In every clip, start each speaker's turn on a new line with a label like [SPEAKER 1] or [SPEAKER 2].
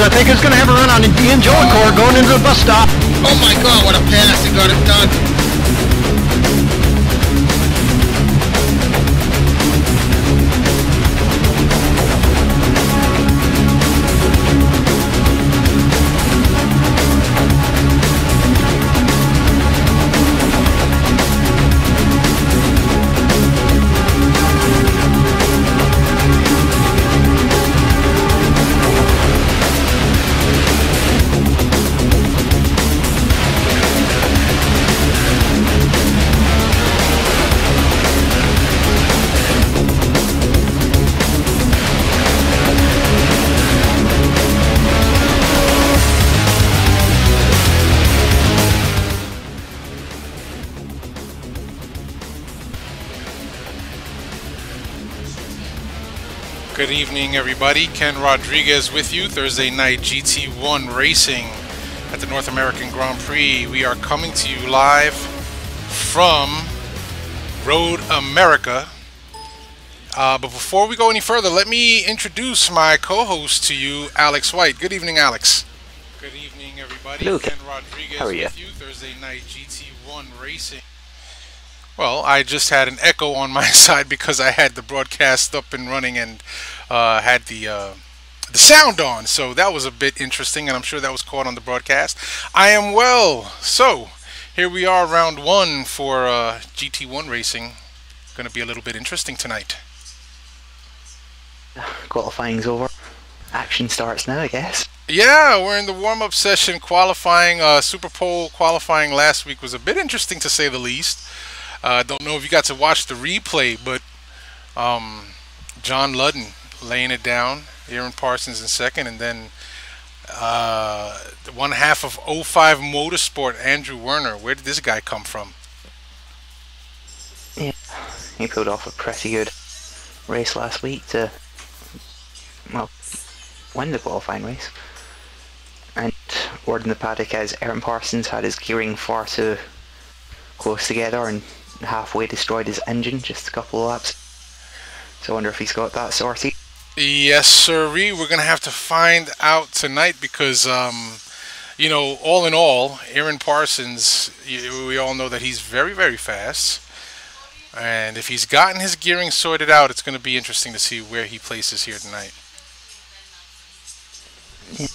[SPEAKER 1] I think it's going to have a run on the Enjoy going into the bus stop.
[SPEAKER 2] Oh my God, what a pass. He got it done.
[SPEAKER 3] Good evening, everybody. Ken Rodriguez with you. Thursday night GT1 racing at the North American Grand Prix. We are coming to you live from Road America. But before we go any further, let me introduce my co-host to you, Alex White. Good evening, Alex. Good evening, everybody.
[SPEAKER 4] Hello,
[SPEAKER 3] Ken Rodriguez
[SPEAKER 4] how are you?
[SPEAKER 3] with you. Thursday night GT1 racing. Well, I just had an echo on my side because I had the broadcast up and running and had the sound on, so that was a bit interesting, and I'm sure that was caught on the broadcast. I am well. So here we are, round one for GT1 racing. Going to be a little bit interesting tonight.
[SPEAKER 4] Qualifying's over. Action starts now, I guess.
[SPEAKER 3] Yeah, we're in the warm-up session. Qualifying, Super Pole qualifying last week was a bit interesting to say the least. Don't know if you got to watch the replay, but John Ludden laying it down, Aaron Parsons in second, and then the one half of 05 Motorsport, Andrew Werner. Where did this guy come from?
[SPEAKER 4] Yeah, he pulled off a pretty good race last week to, well, win the qualifying race. And word in the paddock is Aaron Parsons had his gearing far too close together and halfway destroyed his engine just a couple of laps. So I wonder if he's got that sorted.
[SPEAKER 3] Yes, sirree. We're going to have to find out tonight because, you know, all in all, Aaron Parsons, we all know that he's very, very fast. And if he's gotten his gearing sorted out, it's going to be interesting to see where he places here tonight.
[SPEAKER 4] Yeah.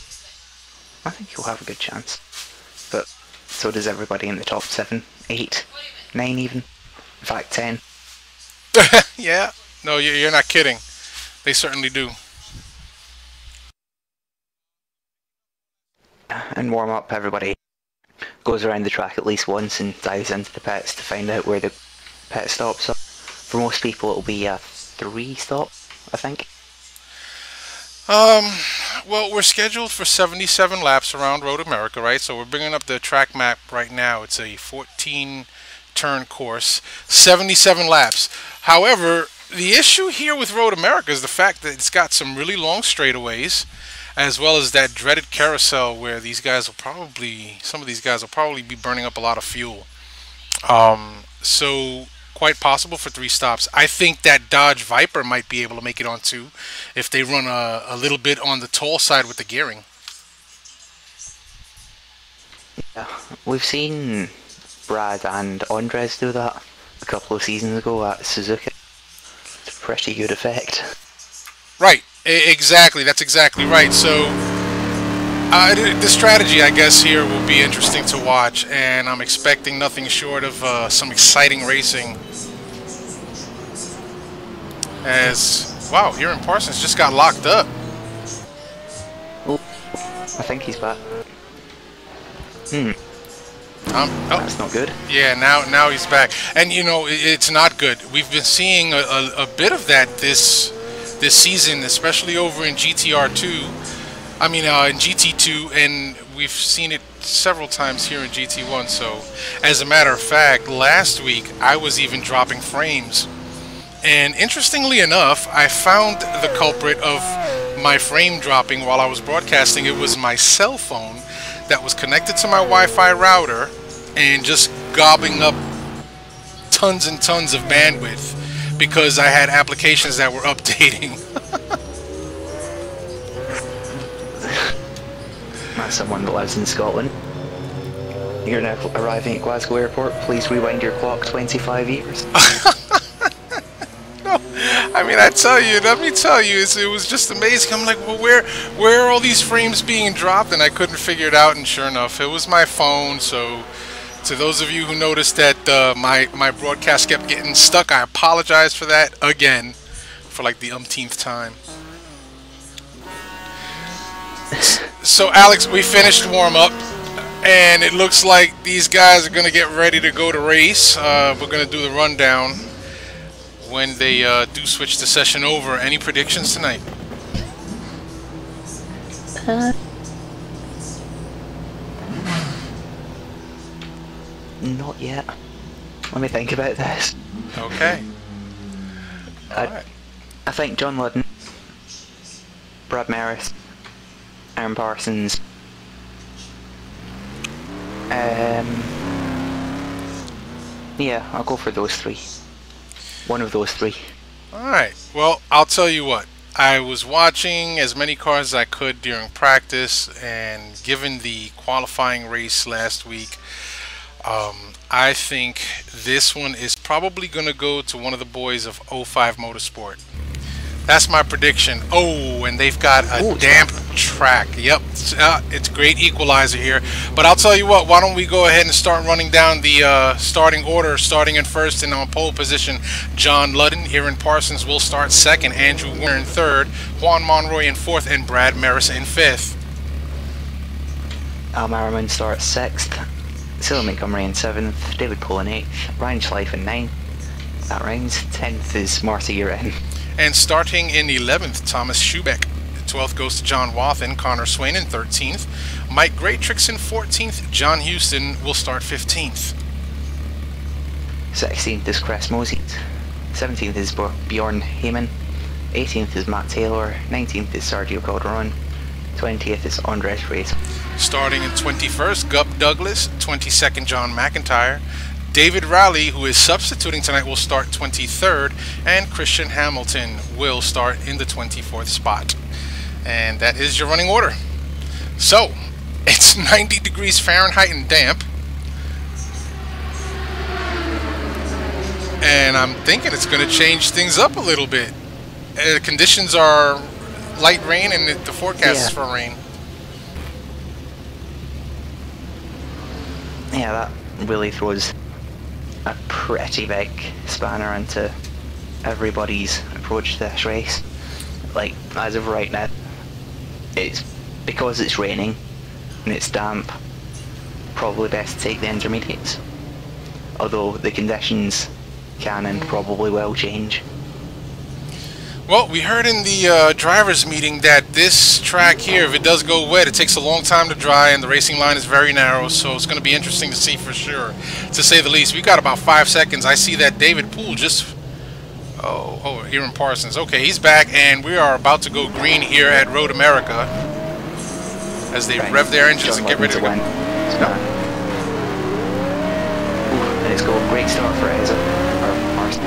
[SPEAKER 4] I think he'll have a good chance. But so does everybody in the top 7, 8, 9 even. In fact, 10.
[SPEAKER 3] Yeah. No, you're not kidding. They certainly do.
[SPEAKER 4] And warm up, everybody goes around the track at least once and dives into the pits to find out where the pit stops are. For most people it'll be a 3 stop, I think.
[SPEAKER 3] Well, we're scheduled for 77 laps around Road America, right? So we're bringing up the track map right now. It's a 14 turn course, 77 laps. However, the issue here with Road America is the fact that it's got some really long straightaways, as well as that dreaded carousel where these guys will probably, some of these guys will probably be burning up a lot of fuel. So quite possible for 3 stops. I think that Dodge Viper might be able to make it on 2 if they run a little bit on the tall side with the gearing.
[SPEAKER 4] Yeah, we've seen Brad and Andres do that a couple of seasons ago at Suzuka. It's a pretty good effect.
[SPEAKER 3] Right, exactly. That's exactly right. So the strategy, I guess, here will be interesting to watch, and I'm expecting nothing short of some exciting racing. As, wow, Aaron Parsons just got locked up.
[SPEAKER 4] Oh, I think he's back. Oh, that's not good.
[SPEAKER 3] Yeah, now he's back, and you know it's not good. We've been seeing a bit of that this season, especially over in GTR2. I mean, in GT2, and we've seen it several times here in GT1. So, as a matter of fact, last week I was even dropping frames, and interestingly enough, I found the culprit of my frame dropping while I was broadcasting. It was my cell phone that was connected to my Wi-Fi router and just gobbling up tons and tons of bandwidth because I had applications that were updating.
[SPEAKER 4] As someone that lives in Scotland. You're now arriving at Glasgow Airport. Please rewind your clock 25 years.
[SPEAKER 3] No, I mean, I tell you, let me tell you, it was just amazing. I'm like, well, where are all these frames being dropped? And I couldn't figure it out. And sure enough, it was my phone. So, to those of you who noticed that my broadcast kept getting stuck, I apologize for that again, for like the umpteenth time. So, Alex, we finished warm up. And it looks like these guys are going to get ready to go to race. We're going to do the rundown when they do switch the session over. Any predictions tonight?
[SPEAKER 4] Not yet. Let me think about this.
[SPEAKER 3] Okay. Alright.
[SPEAKER 4] I think John Ludden, Brad Maris, Aaron Parsons, yeah, I'll go for those three. One of those three.
[SPEAKER 3] Alright, well, I'll tell you what. I was watching as many cars as I could during practice, and given the qualifying race last week, I think this one is probably going to go to one of the boys of 05 Motorsport. That's my prediction. Oh, and they've got a damp track. Yep, it's a great equalizer here. But I'll tell you what, why don't we go ahead and start running down the starting order, starting in first and on pole position, John Ludden. Aaron Parsons will start second, Andrew Warner in third, Juan Monroy in fourth, and Brad Maris in fifth.
[SPEAKER 4] Al Merriman starts sixth, Cyril Montgomery in seventh, David Poole in eighth, Ryan Schleif in ninth. That rounds 10th is Marty Uren.
[SPEAKER 3] And starting in 11th, Thomas Schubeck. 12th goes to John Wathen, Connor Swain in 13th. Mike Greatrix in 14th. John Houston will start 15th.
[SPEAKER 4] 16th is Chris Mosey. 17th is Bjorn Heyman. 18th is Matt Taylor. 19th is Sergio Calderon. 20th is Andres Reyes.
[SPEAKER 3] Starting in 21st, Gup Douglas. 22nd, John McIntyre. David Rowley, who is substituting tonight, will start 23rd, and Christian Hamilton will start in the 24th spot. And that is your running order. So, it's 90 degrees Fahrenheit and damp. And I'm thinking it's going to change things up a little bit. The conditions are light rain, and the forecast is for rain.
[SPEAKER 4] Yeah, that really throws a pretty big spanner into everybody's approach to this race. Like, as of right now, it's because it's raining and it's damp, probably best to take the intermediates. Although the conditions can and probably will change.
[SPEAKER 3] Well, we heard in the drivers' meeting that this track here, if it does go wet, it takes a long time to dry, and the racing line is very narrow, so it's going to be interesting to see for sure, to say the least. We've got about 5 seconds. I see that David Poole just... Oh, Aaron Parsons. Okay, he's back, and we are about to go green here at Road America as they rev their engines and get ready to go.
[SPEAKER 4] And it's got a great start for Parsons.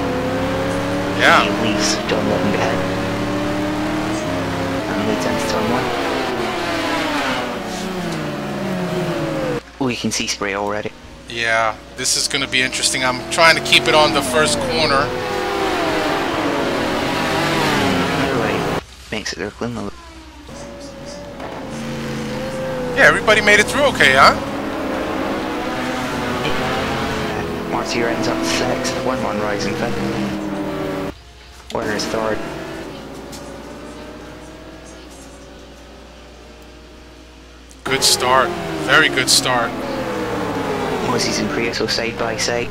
[SPEAKER 3] Yeah.
[SPEAKER 4] He leaves John Ludden ahead and leads into turn 1. We can see spray already.
[SPEAKER 3] Yeah, this is going to be interesting. I'm trying to keep it on the first corner.
[SPEAKER 4] Everybody makes it there cleanly.
[SPEAKER 3] Yeah, everybody made it through okay, huh?
[SPEAKER 4] Marty ends up 6th, 1-1 rising 5th. Werner's 3rd.
[SPEAKER 3] Good start. Very good start.
[SPEAKER 4] Mosey's and Prieto side by side.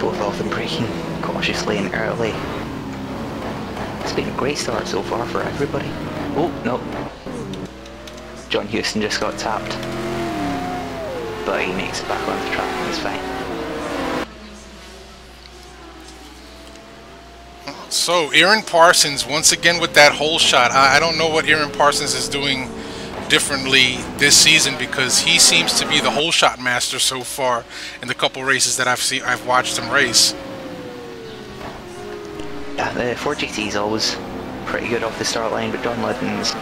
[SPEAKER 4] Both of them braking cautiously and early. It's been a great start so far for everybody. Oh, no. John Houston just got tapped. But he makes it back onto the track and it's fine.
[SPEAKER 3] So, Aaron Parsons, once again with that hole shot. I don't know what Aaron Parsons is doing differently this season, because he seems to be the hole shot master so far in the couple races that I've watched him race.
[SPEAKER 4] Yeah, the 4GT is always pretty good off the start line, but John Ludden's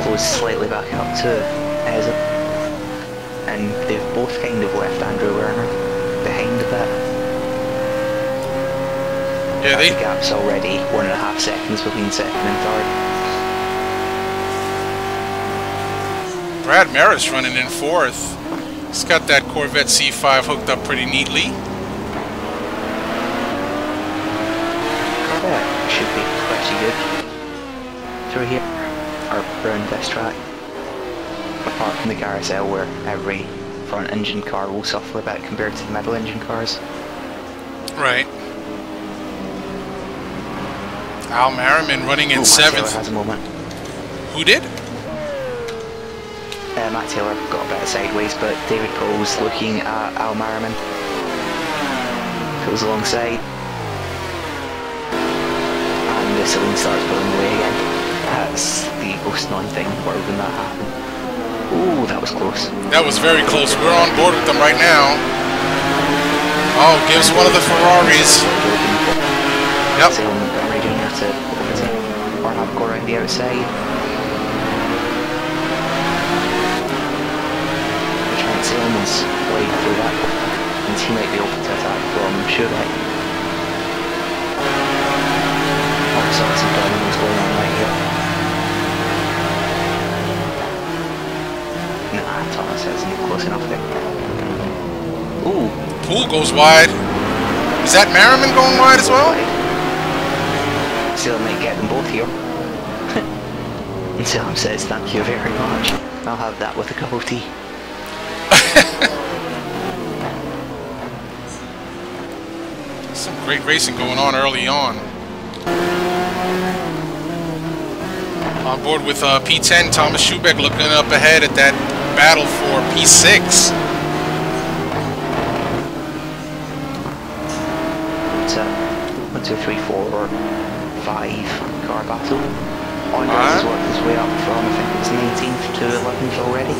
[SPEAKER 4] closed slightly back up to Ezra, and they've both kind of left Andrew Werner behind a bit.
[SPEAKER 3] Yeah,
[SPEAKER 4] The gap's already 1.5 seconds between second and third.
[SPEAKER 3] Brad Maris running in fourth. He's got that Corvette C5 hooked up pretty neatly.
[SPEAKER 4] Corvette should be pretty good through here, or around this track. Apart from the carousel where every front engine car will suffer a bit compared to the middle engine cars.
[SPEAKER 3] Right. Al Merriman running in
[SPEAKER 4] Matt
[SPEAKER 3] 7th.
[SPEAKER 4] Taylor has a moment.
[SPEAKER 3] Who did?
[SPEAKER 4] Matt Taylor got a bit sideways, but David Cole's looking at Al Merriman. Goes alongside. And the Celine starts pulling away again. That's the most annoying thing in the world when that happened. Ooh, that was close.
[SPEAKER 3] That was very close. We're on board with them right now. Oh, gives one of the Ferraris. Yep.
[SPEAKER 4] Salem Montgomery Jr. to overtake or have go around the outside. Trent Salem is way through that, and he might be open to attack from Schubeck. All sorts of dominoes going on right here. Nah, Thomas isn't close enough there. Ooh.
[SPEAKER 3] Poole goes wide. Is that Merriman going wide as well?
[SPEAKER 4] Salem might get them both here. And Salem says, thank you very much. I'll have that with a cup of tea.
[SPEAKER 3] Some great racing going on early on. On board with P10, Thomas Schubeck looking up ahead at that battle for P6.
[SPEAKER 4] It's a 1, 2, 3, 4, or 5 car battle. Andres has worked his way up from, I think it's 19th to 11th already.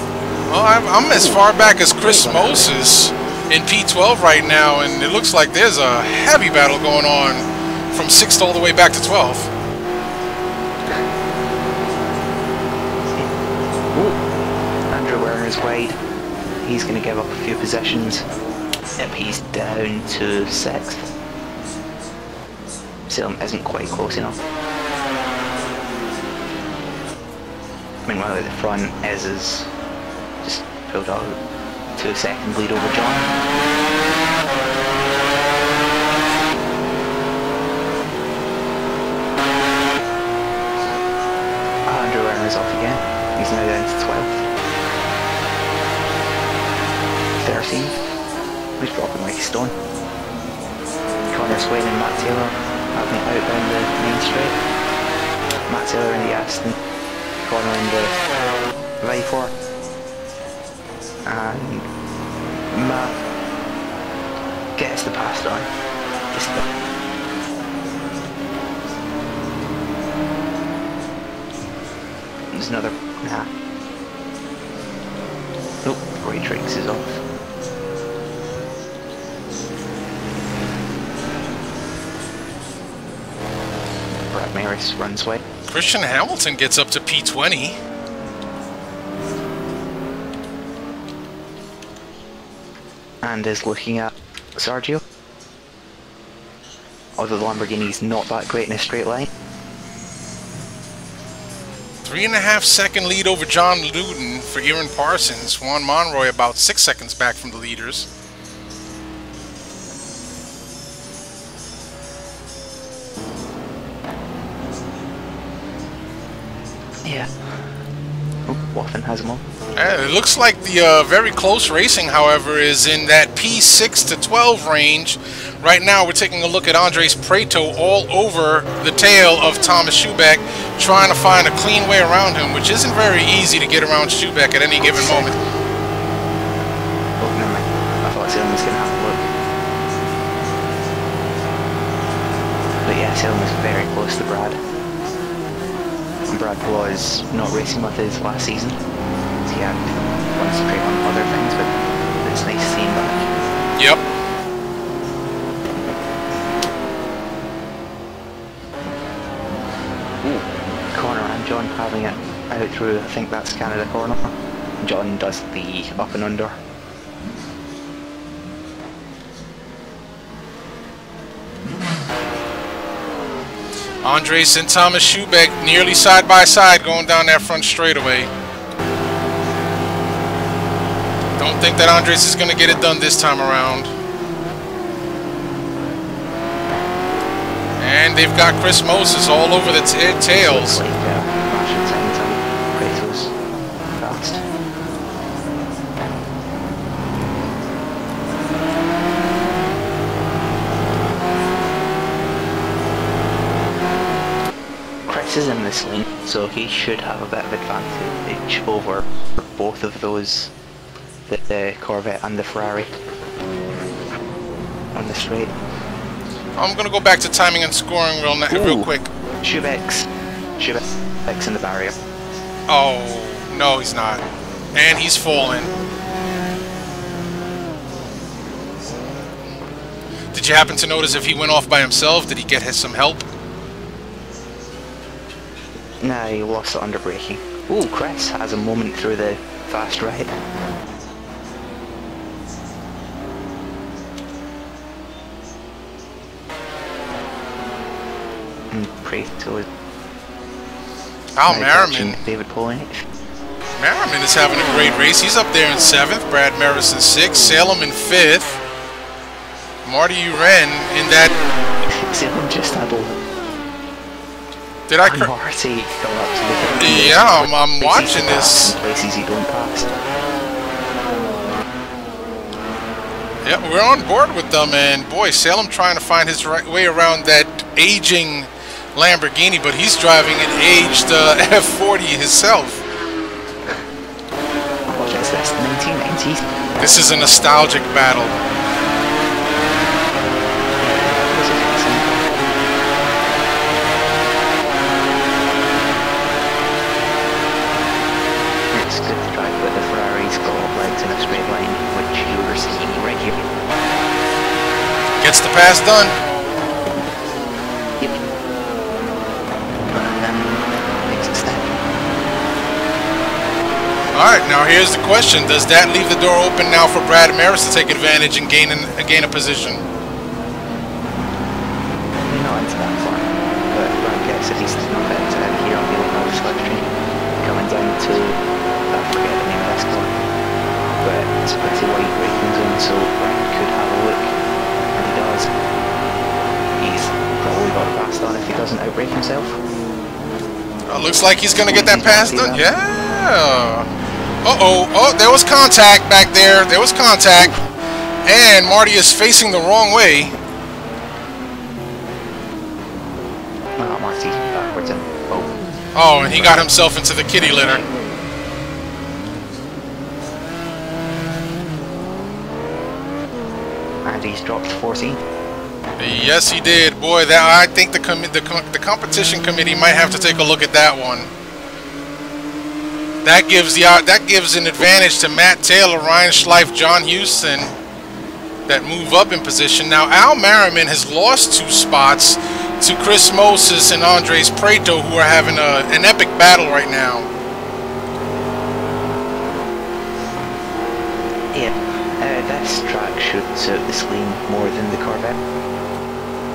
[SPEAKER 3] Well, I'm as far back as Chris Moses in P12 right now, and it looks like there's a heavy battle going on from 6th all the way back to 12th.
[SPEAKER 4] Andrew Werner's wide. He's going to give up a few positions. Yep, he's down to 6th. Salem isn't quite close enough. Meanwhile at the front, Ez is just pulled out 2 second lead over John. Andrew Werner's off again. He's now down to 12th. 13th. He's dropping like a stone. Connor Swain and Matt Taylor having it out down the main straight. Matt Taylor in the Aston, Connor in the Viper, and Matt gets the pass down. Just there's another. Nah. Nope, Great Tricks is off. Brad Maris runs away.
[SPEAKER 3] Christian Hamilton gets up to P20.
[SPEAKER 4] And is looking at Sergio. Although the Lamborghini's not that great in a straight line.
[SPEAKER 3] 3.5 second lead over John Luton for Aaron Parsons. Juan Monroy about 6 seconds back from the leaders.
[SPEAKER 4] Yeah. Oh, Wathan has them all.
[SPEAKER 3] It looks like the very close racing, however, is in that P6 to 12 range. Right now, we're taking a look at Andres Prieto all over the tail of Thomas Schubeck, trying to find a clean way around him, which isn't very easy to get around Schubeck at any given moment.
[SPEAKER 4] Oh, never mind. I thought Salem was going to have a look. But yeah, Salem was very close to Brad. And Brad was not racing with us last season. He had concentrate on other things, but it's nice to see him back.
[SPEAKER 3] Yep.
[SPEAKER 4] Ooh, Connor and John having it out through, I think that's Canada corner. John does the up and under.
[SPEAKER 3] Andres and Thomas Schubeck nearly side by side going down that front straightaway. Don't think that Andres is going to get it done this time around. And they've got Chris Moses all over the tails.
[SPEAKER 4] Looks like Marshall times on Prieto's fast. Chris is in this lane, so he should have a bit of advantage over both of those, the Corvette and the Ferrari, on the straight.
[SPEAKER 3] I'm going to go back to timing and scoring real quick.
[SPEAKER 4] Schubeck's in the barrier.
[SPEAKER 3] Oh, no he's not. And he's falling. Did you happen to notice if he went off by himself? Did he get some help?
[SPEAKER 4] Nah, he lost the under braking. Ooh, Chris has a moment through the fast right. And Prieto is...
[SPEAKER 3] Al Merriman.
[SPEAKER 4] David Polling.
[SPEAKER 3] Merriman is having a great race. He's up there in 7th. Brad Maris in 6th. Salem in 5th. Marty Uren in that...
[SPEAKER 4] Salem just had a...
[SPEAKER 3] Did I...
[SPEAKER 4] Marty go up to the...
[SPEAKER 3] Yeah, I'm watching this.
[SPEAKER 4] Places you don't pass.
[SPEAKER 3] Yeah, we're on board with them, and boy, Salem trying to find his way around that aging Lamborghini, but he's driving an aged F40 himself.
[SPEAKER 4] What is this, 1990s?
[SPEAKER 3] This is a nostalgic battle.
[SPEAKER 4] It's good to drive with the Ferrari's got legs in a straight line, which you're seeing right here.
[SPEAKER 3] Gets the pass done.
[SPEAKER 4] Yep. Makes it step.
[SPEAKER 3] Alright, now here's the question. Does that leave the door open now for Brad Maris to take advantage and gain a position?
[SPEAKER 4] We're not into that far, but I guess at least it's not better here on the old slipstream. Coming down to, I forget the name of this car, but it's a pretty wide braking zone, so Brad could have a look, and he does. He's probably got a fast on if he doesn't outbrake himself.
[SPEAKER 3] Looks like he's gonna get that pass done. Yeah. Uh-oh. Oh, there was contact back there. There was contact. And Marty is facing the wrong way.
[SPEAKER 4] Marty backwards and
[SPEAKER 3] Oh, and he got himself into the kitty litter.
[SPEAKER 4] and he's dropped 14.
[SPEAKER 3] Yes, he did. Boy, that I think the competition committee might have to take a look at that one. That gives an advantage to Matt Taylor, Ryan Schleif, John Houston that move up in position. Now Al Merriman has lost 2 spots to Chris Moses and Andres Prieto, who are having an epic battle right now.
[SPEAKER 4] Yeah, this track should suit this lane more than the Corvette.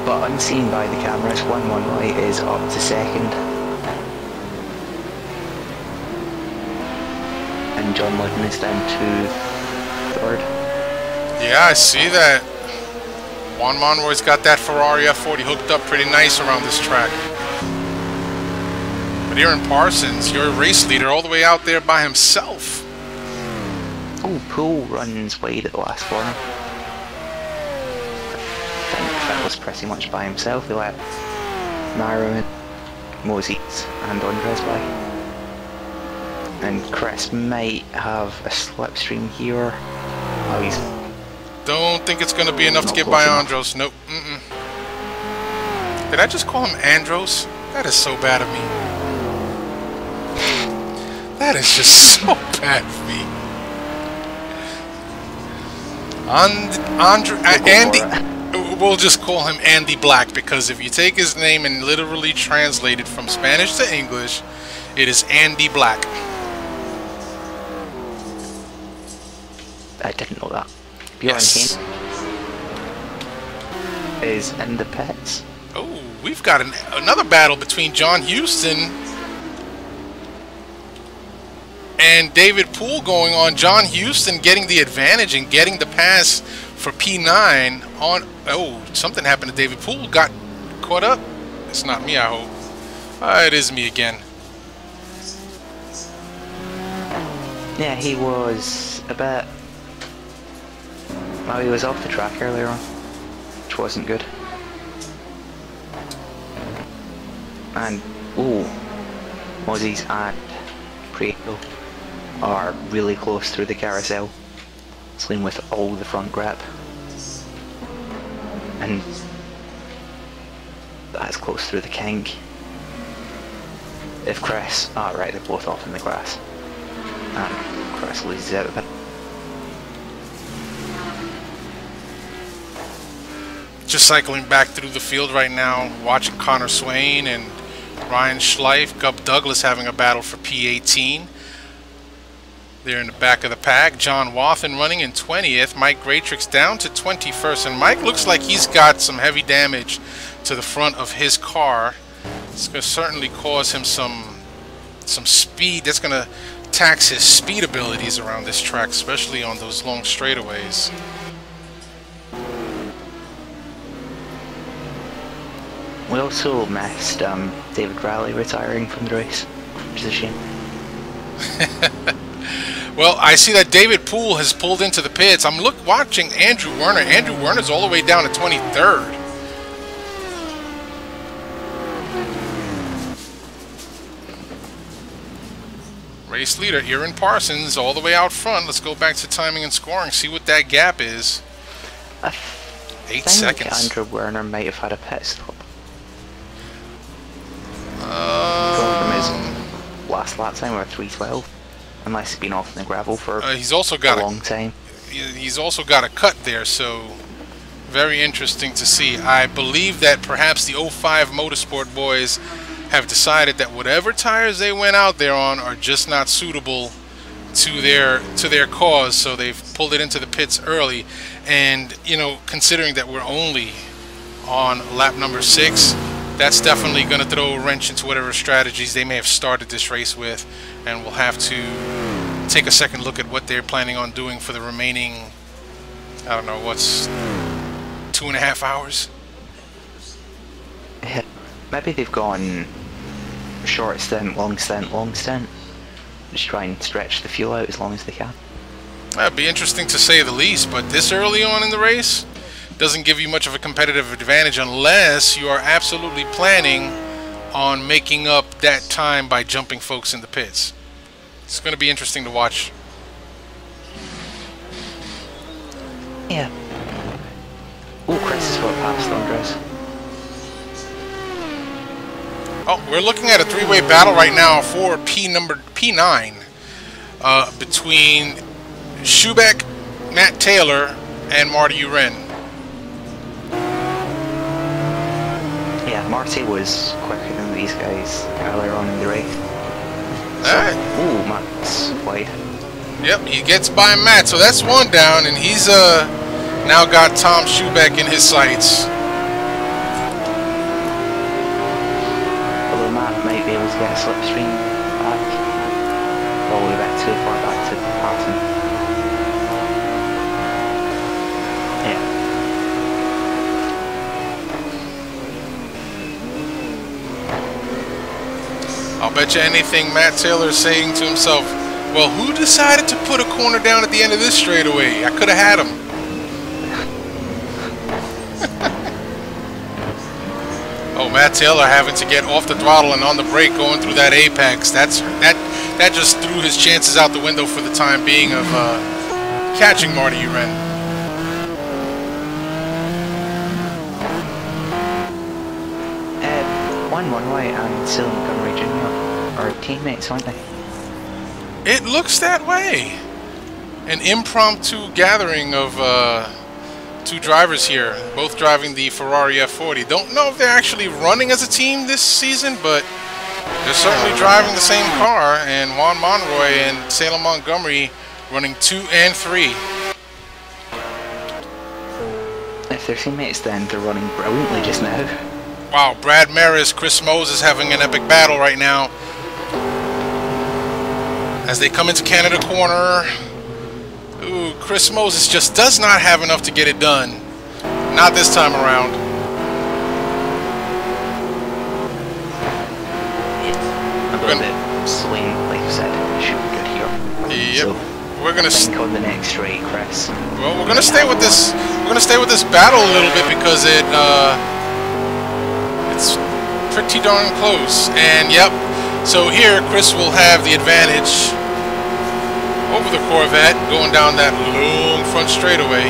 [SPEAKER 4] But unseen by the cameras, 1-1 right is up to second. And John Ludden is down to third.
[SPEAKER 3] Yeah, I see that. Juan Monroy's got that Ferrari F40 hooked up pretty nice around this track. But Aaron Parsons, your race leader, all the way out there by himself.
[SPEAKER 4] Oh, Poole runs wide at the last corner. I think that was pretty much by himself. He let Myron, Moses and Andres by. And Chris might have a slipstream here. Oh, he's...
[SPEAKER 3] Don't think it's going to be enough to get by Andros. Nope. Did I just call him Andros? That is so bad of me. That is just so bad of me. Andy, We'll just call him Andy Black, because if you take his name and literally translate it from Spanish to English, it is Andy Black.
[SPEAKER 4] I didn't know that. Bjorn
[SPEAKER 3] Yes.
[SPEAKER 4] Kane is in the pits.
[SPEAKER 3] Oh, we've got another battle between John Houston and David Poole going on. John Houston getting the advantage and getting the pass for P9 on... Oh, something happened to David Poole. Got caught up. It's not me, I hope. It is me again.
[SPEAKER 4] Yeah, he was a bit... Well, he was off the track earlier on, which wasn't good. And, ooh, Moses and Prieto are really close through the carousel, slim with all the front grip. And that's close through the kink. If Chris... Ah, right, they're both off in the grass. And Chris loses out a bit.
[SPEAKER 3] Just cycling back through the field right now, watching Connor Swain and Ryan Schleif, Gub Douglas having a battle for P18. They're in the back of the pack. John Wathen running in 20th. Mike Graytrix down to 21st. And Mike looks like he's got some heavy damage to the front of his car. It's going to certainly cause him some speed. That's going to tax his speed abilities around this track, especially on those long straightaways.
[SPEAKER 4] We also missed David Raleigh retiring from the race, which is a shame.
[SPEAKER 3] Well, I see that David Poole has pulled into the pits. I'm watching Andrew Werner. Andrew Werner's all the way down to 23rd. Race leader Aaron Parsons all the way out front. Let's go back to timing and scoring. See what that gap is. 8 seconds.
[SPEAKER 4] Andrew Werner might have had a pit stop. Going from his last lap time, or 3:12, unless he's been off in the gravel for
[SPEAKER 3] he's also got
[SPEAKER 4] a long time.
[SPEAKER 3] He's also got a cut there, so very interesting to see. I believe that perhaps the 05 Motorsport boys have decided that whatever tires they went out there on are just not suitable to their cause, so they've pulled it into the pits early. And you know, considering that we're only on lap number 6, that's definitely going to throw a wrench into whatever strategies they may have started this race with, and we'll have to take a second look at what they're planning on doing for the remaining, I don't know, what's 2.5 hours?
[SPEAKER 4] Yeah, maybe they've gone short stint, long stint, long stint. Just try and stretch the fuel out as long as they can.
[SPEAKER 3] That'd be interesting to say the least, but this early on in the race doesn't give you much of a competitive advantage unless you are absolutely planning on making up that time by jumping folks in the pits. It's going to be interesting to watch.
[SPEAKER 4] Yeah. Oh, Chris has got past Andres.
[SPEAKER 3] Oh, we're looking at a three-way battle right now for P9 between Schubeck, Matt Taylor, and Marty Uren.
[SPEAKER 4] Yeah, Marty was quicker than these guys earlier on in the race. Ooh, Matt's wide.
[SPEAKER 3] Yep, he gets by Matt, so that's one down, and he's now got Tom Schubeck in his sights.
[SPEAKER 4] Although Matt might be able to get a slipstream back, probably a bit too far back to pass him. Yeah.
[SPEAKER 3] I'll bet you anything Matt Taylor's saying to himself, well, who decided to put a corner down at the end of this straightaway? I could have had him. Oh, Matt Taylor having to get off the throttle and on the brake going through that apex. That just threw his chances out the window for the time being of catching Marty Uren.
[SPEAKER 4] One White and Sil Montgomery Jr. are teammates, aren't they?
[SPEAKER 3] It looks that way. An impromptu gathering of two drivers here, both driving the Ferrari F40. Don't know if they're actually running as a team this season, but they're certainly driving the same car, and Juan Monroy and Salem Montgomery running 2 and 3.
[SPEAKER 4] If they're teammates, then they're running brilliantly just now.
[SPEAKER 3] Wow, Brad Maris, Chris Moses having an epic battle right now. As they come into Canada corner. Ooh, Chris Moses just does not have enough to get it done. Not this time around.
[SPEAKER 4] A little bit swing, like you said, should be good here.
[SPEAKER 3] Yep.
[SPEAKER 4] So,
[SPEAKER 3] we're gonna
[SPEAKER 4] on the next straight, Chris.
[SPEAKER 3] Well, we're gonna stay with this. We're gonna stay with this battle a little bit because it's pretty darn close. And yep. So here, Chris will have the advantage over the Corvette, going down that long front straightaway.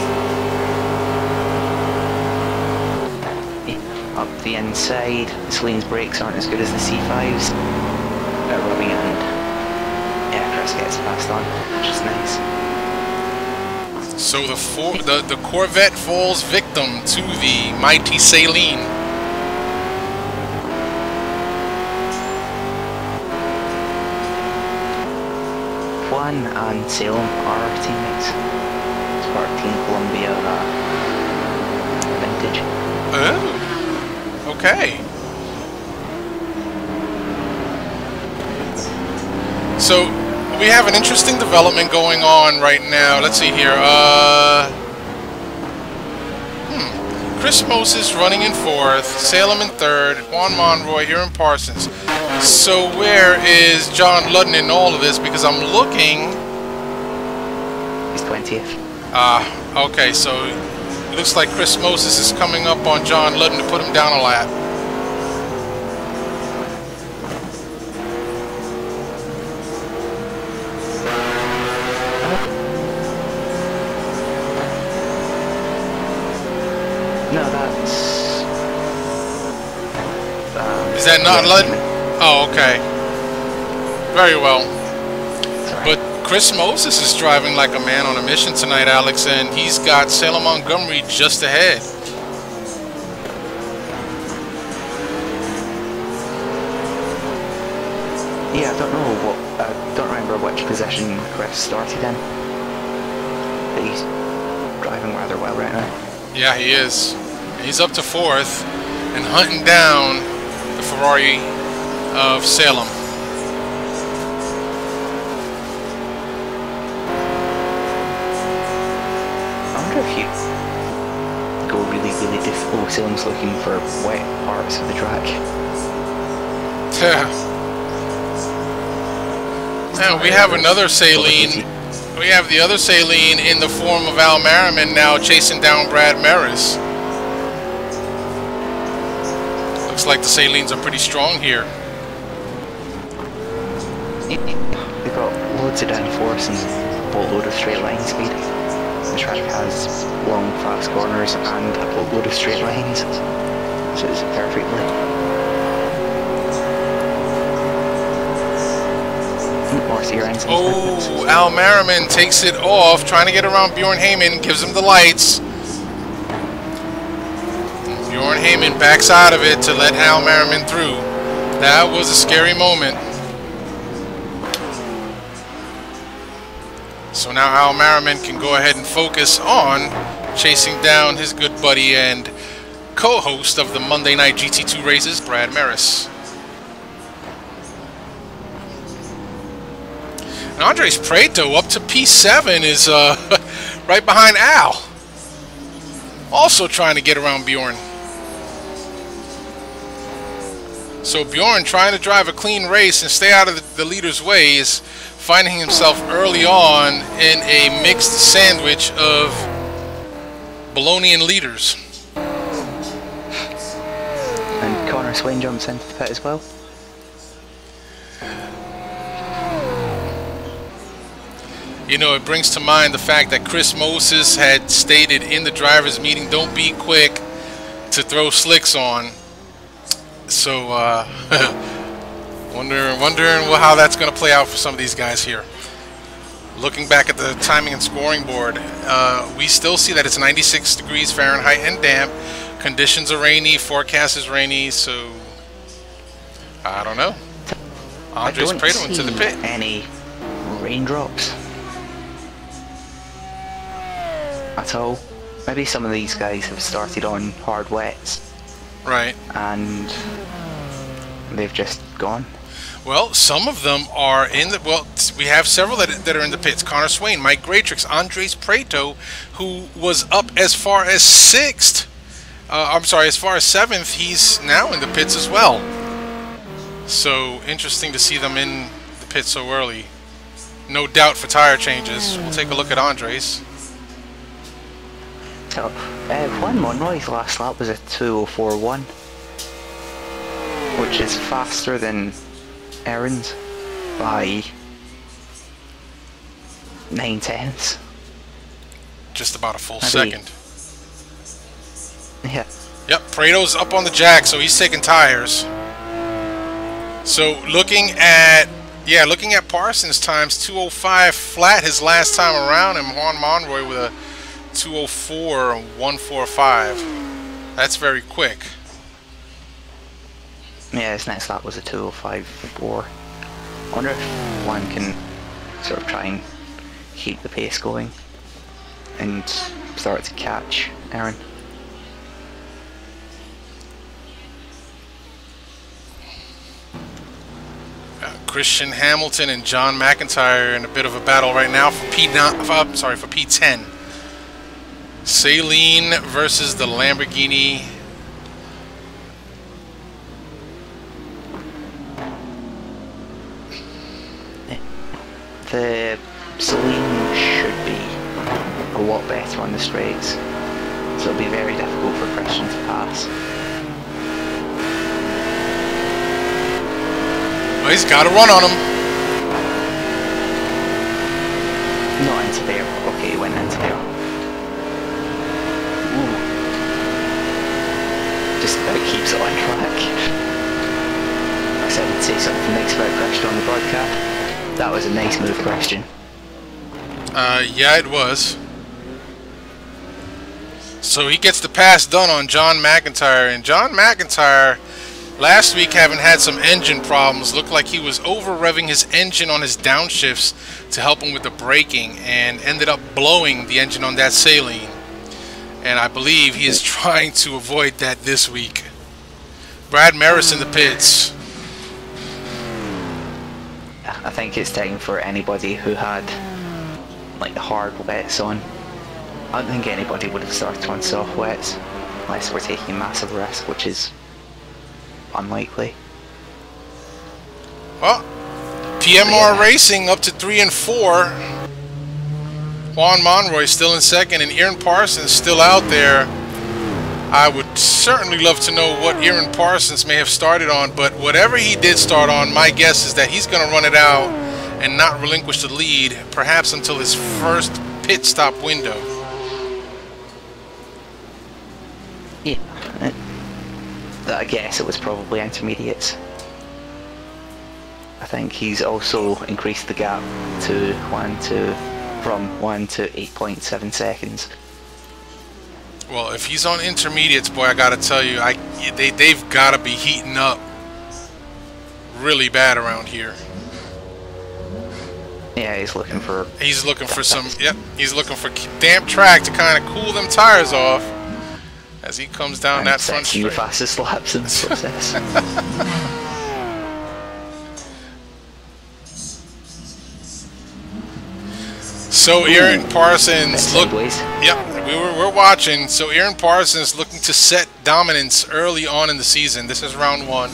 [SPEAKER 4] Up the inside, Celine's brakes aren't as good as the C5's. They're rubbing it in. Yeah, Chris gets passed on, which is nice.
[SPEAKER 3] So the Corvette falls victim to the mighty Celine.
[SPEAKER 4] Juan and Salem are teammates. It's part of Team Columbia vintage.
[SPEAKER 3] Oh, okay. So we have an interesting development going on right now. Let's see here. Chris Moses running in 4th, Salem in 3rd, Juan Monroy here in Parsons. So where is John Ludden in all of this? Because I'm looking.
[SPEAKER 4] He's 20th.
[SPEAKER 3] Okay, so it looks like Chris Moses is coming up on John Ludden to put him down a lap.
[SPEAKER 4] No, that's...
[SPEAKER 3] Is that not Ludden? Oh, okay. Very well.
[SPEAKER 4] Sorry.
[SPEAKER 3] But Chris Moses is driving like a man on a mission tonight, Alex, and he's got Salem Montgomery just ahead.
[SPEAKER 4] Yeah, I don't know what... I don't remember which position Chris started in. But he's driving rather well right now.
[SPEAKER 3] Yeah, he is. He's up to 4th and hunting down the Ferrari of Salem.
[SPEAKER 4] I wonder if you go really, really difficult. Oh, Salem's looking for wet parts of the track.
[SPEAKER 3] Now we have another Saline. We have the other Saline in the form of Al Merriman now chasing down Brad Maris. Looks like the Salines are pretty strong here.
[SPEAKER 4] They've got loads of downforce and a boatload of straight line speed. The track has long, fast corners and a boatload of straight lines, so it's perfectly.
[SPEAKER 3] Oh, Al Merriman takes it off, trying to get around Bjorn Heyman, gives him the lights. Bjorn Heyman backs out of it to let Al Merriman through. That was a scary moment. So now Al Merriman can go ahead and focus on chasing down his good buddy and co-host of the Monday Night GT2 races, Brad Maris. And Andres Prieto up to P7 is right behind Al. Also trying to get around Bjorn. So Bjorn, trying to drive a clean race and stay out of the leader's way, is finding himself early on in a mixed sandwich of Bolognian leaders.
[SPEAKER 4] And Connor Swain jumps into the pit as well.
[SPEAKER 3] You know, it brings to mind the fact that Chris Moses had stated in the drivers' meeting, don't be quick to throw slicks on. So, wondering how that's going to play out for some of these guys here. Looking back at the timing and scoring board, we still see that it's 96 degrees Fahrenheit and damp. Conditions are rainy, forecast is rainy, so I don't know. Andres Prieto into the pit.
[SPEAKER 4] Any raindrops at all? Maybe some of these guys have started on hard wets,
[SPEAKER 3] right?
[SPEAKER 4] And they've just gone.
[SPEAKER 3] Well, some of them are in the... Well, we have several that are in the pits. Connor Swain, Mike Gratrix, Andres Prieto, who was up as far as 6th. I'm sorry, as far as 7th. He's now in the pits as well. So, interesting to see them in the pits so early. No doubt for tire changes. We'll take a look at Andres.
[SPEAKER 4] So, Juan Monroy's last lap was a 2:04.1, which is faster than Aaron's by 9/10.
[SPEAKER 3] Just about a full second.
[SPEAKER 4] Yeah.
[SPEAKER 3] Yep, Prieto's up on the jack, so he's taking tires. So looking at Parsons' times, 2:05 flat his last time around, and Juan Monroy with a 2:04.145. That's very quick.
[SPEAKER 4] Yeah, his next lap was a 2:05.4. I wonder if one can sort of try and keep the pace going and start to catch Aaron.
[SPEAKER 3] Christian Hamilton and John McIntyre in a bit of a battle right now for for P10. Saleen versus the Lamborghini.
[SPEAKER 4] The Saleen should be a lot better on the straights, so it'll be very difficult for Christian to pass.
[SPEAKER 3] Well, he's got to run on him.
[SPEAKER 4] Not into there. Okay, he went into there. Ooh. Just about keeps it on track. I said I'd say something nice about Christian on the broadcast. That was a nice move, Christian.
[SPEAKER 3] Yeah, it was. So he gets the pass done on John McIntyre, and John McIntyre last week having had some engine problems. Looked like he was over revving his engine on his downshifts to help him with the braking, and ended up blowing the engine on that Saleen. And I believe he is trying to avoid that this week. Brad Maris in the pits.
[SPEAKER 4] I think it's time for anybody who had like the hard wets on. I don't think anybody would have started on soft wets unless we're taking a massive risk, which is unlikely.
[SPEAKER 3] Well, PMR Racing up to 3 and 4. Juan Monroy still in second, and Aaron Parsons still out there. I would certainly love to know what Aaron Parsons may have started on, but whatever he did start on, my guess is that he's going to run it out and not relinquish the lead, perhaps until his first pit stop window.
[SPEAKER 4] Yeah, I guess it was probably intermediates. I think he's also increased the gap to from 1 to 8.7 seconds.
[SPEAKER 3] Well, if he's on intermediates, boy, I gotta tell you, they've gotta be heating up really bad around here.
[SPEAKER 4] Yeah, he's looking for
[SPEAKER 3] some. Yep, he's looking for damp track to kind of cool them tires off as he comes down that front straight.
[SPEAKER 4] The fastest laps in the process.
[SPEAKER 3] So Aaron Parsons
[SPEAKER 4] Yep,
[SPEAKER 3] we're watching. So Aaron Parsons looking to set dominance early on in the season. This is round 1.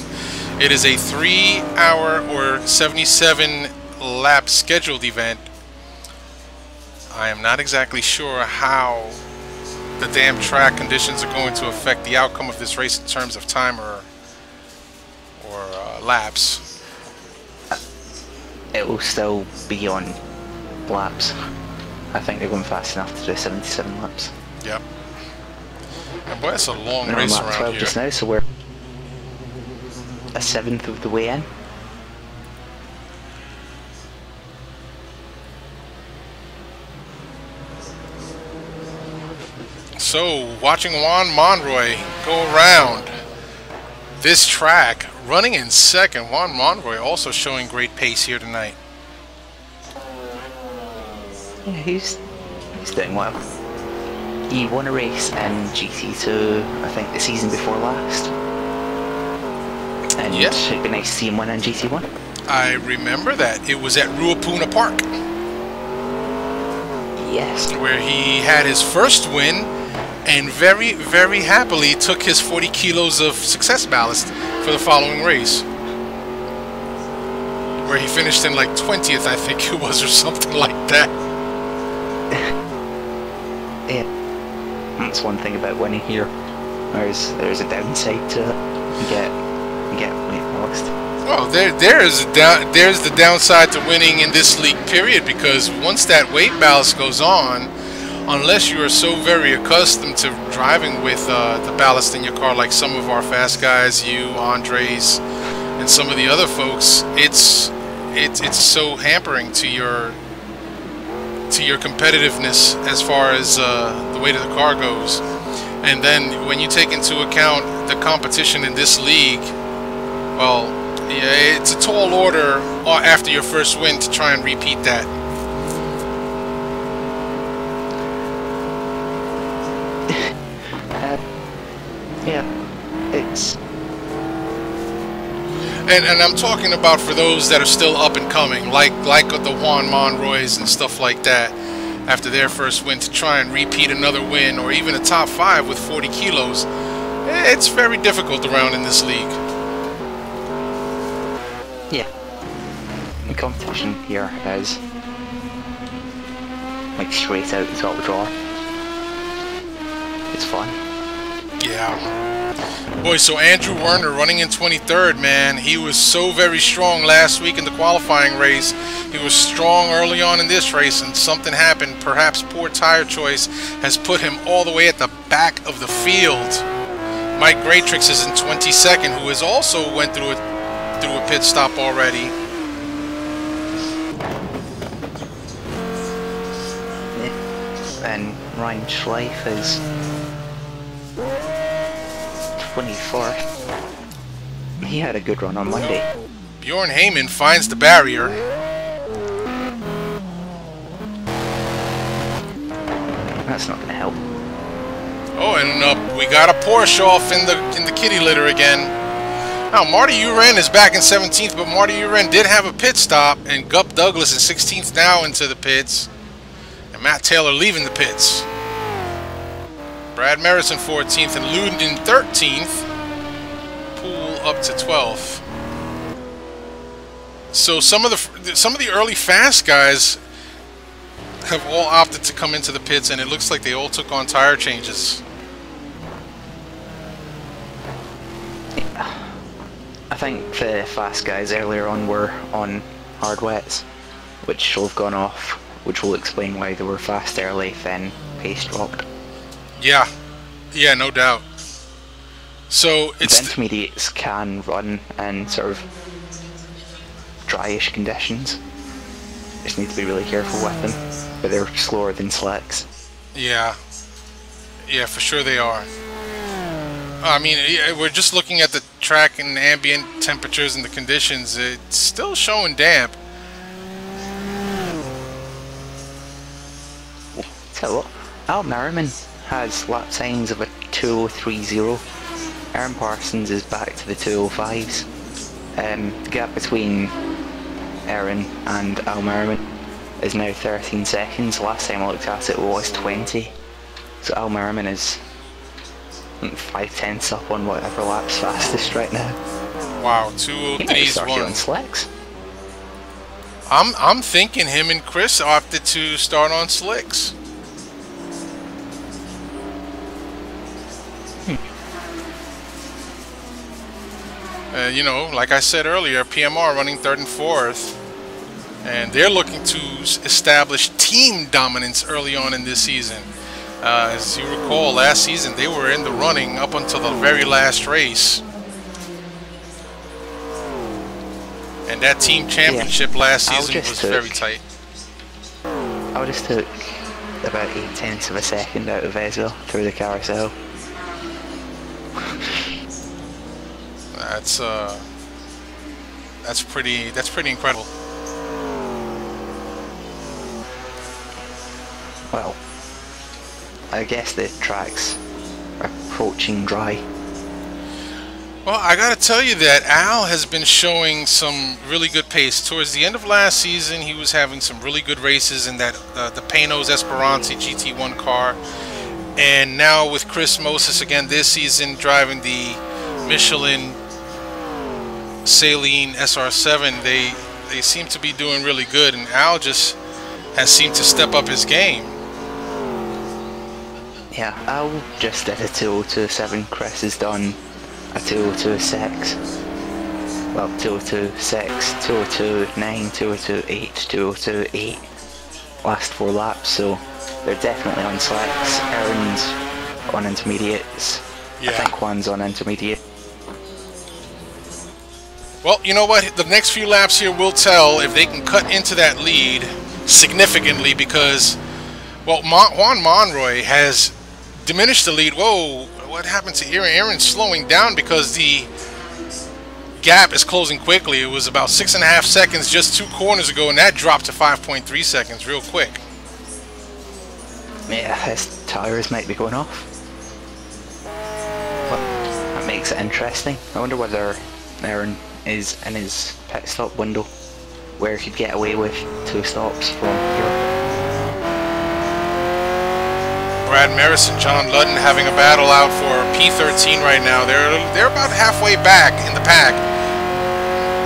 [SPEAKER 3] It is a 3-hour or 77-lap scheduled event. I am not exactly sure how the damn track conditions are going to affect the outcome of this race in terms of time or laps.
[SPEAKER 4] It will still be on laps. I think they're going fast enough to do 77 laps.
[SPEAKER 3] Yep. And boy, that's a long race around
[SPEAKER 4] 12
[SPEAKER 3] here.
[SPEAKER 4] Just now, so we're a 7th of the way in.
[SPEAKER 3] So, watching Juan Monroy go around this track, running in second. Juan Monroy also showing great pace here tonight.
[SPEAKER 4] Yeah, he's doing well. He won a race in GT2, I think the season before last. And it'd be nice to see him win in GT1.
[SPEAKER 3] I remember that. It was at Ruapuna Park.
[SPEAKER 4] Yes.
[SPEAKER 3] Where he had his first win and very, very happily took his 40 kilos of success ballast for the following race. Where he finished in like 20th, I think it was, or something like that.
[SPEAKER 4] Yeah. That's one thing about winning here. There's a downside to it. You get weight lost.
[SPEAKER 3] Well, there's the downside to winning in this league, period, because once that weight ballast goes on, unless you are so very accustomed to driving with the ballast in your car, like some of our fast guys, you, Andres, and some of the other folks, it's so hampering to your competitiveness as far as the weight of the car goes. And then when you take into account the competition in this league, well, yeah, it's a tall order after your first win to try and repeat that.
[SPEAKER 4] Yeah, it's...
[SPEAKER 3] And I'm talking about for those that are still up and coming, like the Juan Monroys and stuff like that, after their first win, to try and repeat another win or even a top 5 with 40 kilos. It's very difficult around in this league.
[SPEAKER 4] Yeah. The competition here is like straight out the top drawer. It's fun.
[SPEAKER 3] Yeah. Boy, so Andrew Werner running in 23rd, man. He was so very strong last week in the qualifying race. He was strong early on in this race, and something happened. Perhaps poor tire choice has put him all the way at the back of the field. Mike Graytrix is in 22nd, who has also went through a pit stop already.
[SPEAKER 4] And Ryan Schleif is 24th. He had a good run on Monday.
[SPEAKER 3] Bjorn Heyman finds the barrier.
[SPEAKER 4] That's not going to help.
[SPEAKER 3] Oh, and we got a Porsche off in the kitty litter again. Now, Marty Uren is back in 17th, but Marty Uren did have a pit stop, and Gup Douglas is 16th now into the pits, and Matt Taylor leaving the pits. Brad Merrison 14th and Luden 13th. Poole up to 12th. So some of the early fast guys have all opted to come into the pits, and it looks like they all took on tire changes.
[SPEAKER 4] I think the fast guys earlier on were on hard wets, which will have gone off, which will explain why they were fast early, then pace dropped.
[SPEAKER 3] Yeah, no doubt. So it's
[SPEAKER 4] the intermediates can run in sort of dryish conditions. Just need to be really careful with them, but they're slower than slicks.
[SPEAKER 3] Yeah, for sure they are. I mean, we're just looking at the track and ambient temperatures and the conditions. It's still showing damp.
[SPEAKER 4] Tell you what, Al Merriman has lap times of a 2030. Aaron Parsons is back to the 205s. The gap between Aaron and Al Merriman is now 13 seconds. Last time I looked at it was 20. So Al Merriman is 5/10 up on whatever lap's fastest right now.
[SPEAKER 3] Wow,
[SPEAKER 4] He might start
[SPEAKER 3] 203's
[SPEAKER 4] on slicks.
[SPEAKER 3] I'm thinking him and Chris opted to start on slicks. You know, like I said earlier, PMR running 3rd and 4th, and they're looking to establish team dominance early on in this season. As you recall, last season they were in the running up until the very last race. And that team championship last season was very tight.
[SPEAKER 4] I just took about 0.8 of a second out of Vesel through the carousel.
[SPEAKER 3] That's pretty incredible.
[SPEAKER 4] Well, I guess the track's approaching dry.
[SPEAKER 3] Well, I gotta tell you that Al has been showing some really good pace. Towards the end of last season, he was having some really good races in that the Panos Esperanza GT1 car, and now with Chris Moses again this season driving the Michelin Saleen SR7, they seem to be doing really good, and Al just has seemed to step up his game.
[SPEAKER 4] Yeah, Al just did a 2027. Chris has done a 2026. Well, 2026, 2029, 2028, 2028. Last 4 laps, so they're definitely on slicks. Aaron's on intermediates.
[SPEAKER 3] Yeah.
[SPEAKER 4] I think Juan's on intermediate.
[SPEAKER 3] Well, you know what? The next few laps here will tell if they can cut into that lead significantly, because, well, Juan Monroy has diminished the lead. Whoa, what happened to Aaron? Aaron's slowing down because the gap is closing quickly. It was about 6.5 seconds just 2 corners ago, and that dropped to 5.3 seconds real quick.
[SPEAKER 4] Yeah, his tyres might be going off. Well, that makes it interesting. I wonder whether Aaron is in his pit stop window where he could get away with 2 stops from here.
[SPEAKER 3] Brad Maris and John Ludden having a battle out for P13 right now. They're about halfway back in the pack,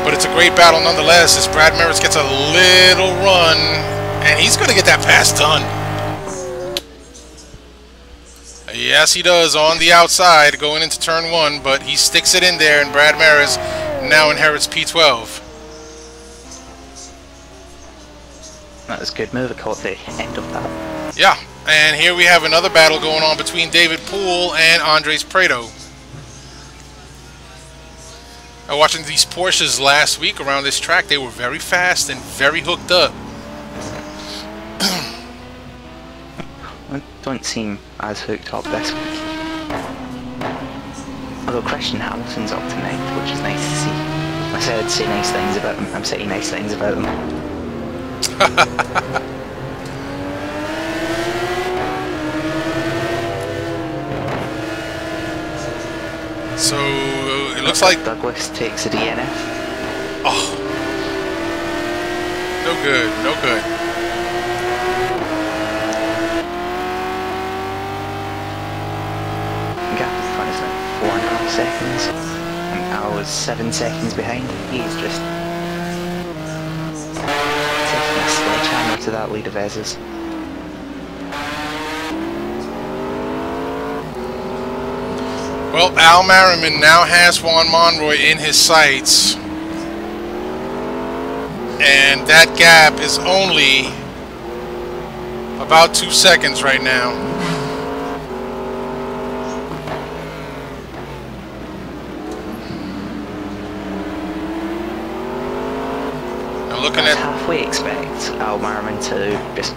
[SPEAKER 3] but it's a great battle nonetheless as Brad Maris gets a little run, and he's going to get that pass done. Yes, he does on the outside going into turn 1, but he sticks it in there, and Brad Maris now inherits P12.
[SPEAKER 4] That was a good move. I caught the end of that.
[SPEAKER 3] Yeah, and here we have another battle going on between David Poole and Andres Prieto. Watching these Porsches last week around this track, they were very fast and very hooked up.
[SPEAKER 4] I don't seem as hooked up this week. Although Christian Hamilton's up to 9th, which is nice to see. I said I'd say nice things about him. I'm saying nice things about him.
[SPEAKER 3] So it looks like
[SPEAKER 4] Douglas takes a DNF.
[SPEAKER 3] Oh, no good, no good.
[SPEAKER 4] Gap in front is like 4.5 seconds, and I was 7 seconds behind. He's just taking a sledgehammer to that lead of Ez's.
[SPEAKER 3] Well, Al Merriman now has Juan Monroy in his sights, and that gap is only about 2 seconds right now. Now looking at
[SPEAKER 4] halfway, expect Al Merriman to just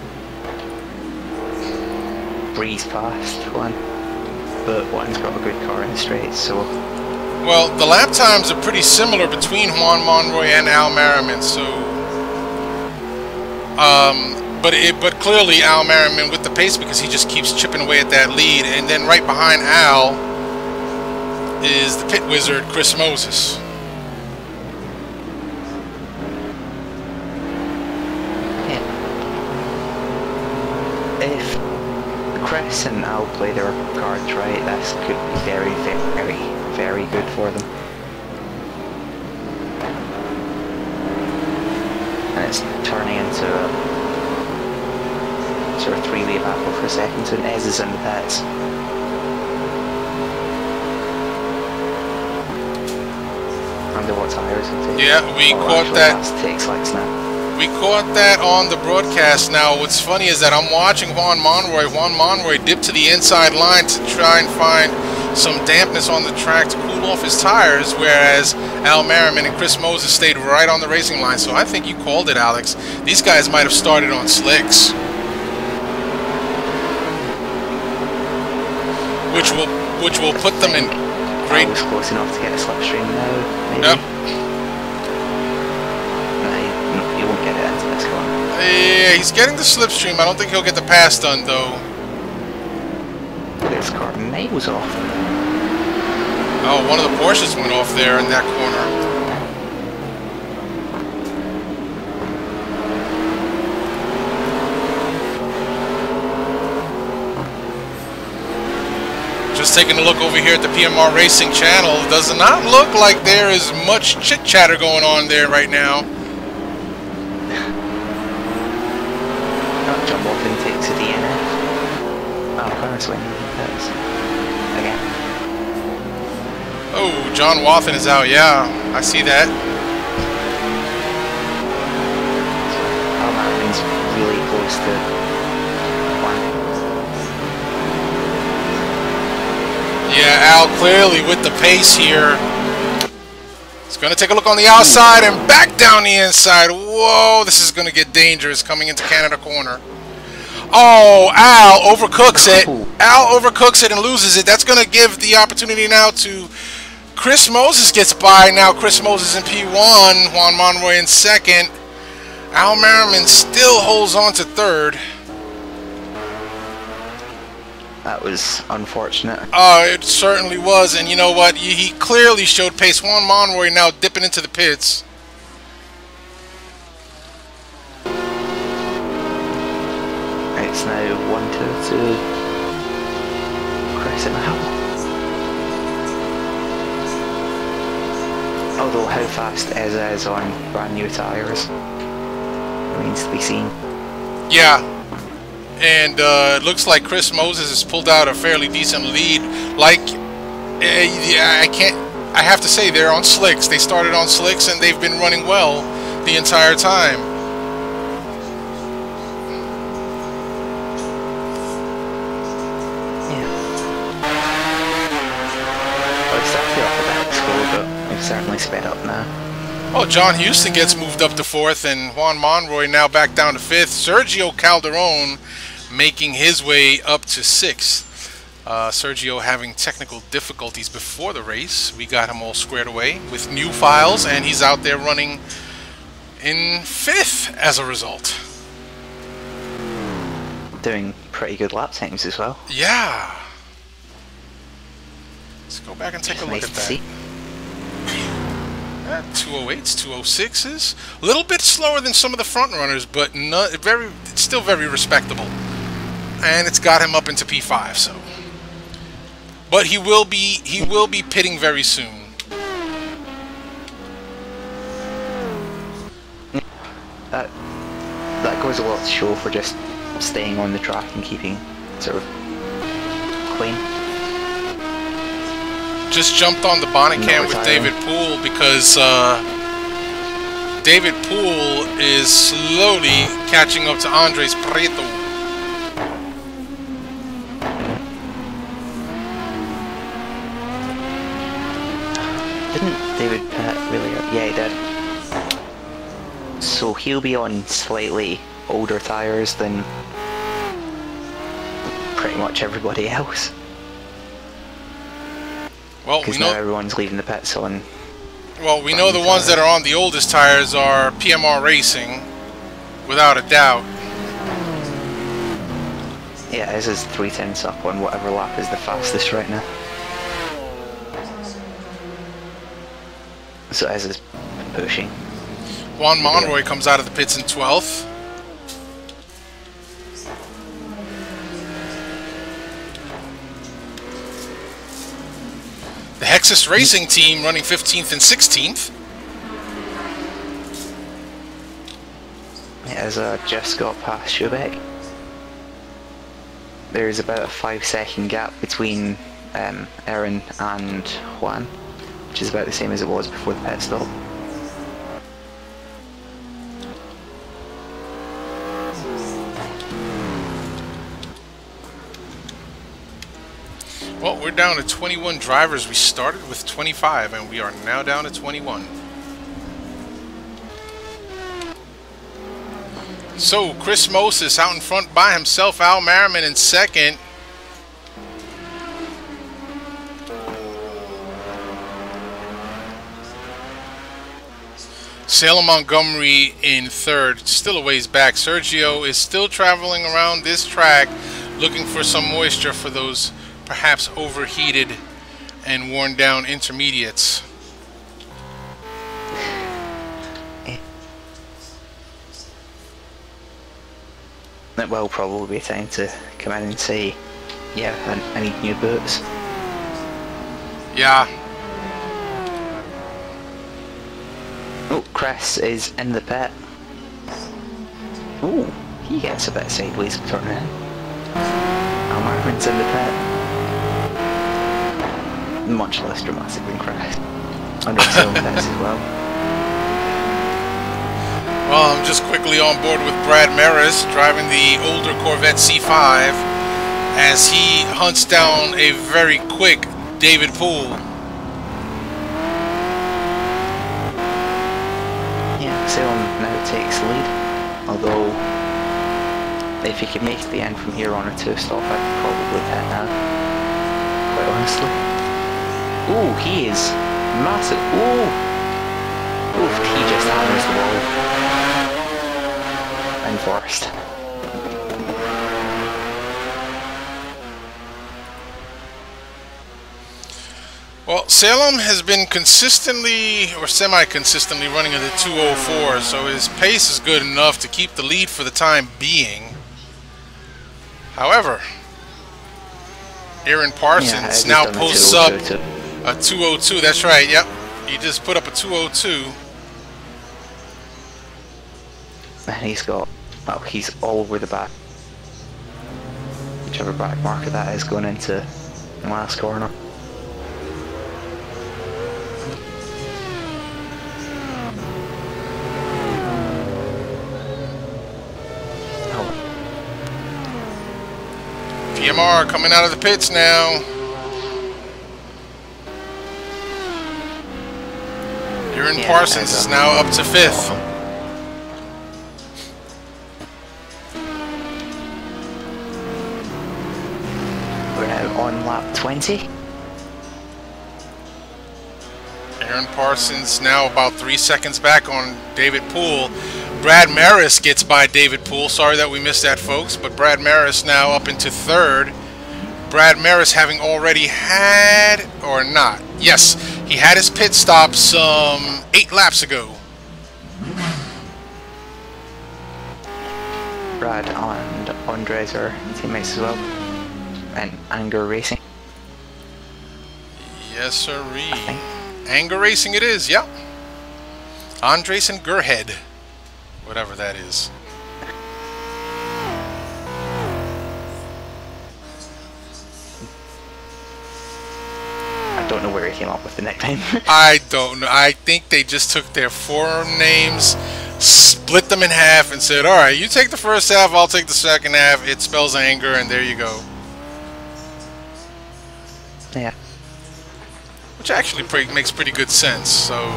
[SPEAKER 4] breeze past Juan. But Juan's got a good car in the straight, so...
[SPEAKER 3] Well, the lap times are pretty similar between Juan Monroy and Al Merriman, so... But clearly Al Merriman with the pace, because he just keeps chipping away at that lead, and then right behind Al is the pit wizard, Chris Moses.
[SPEAKER 4] Yeah. If Chris and Al play their cards right, this could be very, very, very good for them. And it's turning into a sort of 3-way battle for a second, and Ez is in the pits. Under what tires it takes.
[SPEAKER 3] Yeah, we caught that.
[SPEAKER 4] Takes like snap.
[SPEAKER 3] We caught that on the broadcast. Now, what's funny is that I'm watching Juan Monroy. Juan Monroy dipped to the inside line to try and find some dampness on the track to cool off his tires, whereas Al Merriman and Chris Moses stayed right on the racing line. So I think you called it, Alex. These guys might have started on slicks. which will put them in great.
[SPEAKER 4] Was close enough to get a slipstream now. Maybe.
[SPEAKER 3] Yep.
[SPEAKER 4] No, he won't get it into this corner.
[SPEAKER 3] Yeah, he's getting the slipstream. I don't think he'll get the pass done though.
[SPEAKER 4] This car miles off.
[SPEAKER 3] Oh, one of the Porsches went off there in that corner. Just taking a look over here at the PMR Racing channel, does not look like there is much chit-chatter going on there right now.
[SPEAKER 4] Not jump off and takes a DNF. Oh, Harris winning pits. Again.
[SPEAKER 3] Oh, John Wathen is out, yeah, I see that.
[SPEAKER 4] Al Martin's really close to one.
[SPEAKER 3] Yeah, Al clearly with the pace here. He's going to take a look on the outside and back down the inside. Whoa, this is going to get dangerous coming into Canada corner. Oh, Al overcooks it. Al overcooks it and loses it. That's going to give the opportunity now to Chris Moses gets by. Now Chris Moses in P1, Juan Monroy in second. Al Merriman still holds on to third.
[SPEAKER 4] That was unfortunate.
[SPEAKER 3] Oh, it certainly was. And you know what? He clearly showed pace. Juan Monroy now dipping into the pits.
[SPEAKER 4] It's now 1-2 to Chris and Al. Although how fast Ezra is on brand new tyres remains to be seen.
[SPEAKER 3] Yeah. And it looks like Chris Moses has pulled out a fairly decent lead. Like, I have to say they're on slicks. They started on slicks and they've been running well the entire time.
[SPEAKER 4] Yeah. Well, it's definitely off the back score, but I've certainly sped up now.
[SPEAKER 3] Oh, John Houston gets moved up to fourth, and Juan Monroy now back down to fifth. Sergio Calderon making his way up to sixth. Sergio having technical difficulties before the race. We got him all squared away with new files, and he's out there running in fifth as a result.
[SPEAKER 4] Doing pretty good lap times as well.
[SPEAKER 3] Yeah. Let's go back and take a look at that. 208s, 206s. A little bit slower than some of the front runners, but not it's still very respectable. And it's got him up into P5, so. But he will be pitting very soon.
[SPEAKER 4] That goes a lot to show for just staying on the track and keeping sort of clean.
[SPEAKER 3] Just jumped on the bonnet cam with David Poole because David Poole is slowly catching up to Andres Prieto.
[SPEAKER 4] Didn't David really? Yeah, he did. So he'll be on slightly older tyres than pretty much everybody else.
[SPEAKER 3] Well,
[SPEAKER 4] because now everyone's leaving the pits on.
[SPEAKER 3] Well, we know the ones that are on the oldest tires are PMR Racing, without a doubt.
[SPEAKER 4] Yeah, this is 3/10 up on whatever lap is the fastest right now. So Ez is pushing.
[SPEAKER 3] Juan Monroy comes out of the pits in 12th. The Hexus Racing team running 15th and 16th.
[SPEAKER 4] Ez just got past Schubeck. There's about a 5-second gap between Aaron and Juan, which is about the same as it was before the pit stop.
[SPEAKER 3] Well, we're down to 21 drivers. We started with 25, and we are now down to 21. So, Chris Moses out in front by himself, Al Merriman in second. Salem Montgomery in third, still a ways back. Sergio is still traveling around this track looking for some moisture for those perhaps overheated and worn down intermediates.
[SPEAKER 4] It will probably be time to come in and say, yeah, I need new boots.
[SPEAKER 3] Yeah.
[SPEAKER 4] Oh, Chris is in the pit. Ooh, he gets a bit sideways turning in. Marvin's in the pit. Much less dramatic than Chris. Under his own pits as well.
[SPEAKER 3] Well, I'm just quickly on board with Brad Maris driving the older Corvette C5 as he hunts down a very quick David Poole.
[SPEAKER 4] Yeah, Salem now takes the lead. Although, if he could make the end from here on a two-stop, I'd probably pit now. Quite honestly. Ooh, he is massive. Ooh! Oof, he just hammers the wall. And first.
[SPEAKER 3] Well, Salem has been consistently or semi-consistently running at the 204, so his pace is good enough to keep the lead for the time being. However, Aaron Parsons now posts up a 202. That's right, yep. He just put up a 202.
[SPEAKER 4] And he's got, well, he's all over the back. Whichever back marker that is going into the last corner.
[SPEAKER 3] PMR coming out of the pits now. Aaron Parsons is now up to 5th.
[SPEAKER 4] We're now on lap 20.
[SPEAKER 3] Aaron Parsons now about 3 seconds back on David Poole. Brad Maris gets by David Poole. Sorry that we missed that, folks. But Brad Maris now up into 3rd. Brad Maris having already had, or not. Yes, he had his pit stop some 8 laps ago.
[SPEAKER 4] Brad and Andres are teammates as well. And Anger Racing.
[SPEAKER 3] Yes, sirree. Anger Racing it is, yep. Andres and Gerhead. Whatever that is.
[SPEAKER 4] I don't know where he came up with the nickname.
[SPEAKER 3] I don't know. I think they just took their forum names, split them in half, and said, alright, you take the first half, I'll take the second half. It spells anger, and there you go.
[SPEAKER 4] Yeah.
[SPEAKER 3] Which actually makes pretty good sense. So,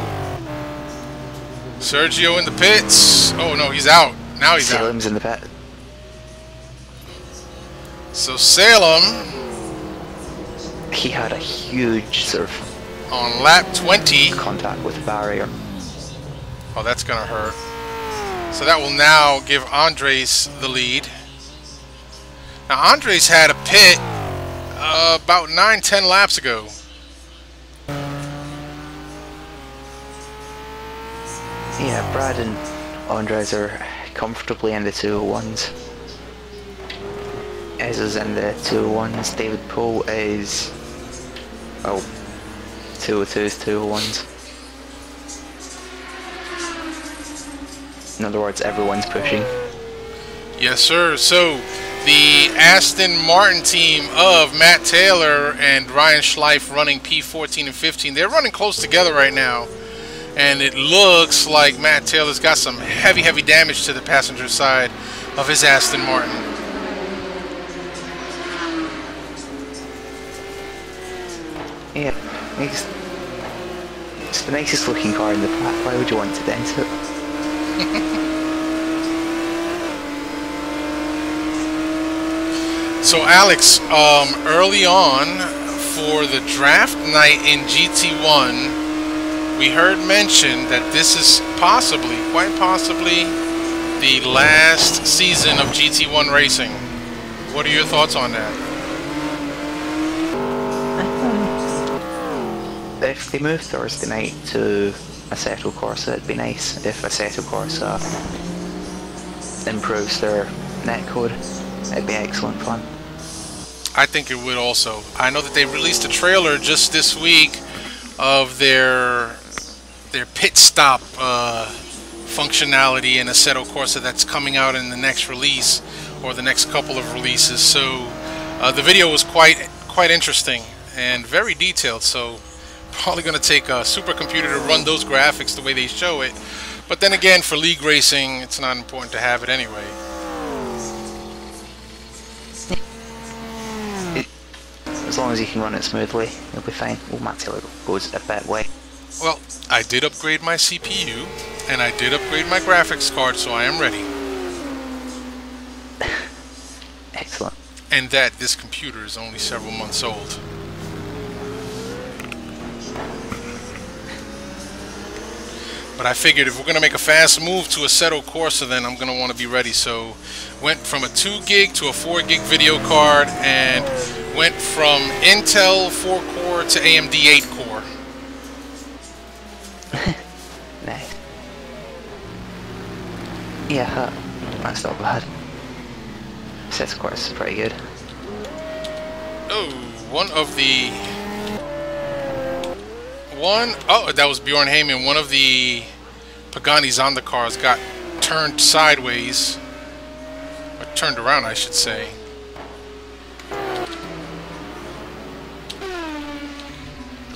[SPEAKER 3] Sergio in the pits. Oh no, he's out. Now he's out.
[SPEAKER 4] Salem's in the pit.
[SPEAKER 3] So Salem,
[SPEAKER 4] he had a huge sort of
[SPEAKER 3] on lap 20
[SPEAKER 4] contact with the barrier.
[SPEAKER 3] Oh, that's gonna hurt. So that will now give Andres the lead. Now Andres had a pit about 9-10 laps ago.
[SPEAKER 4] Yeah, Brad and Andres are comfortably in the 201s. Ez is in the 201s. David Poole is, oh, 202s, 201s. In other words, everyone's pushing.
[SPEAKER 3] Yes, sir. So the Aston Martin team of Matt Taylor and Ryan Schleif running P14 and 15, they're running close together right now. And it looks like Matt Taylor's got some heavy damage to the passenger side of his Aston Martin.
[SPEAKER 4] Yeah, it's the nicest looking car in the pack. Why would you want to dent it?
[SPEAKER 3] So Alex, early on for the draft night in GT1, we heard mention that this is possibly, quite possibly, the last season of GT1 racing. What are your thoughts on that?
[SPEAKER 4] If they move Thursday night to Assetto Corsa, it'd be nice. If Assetto Corsa improves their netcode, it'd be excellent fun.
[SPEAKER 3] I think it would also. I know that they released a trailer just this week of their pit stop functionality in Assetto Corsa that's coming out in the next release or the next couple of releases. So the video was quite interesting and very detailed. So probably going to take a supercomputer to run those graphics the way they show it. But then again, for league racing, it's not important to have it anyway.
[SPEAKER 4] As long as you can run it smoothly, you'll be fine. Oh, Matt Taylor goes a bit way.
[SPEAKER 3] Well, I did upgrade my CPU, and I did upgrade my graphics card, so I am ready.
[SPEAKER 4] Excellent.
[SPEAKER 3] And that this computer is only several months old. But I figured if we're going to make a fast move to Assetto Corsa, then I'm going to want to be ready. So went from a 2 gig to a 4 gig video card, and went from Intel 4 core to AMD 8 core.
[SPEAKER 4] Nice. Yeah, that's not bad. Assetto Corsa is pretty good.
[SPEAKER 3] Oh, that was Bjorn Heyman. One of the Pagani Zonda cars got turned sideways, or turned around, I should say.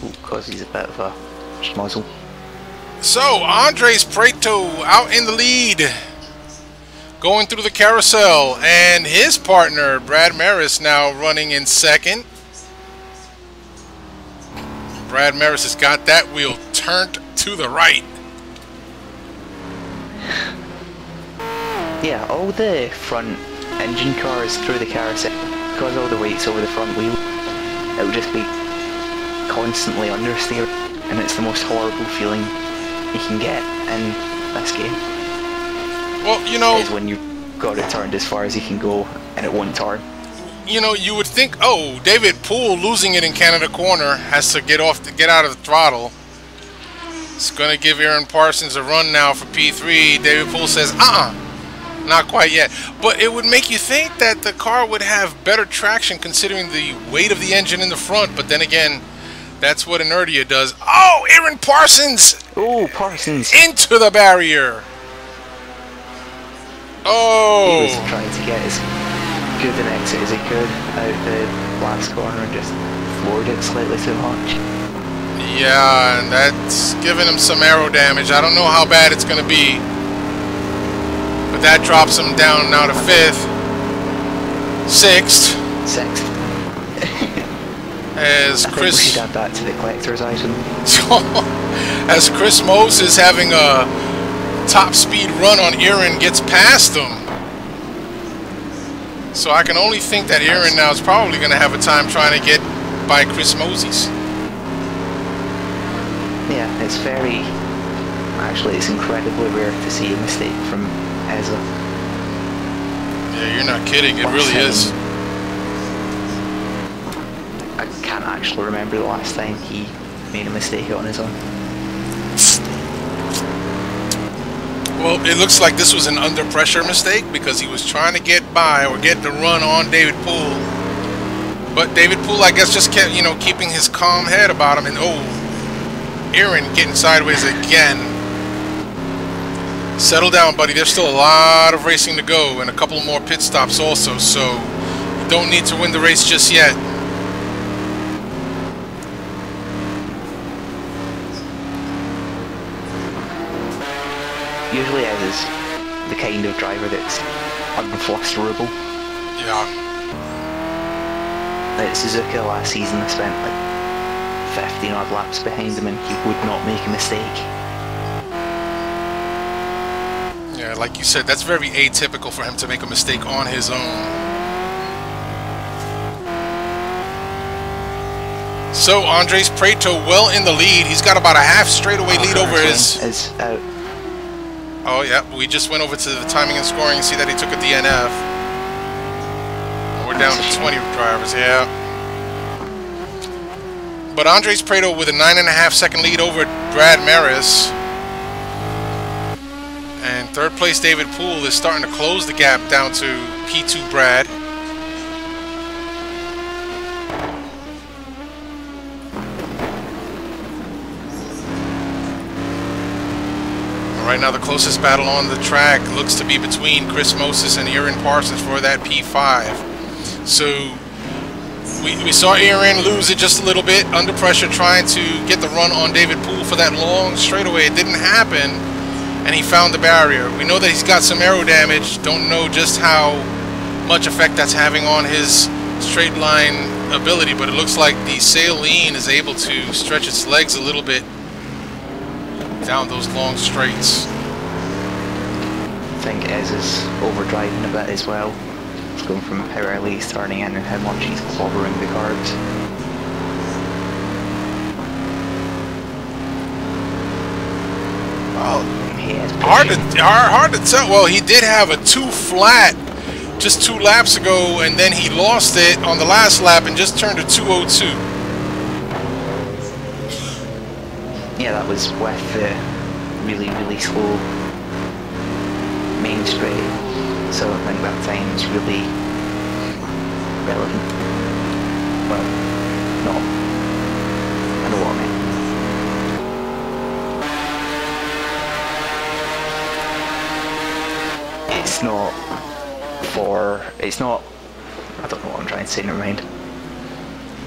[SPEAKER 4] Because he's a bit of a schmozzle.
[SPEAKER 3] So, Andres Prieto out in the lead, going through the carousel, and his partner, Brad Maris, now running in second. Brad Maris has got that wheel turned to the right.
[SPEAKER 4] Yeah, all the front engine cars through the carousel, because all the weight's over the front wheel, it will just be constantly understeer, and it's the most horrible feeling you can get in this game.
[SPEAKER 3] Well, you know,
[SPEAKER 4] is when you've got it turned as far as you can go and it won't turn.
[SPEAKER 3] You know, you would think, oh, David Poole losing it in Canada Corner has to get out of the throttle. It's going to give Aaron Parsons a run now for P3. David Poole says, not quite yet. But it would make you think that the car would have better traction considering the weight of the engine in the front. But then again, that's what inertia does. Oh, Aaron Parsons!
[SPEAKER 4] Oh, Parsons!
[SPEAKER 3] Into the barrier! Oh!
[SPEAKER 4] He was trying to get as good an exit as he could out the last corner and just floored it slightly too much.
[SPEAKER 3] Yeah, and that's giving him some aero damage. I don't know how bad it's going to be. But that drops him down now to 5th. 6th.
[SPEAKER 4] 6th.
[SPEAKER 3] As
[SPEAKER 4] I
[SPEAKER 3] Chris...
[SPEAKER 4] think we should add that to the collector's item.
[SPEAKER 3] As Chris Mose is having a top speed run on Aaron, gets past him. So I can only think that Aaron now is probably going to have a time trying to get by Chris Moses.
[SPEAKER 4] Yeah, it's very... Actually, it's incredibly rare to see a mistake from Ezra.
[SPEAKER 3] Yeah, you're not kidding. It really is.
[SPEAKER 4] I can't actually remember the last time he made a mistake on his own.
[SPEAKER 3] Well, it looks like this was an under pressure mistake because he was trying to get by or get the run on David Poole. But David Poole, I guess, just kept, you know, keeping his calm head about him. And oh, Aaron getting sideways again. Settle down, buddy. There's still a lot of racing to go and a couple more pit stops also. So you don't need to win the race just yet.
[SPEAKER 4] Usually Ed is the kind of driver that's unflusterable.
[SPEAKER 3] Yeah.
[SPEAKER 4] At Suzuka last season I spent like 15 odd laps behind him and he would not make a mistake.
[SPEAKER 3] Yeah, like you said, that's very atypical for him to make a mistake on his own. So Andres Prieto well in the lead. He's got about a half straightaway lead over his.
[SPEAKER 4] Is out.
[SPEAKER 3] Oh yeah, we just went over to the timing and scoring and see that he took a DNF. We're down to 20 drivers, yeah. But Andres Prieto with a 9.5 second lead over Brad Maris. And third place David Poole is starting to close the gap down to P2 Brad. Right now the closest battle on the track looks to be between Chris Moses and Aaron Parsons for that P5. So we saw Aaron lose it just a little bit under pressure trying to get the run on David Poole for that long straightaway. It didn't happen and he found the barrier. We know that he's got some aero damage. Don't know just how much effect that's having on his straight line ability, but it looks like the Saleen is able to stretch its legs a little bit down those long straights.
[SPEAKER 4] I think Ez is overdriving a bit as well. It's going from how early he's turning in and how much he's clobbering the carbs.
[SPEAKER 3] Well,
[SPEAKER 4] he is
[SPEAKER 3] hard to tell. Well, he did have a 2 flat just 2 laps ago, and then he lost it on the last lap and just turned a 202.
[SPEAKER 4] Yeah, that was with the really, really slow main straight, so I think that time's really relevant. Well, not. I know what I mean. It's not for. It's not. I don't know what I'm trying to say, never mind.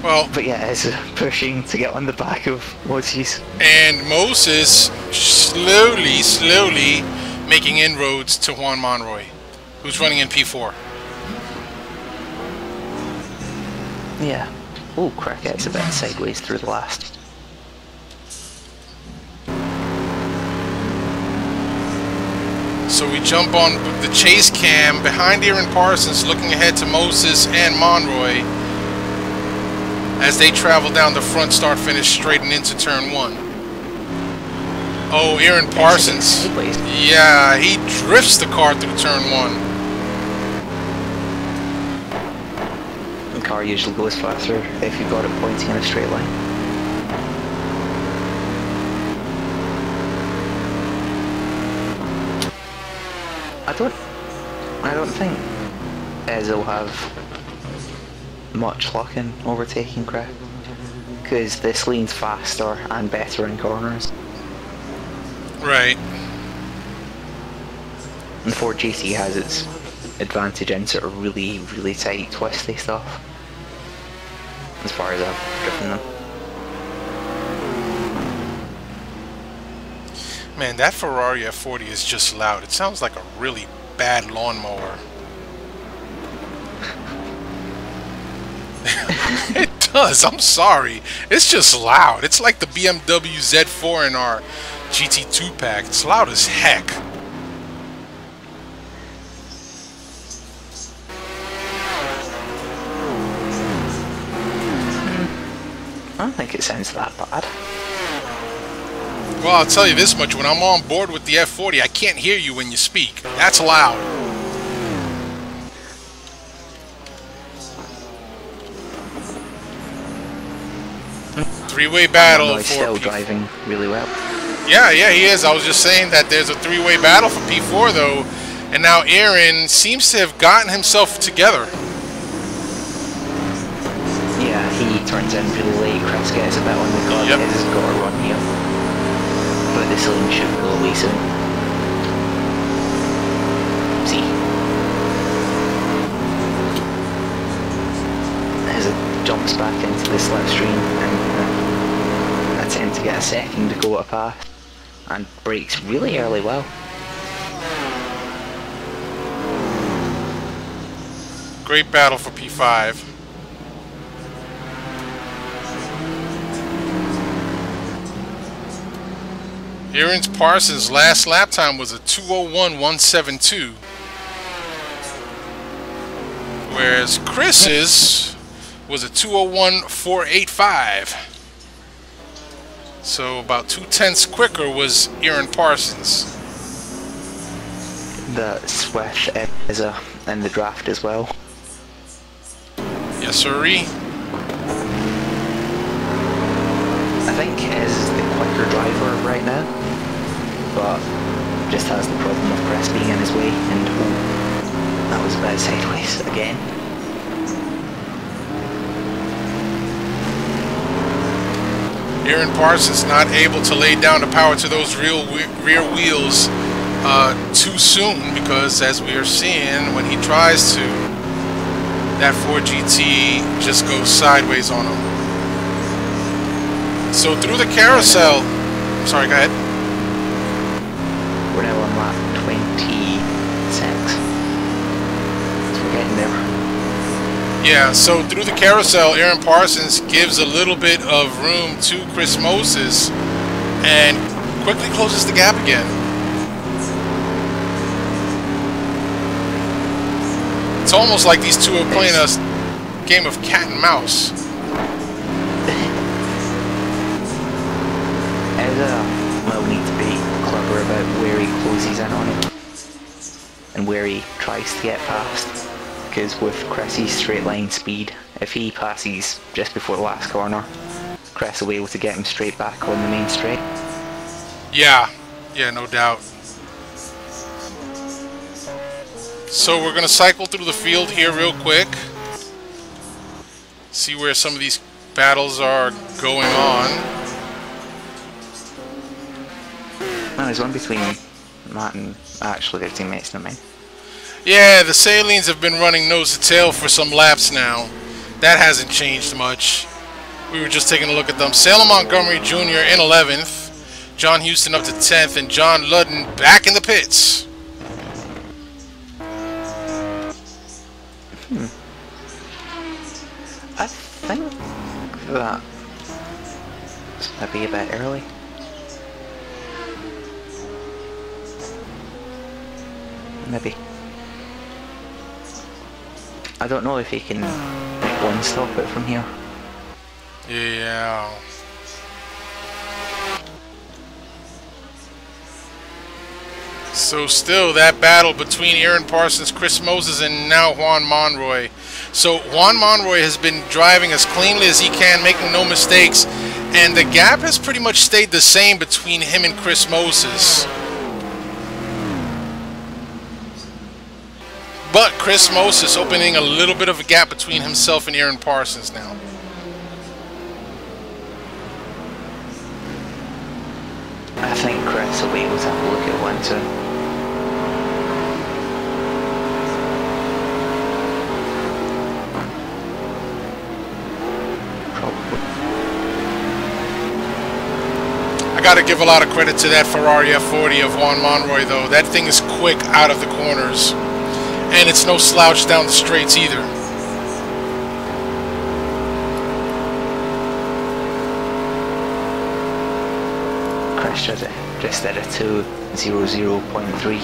[SPEAKER 3] Well,
[SPEAKER 4] but yeah, it's pushing to get on the back of Moses.
[SPEAKER 3] And Moses slowly making inroads to Juan Monroy, who's running in P4.
[SPEAKER 4] Yeah. Oh, Cricket's a bit sideways through the last.
[SPEAKER 3] So we jump on the chase cam behind Aaron Parsons, looking ahead to Moses and Monroy as they travel down the front start-finish straight and into turn 1. Oh, Aaron Parsons. Yeah, he drifts the car through turn 1.
[SPEAKER 4] The car usually goes faster if you've got it pointing in a straight line. I don't think Ez will have much luck in overtaking Craig, because this lean's faster and better in corners.
[SPEAKER 3] Right.
[SPEAKER 4] And the Ford GT has its advantage in sort of really, really tight, twisty stuff, as far as I've driven them.
[SPEAKER 3] Man, that Ferrari F40 is just loud. It sounds like a really bad lawnmower. It does, I'm sorry. It's just loud. It's like the BMW Z4 in our GT2 pack. It's loud as heck.
[SPEAKER 4] I don't think it sounds that bad.
[SPEAKER 3] Well, I'll tell you this much. When I'm on board with the F40, I can't hear you when you speak. That's loud. Three-way battle for
[SPEAKER 4] still driving really well.
[SPEAKER 3] Yeah, he is. I was just saying that there's a three-way battle for P4 though, and now Aaron seems to have gotten himself together.
[SPEAKER 4] Yeah, he turns in really late. Chris gets a bit on the car.
[SPEAKER 3] Yep.
[SPEAKER 4] He's got a run here, but this lane should go away soon. See, as it jumps back into the slipstream, and I tend to get a second to go at a pass, and brakes really early well.
[SPEAKER 3] Great battle for P5. Aaron Parsons' last lap time was a 2:01.172, whereas Chris's was a 2:01.485. So about 2/10 quicker was Aaron Parsons.
[SPEAKER 4] The Swift is in the draft as well.
[SPEAKER 3] Yes, sirree.
[SPEAKER 4] I think is the quicker driver right now, but just has the problem of Chris being in his way, and oh, that was a bit sideways again.
[SPEAKER 3] Aaron Parsons not able to lay down the power to those rear wheels too soon, because as we are seeing, when he tries to, that Ford GT just goes sideways on him. So through the carousel, sorry, go ahead.
[SPEAKER 4] We're now on lap 26. So we're getting there.
[SPEAKER 3] Yeah, so through the carousel, Aaron Parsons gives a little bit of room to Chris Moses and quickly closes the gap again. It's almost like these two are playing a game of cat and mouse.
[SPEAKER 4] Will need to be clever about where he closes in on him and where he tries to get past, because with Chris's straight line speed, if he passes just before the last corner, Chris will be able to get him straight back on the main straight.
[SPEAKER 3] Yeah, no doubt. So we're going to cycle through the field here real quick, see where some of these battles are going on.
[SPEAKER 4] No, there's one between Matt and actually their teammates, not mine.
[SPEAKER 3] Yeah, the Salines have been running nose to tail for some laps now. That hasn't changed much. We were just taking a look at them. Salem Montgomery Jr. in 11th. John Houston up to 10th. And John Ludden back in the pits.
[SPEAKER 4] I think that might be a bit early. Maybe. I don't know if he can make one stop it from here.
[SPEAKER 3] Yeah. So still that battle between Aaron Parsons, Chris Moses, and now Juan Monroy. So Juan Monroy has been driving as cleanly as he can, making no mistakes, and the gap has pretty much stayed the same between him and Chris Moses. But Chris Moses opening a little bit of a gap between himself and Aaron Parsons now.
[SPEAKER 4] I think Chris will be able to have a look at one too. Probably.
[SPEAKER 3] I gotta give a lot of credit to that Ferrari F40 of Juan Monroy though. That thing is quick out of the corners. And it's no slouch down the straights either.
[SPEAKER 4] Chris just did a 2:00.3.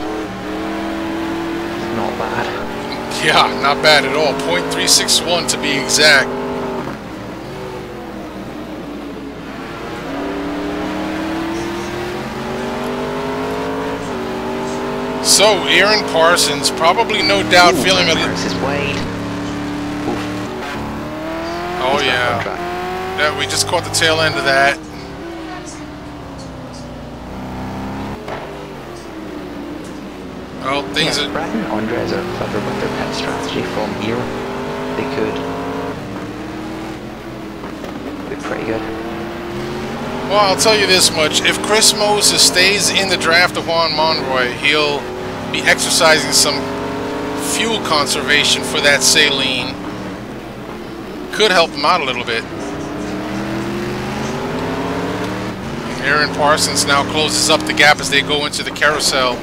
[SPEAKER 4] Not bad.
[SPEAKER 3] Yeah, not bad at all. 0.361 to be exact. So Aaron Parsons, probably no doubt feeling a little.
[SPEAKER 4] This is wide. Oof.
[SPEAKER 3] Oh yeah. Yeah, we just caught the tail end of that. Well, things are.
[SPEAKER 4] Brad and Andres are clever with their pit strategy from here. They could be pretty good.
[SPEAKER 3] Well, I'll tell you this much. If Chris Moses stays in the draft of Juan Monroy, he'll be exercising some fuel conservation for that saline. Could help him out a little bit. Aaron Parsons now closes up the gap as they go into the carousel.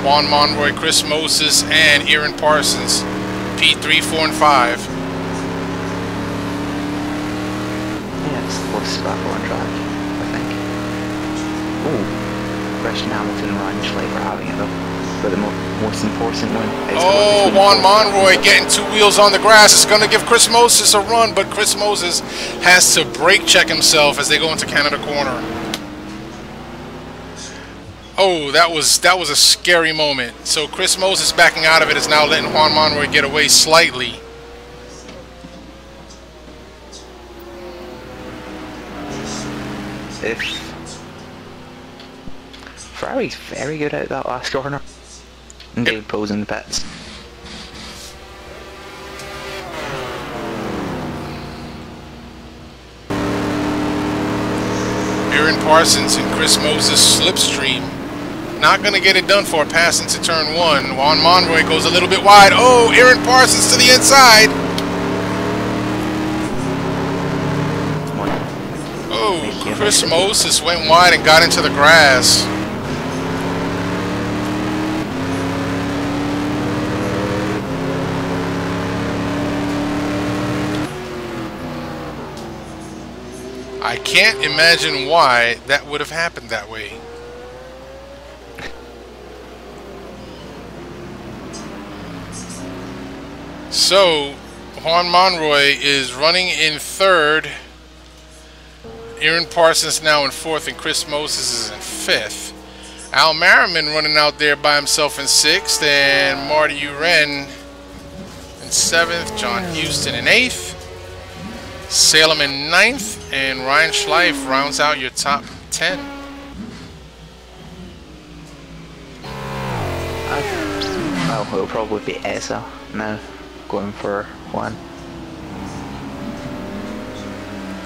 [SPEAKER 3] Juan Monroy, Chris Moses, and Aaron Parsons. P3, 4, and 5.
[SPEAKER 4] Yeah, it's the closest battle on track, I think. Ooh, Christian Hamilton and Ryan Schleifer having it though. but the most important one is
[SPEAKER 3] Oh, Juan Monroy getting 2 wheels on the grass. It's going to give Chris Moses a run, but Chris Moses has to brake check himself as they go into Canada corner. Oh, that was a scary moment. So Chris Moses backing out of it is now letting Juan Monroy get away slightly.
[SPEAKER 4] Ferrari's very good out that last corner. And David Poe's in the pits.
[SPEAKER 3] Aaron Parsons and Chris Moses slipstream. Not going to get it done for a pass into turn 1. Juan Monroy goes a little bit wide. Oh, Aaron Parsons to the inside. Oh, Chris Moses went wide and got into the grass. I can't imagine why that would have happened that way. So, Juan Monroy is running in 3rd. Aaron Parsons now in 4th, and Chris Moses is in 5th. Al Merriman running out there by himself in 6th, and Marty Uren in 7th. John Houston in 8th. Salem in 9th, and Ryan Schleif rounds out your top 10.
[SPEAKER 4] Well, it'll probably be Eza now, going for Juan.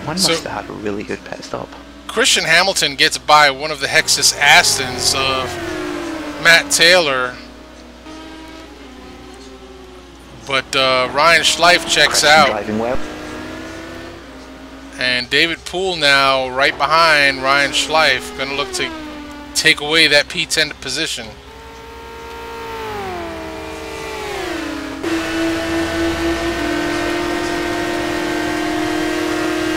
[SPEAKER 4] Juan must have had a really good pit stop.
[SPEAKER 3] Christian Hamilton gets by one of the Hexus Astons of Matt Taylor, but Ryan Schleif checks out.
[SPEAKER 4] Driving well.
[SPEAKER 3] And David Poole now right behind Ryan Schleif, going to look to take away that P10 position.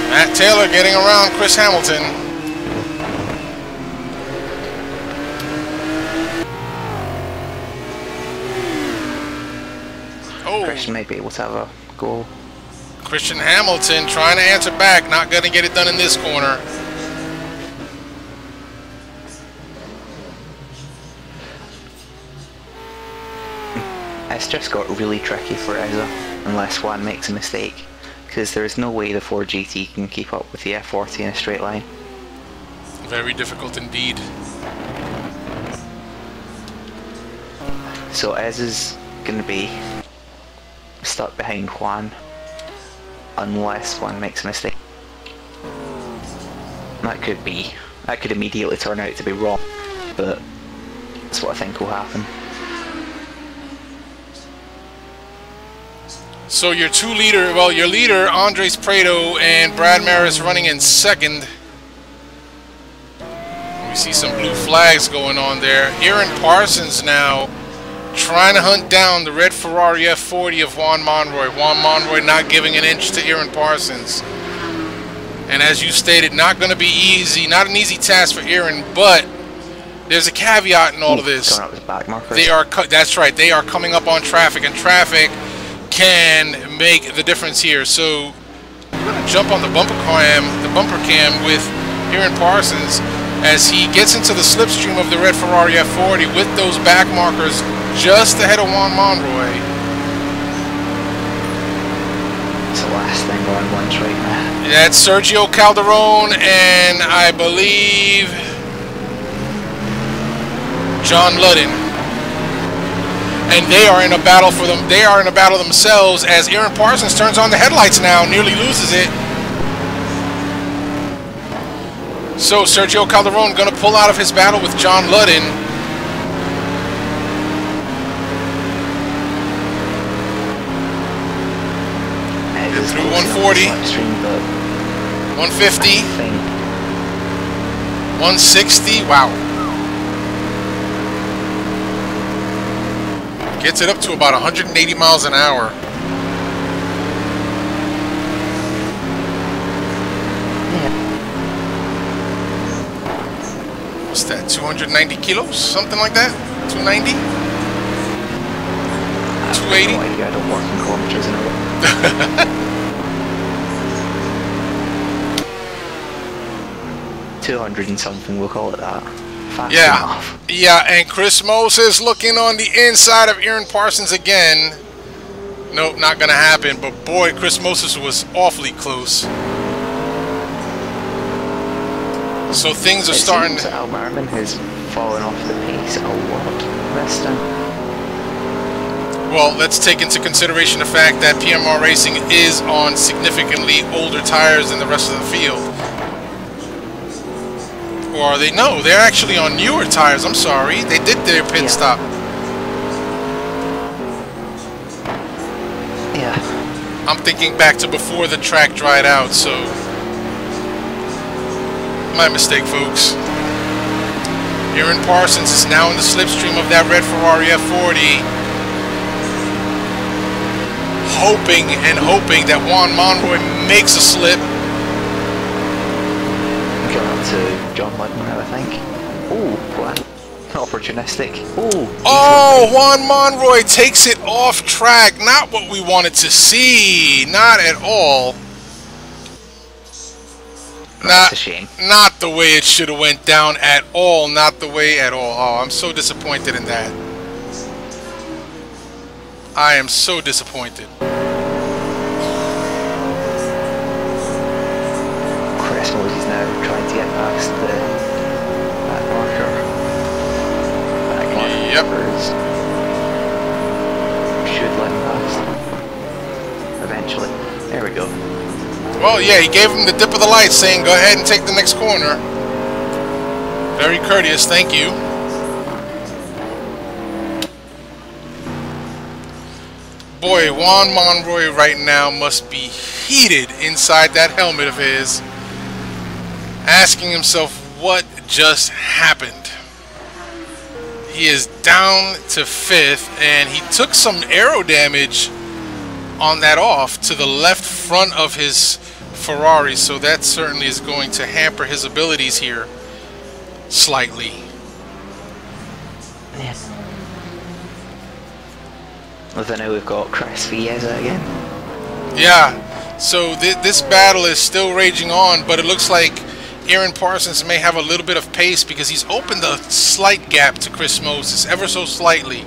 [SPEAKER 3] Matt Taylor getting around Chris Hamilton. Oh,
[SPEAKER 4] Christian may be able to have a goal.
[SPEAKER 3] Christian Hamilton trying to answer back, not going to get it done in this corner.
[SPEAKER 4] It's just got really tricky for Eza unless Juan makes a mistake, because there is no way the Ford GT can keep up with the F40 in a straight line.
[SPEAKER 3] Very difficult indeed.
[SPEAKER 4] So Eza's going to be stuck behind Juan unless Juan makes a mistake. That could immediately turn out to be wrong, but that's what I think will happen.
[SPEAKER 3] So your your leader, Andres Prieto and Brad Maris running in 2nd. We see some blue flags going on there. Aaron Parsons now trying to hunt down the red Ferrari F40 of Juan Monroy. Juan Monroy not giving an inch to Aaron Parsons. And as you stated, not going to be easy, not an easy task for Aaron, but there's a caveat in all of this. That's right, they are coming up on traffic, and traffic can make the difference here. So we're going to jump on the bumper cam with Aaron Parsons as he gets into the slipstream of the red Ferrari F40 with those back markers just ahead of Juan Monroy.
[SPEAKER 4] It's the last thing going once right now.
[SPEAKER 3] That's Sergio Calderon and I believe John Ludden. And they are in a battle for them. They are in a battle themselves as Aaron Parsons turns on the headlights now, nearly loses it. So Sergio Calderon going to pull out of his battle with John Ludden. Through 140, 150, 160. Wow. Gets it up to about 180 miles an hour. What's that, 290 kilos? Something like that? 290? 280?
[SPEAKER 4] I don't work in kilometers an hour. 200 and something, we'll call it that. Fast enough.
[SPEAKER 3] Yeah, and Chris Moses looking on the inside of Aaron Parsons again. Nope, not gonna happen, but boy, Chris Moses was awfully close. So things are starting to...
[SPEAKER 4] Al Merriman has fallen off the pace a lot this time.
[SPEAKER 3] Well, let's take into consideration the fact that PMR Racing is on significantly older tires than the rest of the field. Or are they? No, they're actually on newer tires. I'm sorry. They did their pit stop.
[SPEAKER 4] Yeah.
[SPEAKER 3] I'm thinking back to before the track dried out, so... My mistake, folks. Aaron Parsons is now in the slipstream of that red Ferrari F40. Hoping and hoping that Juan Monroy makes a slip.
[SPEAKER 4] Going up to John Ludman now, I think. Oh, what? Opportunistic.
[SPEAKER 3] Oh, Juan Monroy takes it off track. Not what we wanted to see. Not at all.
[SPEAKER 4] That's a shame.
[SPEAKER 3] Not the way it should have went down at all. Not the way at all. Oh, I'm so disappointed in that. I am so disappointed.
[SPEAKER 4] Chris Moses now trying to get past the back marker.
[SPEAKER 3] Yep.
[SPEAKER 4] Should let him pass. Eventually. There we go.
[SPEAKER 3] Well, yeah, he gave him the dip of the light, saying, go ahead and take the next corner. Very courteous, thank you. Boy, Juan Monroy right now must be heated inside that helmet of his, asking himself what just happened. He is down to 5th, and he took some aero damage on that off to the left front of his Ferrari, so that certainly is going to hamper his abilities here slightly.
[SPEAKER 4] Yes. Well, then now we've got Chris Vieza again.
[SPEAKER 3] Yeah, so this battle is still raging on, but it looks like Aaron Parsons may have a little bit of pace because he's opened a slight gap to Chris Moses, ever so slightly.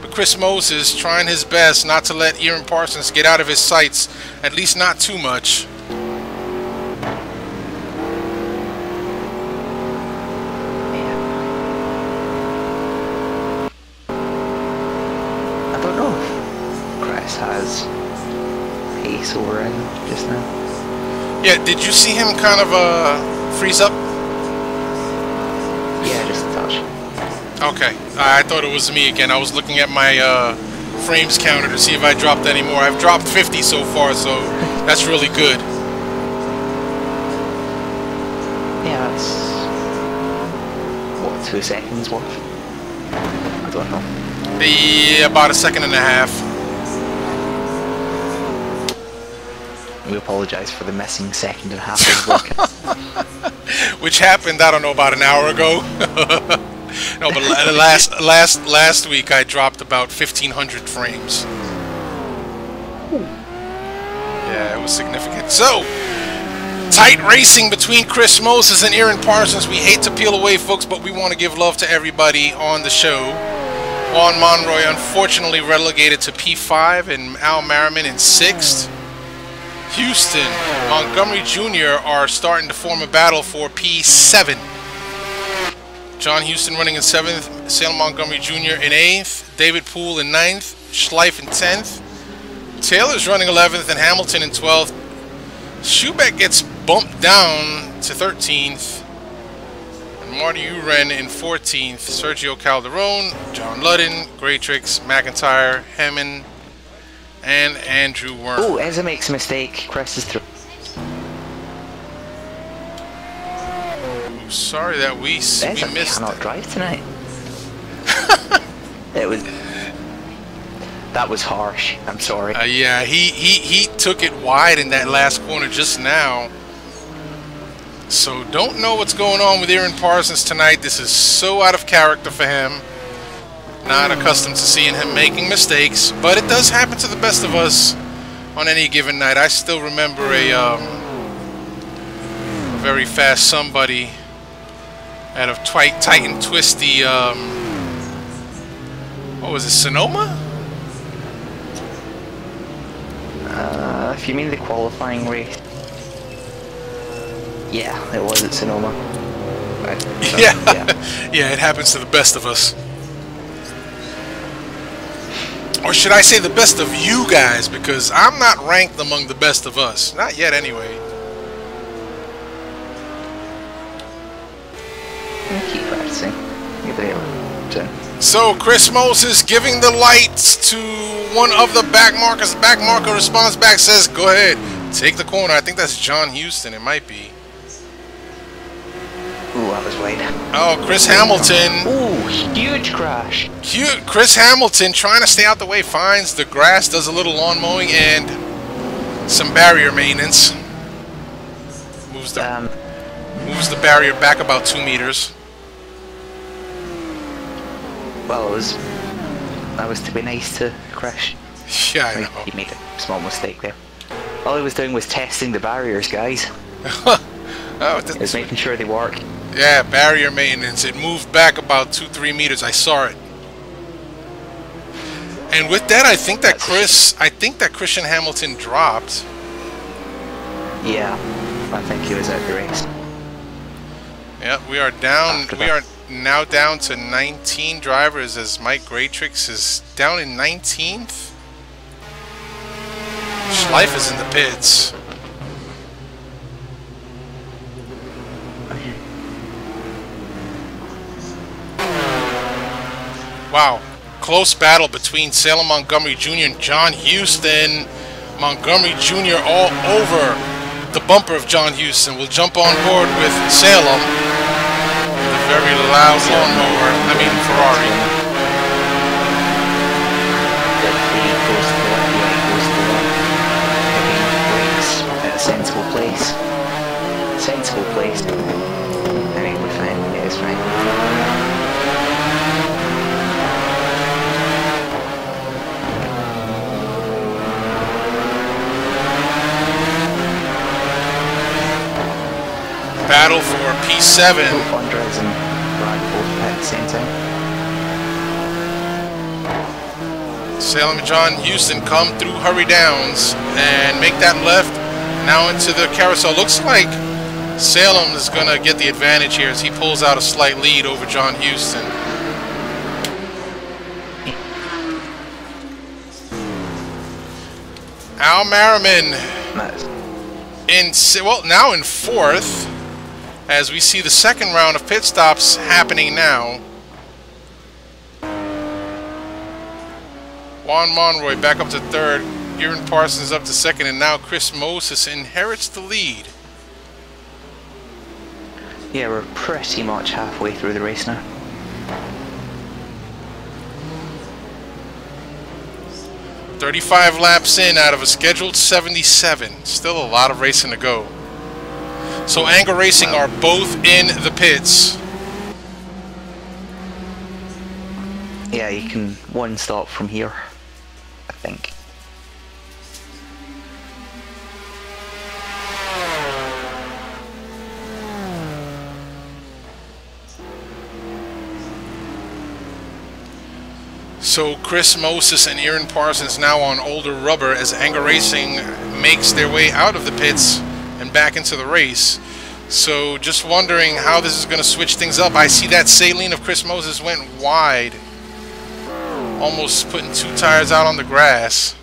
[SPEAKER 3] But Chris Moses trying his best not to let Aaron Parsons get out of his sights, at least not too much.
[SPEAKER 4] I don't know if Chris has pace over him just now.
[SPEAKER 3] Yeah, did you see him kind of freeze up?
[SPEAKER 4] Yeah, just a touch.
[SPEAKER 3] Okay, I thought it was me again. I was looking at my frames counter to see if I dropped any more. I've dropped 50 so far, so that's really good.
[SPEAKER 4] Yeah, that's... what, 2 seconds worth? I don't know.
[SPEAKER 3] Yeah, about 1.5 seconds.
[SPEAKER 4] We apologise for the missing 1.5 seconds of work.
[SPEAKER 3] Which happened, I don't know, about an hour ago. No, but last week I dropped about 1,500 frames. Yeah, it was significant. So, tight racing between Chris Moses and Aaron Parsons. We hate to peel away, folks, but we want to give love to everybody on the show. Juan Monroy, unfortunately, relegated to P5 and Al Merriman in 6th. Houston, Montgomery Jr. are starting to form a battle for P7. John Houston running in 7th, Salem Montgomery Jr. in 8th, David Poole in 9th, Schleif in 10th, Taylor's running 11th, and Hamilton in 12th. Schubeck gets bumped down to 13th, and Marty Uren in 14th, Sergio Calderon, John Ludden, Graytrix, McIntyre, Hemmon, and Andrew Worm.
[SPEAKER 4] Oh, Ezra makes a mistake. Chris is through.
[SPEAKER 3] Sorry that we missed.
[SPEAKER 4] Cannot drive tonight. That was harsh. I'm sorry.
[SPEAKER 3] Yeah, he took it wide in that last corner just now. So don't know what's going on with Aaron Parsons tonight. This is so out of character for him. Not accustomed to seeing him making mistakes, but it does happen to the best of us on any given night. I still remember a very fast somebody at a tight and twisty, what was it, Sonoma?
[SPEAKER 4] If you mean the qualifying race, yeah, it was at Sonoma.
[SPEAKER 3] Yeah, it happens to the best of us. Or should I say the best of you guys, because I'm not ranked among the best of us. Not yet, anyway.
[SPEAKER 4] Keep practicing. You're there.
[SPEAKER 3] So, Chris Moses giving the lights to one of the back markers. The back marker responds back, says, go ahead, take the corner. I think that's John Houston. It might be.
[SPEAKER 4] Ooh, that was wide.
[SPEAKER 3] Oh, Chris Hamilton.
[SPEAKER 4] Ooh, huge crash.
[SPEAKER 3] Chris Hamilton trying to stay out the way, finds the grass, does a little lawn mowing and some barrier maintenance. Moves the barrier back about 2 meters.
[SPEAKER 4] Well, that was to be nice to crash.
[SPEAKER 3] Yeah, I know.
[SPEAKER 4] He made a small mistake there. All he was doing was testing the barriers, guys.
[SPEAKER 3] Oh,
[SPEAKER 4] he was making sure they work.
[SPEAKER 3] Yeah, barrier maintenance. It moved back about 2-3 meters. I saw it. And with that, I think that Christian Hamilton dropped.
[SPEAKER 4] Yeah, I think he was out the race.
[SPEAKER 3] Yeah, we are down. We are now down to 19 drivers as Mike Graytrix is down in 19th. Schleif is in the pits. Wow, close battle between Salem Montgomery Jr. and John Houston. Montgomery Jr. all over the bumper of John Houston. Will jump on board with Salem. The very loud lawnmower, Ferrari.
[SPEAKER 4] Sensible place. Sensible place. I think we're fine. Yeah, it's fine.
[SPEAKER 3] Battle for P7.
[SPEAKER 4] Both Andres and Brad both at the same time.
[SPEAKER 3] Salem and John Houston come through Hurry Downs and make that left now into the carousel. Looks like Salem is going to get the advantage here as he pulls out a slight lead over John Houston. Al Merriman now in 4th. As we see the second round of pit stops happening now. Juan Monroy back up to 3rd. Aaron Parsons up to 2nd. And now Chris Moses inherits the lead.
[SPEAKER 4] Yeah, we're pretty much halfway through the race now.
[SPEAKER 3] "35 laps in out of a scheduled 77. Still a lot of racing to go. So Anger Racing are both in the pits.
[SPEAKER 4] Yeah, you can one stop from here, I think.
[SPEAKER 3] So Chris Moses and Aaron Parsons now on older rubber as Anger Racing makes their way out of the pits and back into the race. So just wondering how this is going to switch things up. I see that saline of Chris Moses went wide, almost putting 2 tires out on the grass.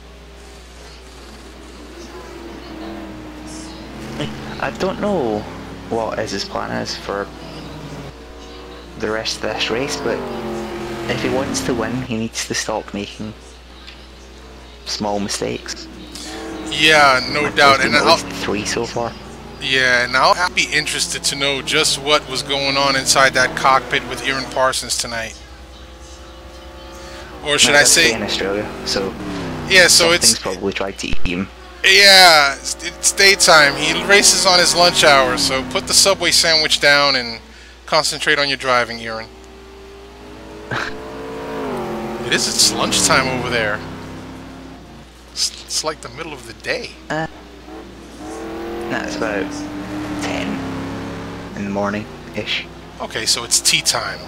[SPEAKER 4] I don't know what his plan is for the rest of this race, but if he wants to win, he needs to stop making small mistakes.
[SPEAKER 3] Yeah, no doubt. And
[SPEAKER 4] I'll 3 so far.
[SPEAKER 3] Yeah, and I'll be interested to know just what was going on inside that cockpit with Aaron Parsons tonight. Or should I say
[SPEAKER 4] in Australia? So
[SPEAKER 3] yeah, so
[SPEAKER 4] something's probably tried to eat him.
[SPEAKER 3] Yeah, it's daytime. He races on his lunch hour, so put the Subway sandwich down and concentrate on your driving, Aaron. It is. It's lunchtime over there. It's like the middle of the day.
[SPEAKER 4] No, it's about 10 in the morning-ish.
[SPEAKER 3] Okay, so it's tea time.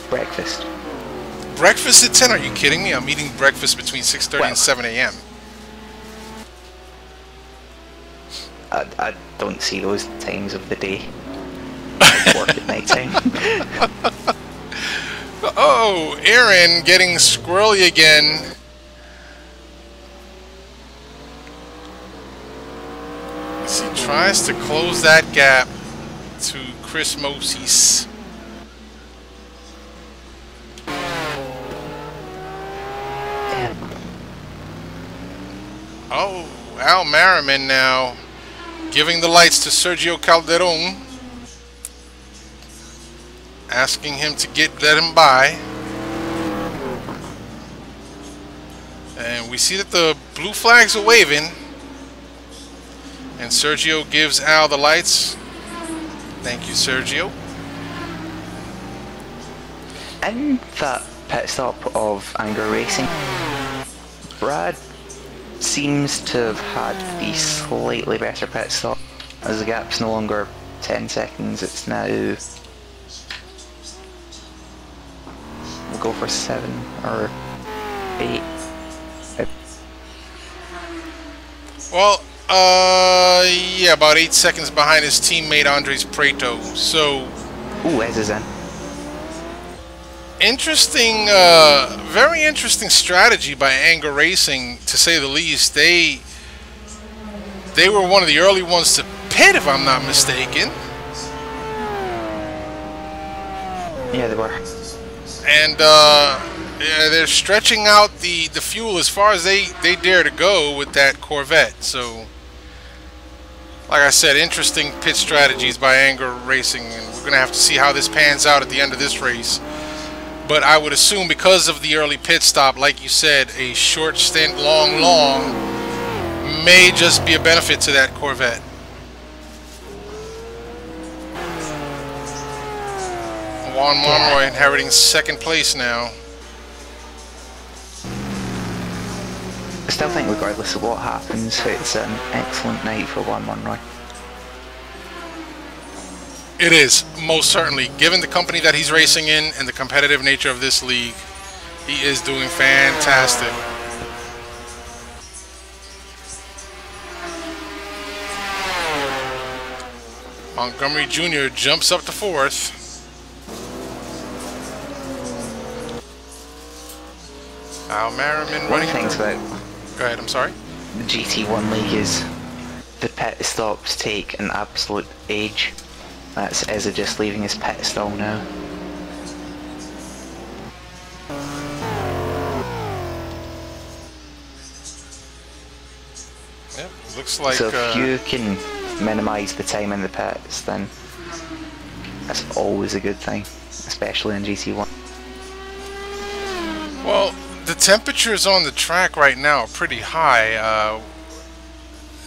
[SPEAKER 4] Breakfast.
[SPEAKER 3] Breakfast at 10? Are you kidding me? I'm eating breakfast between 6:30 and 7 a.m.
[SPEAKER 4] I don't see those times of the day. Work at night time.
[SPEAKER 3] Oh, Aaron getting squirrely again. As he tries to close that gap to Chris Moses. Oh, Al Merriman now giving the lights to Sergio Calderon, asking him to let him by. And we see that the blue flags are waving, and Sergio gives Al the lights. Thank you, Sergio.
[SPEAKER 4] In that pit stop of Anger Racing, Brad seems to have had the slightly better pit stop, as the gap's no longer 10 seconds, it's now, we'll go for 7 or 8.
[SPEAKER 3] Well, yeah, about 8 seconds behind his teammate Andres Prieto. So,
[SPEAKER 4] ooh, Ez is in.
[SPEAKER 3] Interesting, very interesting strategy by Anger Racing, to say the least. They were one of the early ones to pit, if I'm not mistaken.
[SPEAKER 4] Yeah, they were.
[SPEAKER 3] And yeah, they're stretching out the fuel as far as they dare to go with that Corvette. So, like I said, interesting pit strategies by Anger Racing, and we're gonna have to see how this pans out at the end of this race. But I would assume, because of the early pit stop, like you said, a short stint, long, may just be a benefit to that Corvette. Juan Monroy inheriting second place now.
[SPEAKER 4] I still think, regardless of what happens, it's an excellent night for Juan Monroy.
[SPEAKER 3] It is, most certainly. Given the company that he's racing in and the competitive nature of this league, he is doing fantastic. Montgomery Jr. jumps up to 4th. Al Merriman running.
[SPEAKER 4] One thing's about
[SPEAKER 3] Go ahead, I'm sorry.
[SPEAKER 4] the GT1 league is the pit stops take an absolute age. That's Ezza just leaving his pit stall now.
[SPEAKER 3] Yep, looks like...
[SPEAKER 4] So if you can minimise the time in the pits, then that's always a good thing, especially in GT1.
[SPEAKER 3] Well, the temperatures on the track right now are pretty high.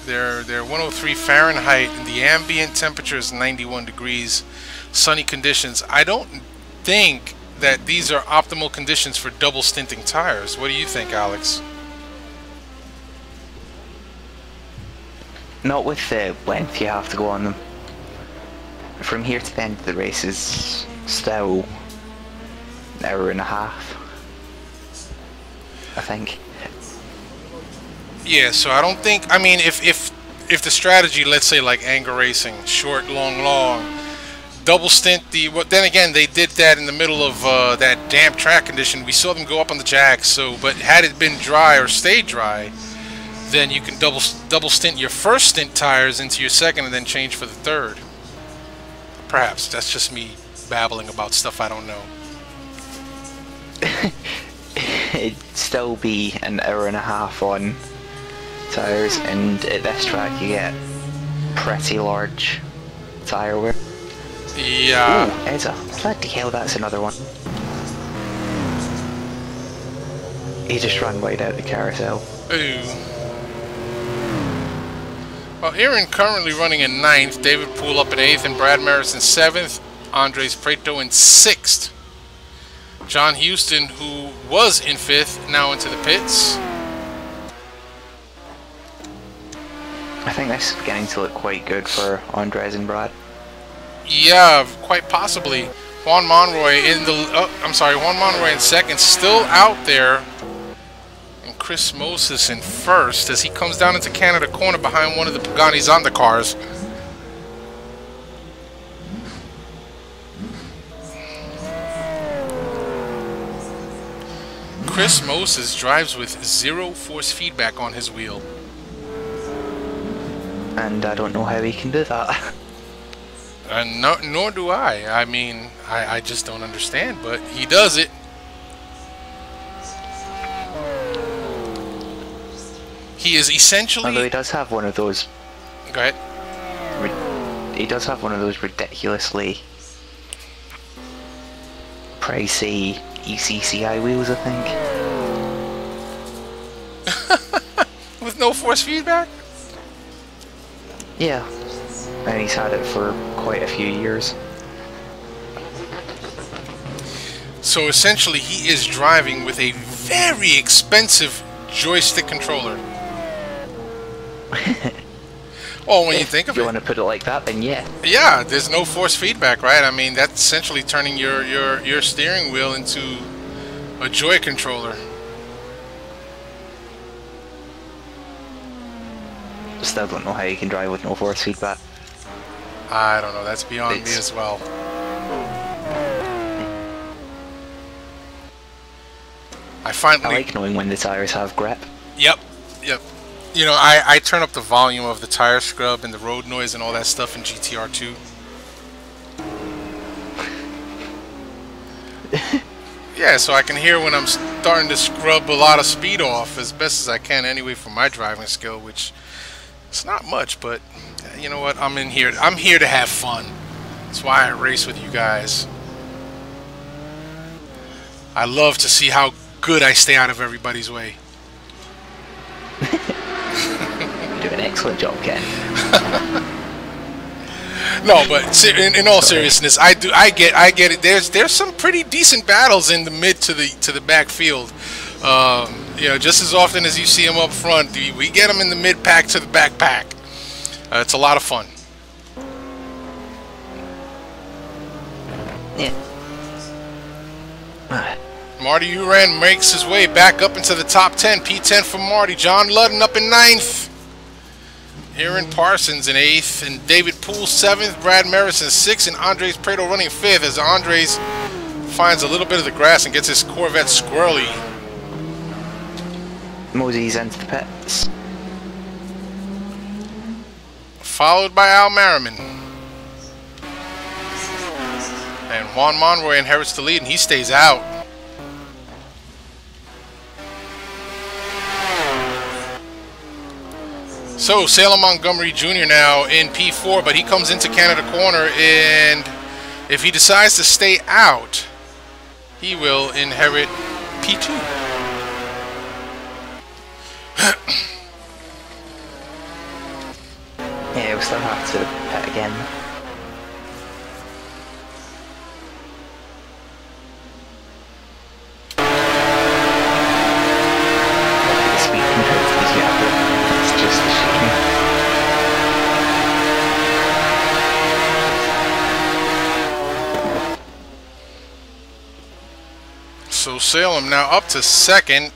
[SPEAKER 3] They're 103 Fahrenheit, and the ambient temperature is 91 degrees, sunny conditions. I don't think that these are optimal conditions for double stinting tires. What do you think, Alex?
[SPEAKER 4] Not with the length you have to go on them. From here to the end of the race is still an hour and a half, I think.
[SPEAKER 3] Yeah, so I don't think, I mean, if the strategy, let's say like Anger Racing, short, long, double stint then again, they did that in the middle of that damp track condition. We saw them go up on the jacks, so, but had it been dry or stayed dry, then you can double stint your first stint tires into your second and then change for the third. Perhaps, that's just me babbling about stuff I don't know.
[SPEAKER 4] It'd still be an hour and a half on tires, and at this track you get pretty large tire wear.
[SPEAKER 3] Yeah.
[SPEAKER 4] Ooh, Ezza. Bloody hell, that's another one. He just ran wide out the carousel.
[SPEAKER 3] Ooh. Well, Aaron currently running in 9th, David Poole up in 8th, and Brad Maris in 7th, Andres Prieto in 6th. John Houston, who was in 5th, now into the pits.
[SPEAKER 4] I think this is beginning to look quite good for Andres and Brad.
[SPEAKER 3] Yeah, quite possibly. Juan Monroy in the... Juan Monroy in 2nd, still out there. And Chris Moses in 1st as he comes down into Canada corner behind one of the Pagani Zonda cars. Chris Moses drives with 0 force feedback on his wheel.
[SPEAKER 4] And I don't know how he can do that.
[SPEAKER 3] Nor do I. I mean, I just don't understand, but he does it. He is essentially...
[SPEAKER 4] Although he does have one of those...
[SPEAKER 3] Go ahead.
[SPEAKER 4] He does have one of those ridiculously pricey ECCI wheels, I think.
[SPEAKER 3] With no force feedback?
[SPEAKER 4] Yeah. And he's had it for quite a few years.
[SPEAKER 3] So essentially he is driving with a very expensive joystick controller. Well, when you think of it,
[SPEAKER 4] if you want to put it like that, then yeah.
[SPEAKER 3] Yeah, there's no force feedback, right? I mean, that's essentially turning your steering wheel into a joy controller.
[SPEAKER 4] Still don't know how you can drive with no force feedback.
[SPEAKER 3] I don't know, that's beyond me as well. I
[SPEAKER 4] like knowing when the tires have grip.
[SPEAKER 3] Yep. You know, I turn up the volume of the tire scrub and the road noise and all that stuff in GTR2. Yeah, so I can hear when I'm starting to scrub a lot of speed off as best as I can anyway for my driving skill, which it's not much, but you know what? I'm here to have fun. That's why I race with you guys. I love to see how good I stay out of everybody's way.
[SPEAKER 4] You do an excellent job, Ken.
[SPEAKER 3] No, but in all seriousness, I get it. There's some pretty decent battles in the mid to the back field. You know, just as often as you see them up front, we get them in the mid pack to the back pack. It's a lot of fun.
[SPEAKER 4] Yeah.
[SPEAKER 3] Marty Uran makes his way back up into the top 10. P10 for Marty. John Ludden up in 9th. Aaron Parsons in 8th. And David Poole 7th. Brad Maris in 6th. And Andres Prieto running 5th as Andres finds a little bit of the grass and gets his Corvette squirrely.
[SPEAKER 4] Mosey's into the pits.
[SPEAKER 3] Followed by Al Merriman. And Juan Monroy inherits the lead and he stays out. So Salem Montgomery Jr. now in P4, but he comes into Canada corner, and if he decides to stay out, he will inherit P2.
[SPEAKER 4] Yeah, we'll still have to pit again.
[SPEAKER 3] So Salem now up to 2nd.